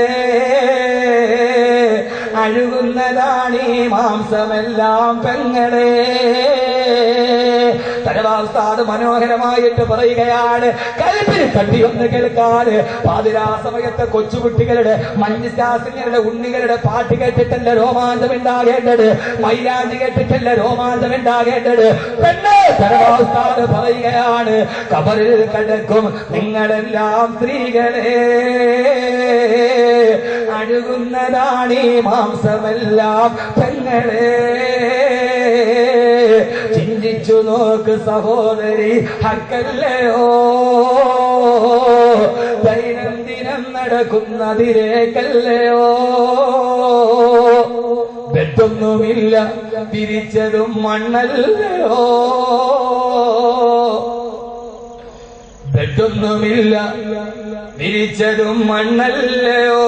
അഴുകുന്നതാണ് ഈ മാംസമെല്ലാം പെങ്ങളെ. തലവാസ്താട് മനോഹരമായിട്ട് പറയുകയാണ്, കൽപ്പിൽ തട്ടിയൊന്ന് കേൾക്കാൻ. പാതിരാ സമയത്തെ കൊച്ചുകുട്ടികളുടെ മഞ്ഞുശാസിനികളുടെ ഉണ്ണികളുടെ പാട്ട് കേട്ടിട്ടല്ല രോമാഞ്ചം ഉണ്ടാകേണ്ടത്, മൈലാഞ്ചി കേട്ടിട്ടല്ല രോമാഞ്ചം ഉണ്ടാകേണ്ടത്. പെണ്ണ് തലവാസ്താട് പറയുകയാണ്, കബറിൽ കിടക്കും നിങ്ങളെല്ലാം സ്ത്രീകളെ, അഴുകുന്നതാണ് ഈ മാംസമെല്ലാം പെങ്ങളെ. ചിന്തിച്ചു നോക്ക് സഹോദരി, ഹക്കല്ലയോ ദൈനംദിനം നടക്കുന്നതിലേക്കല്ലയോ? ബെഡൊന്നുമില്ല, പിരിച്ചതും മണ്ണല്ലയോ? ബെഡൊന്നുമില്ല, പിരിച്ചതും മണ്ണല്ലയോ?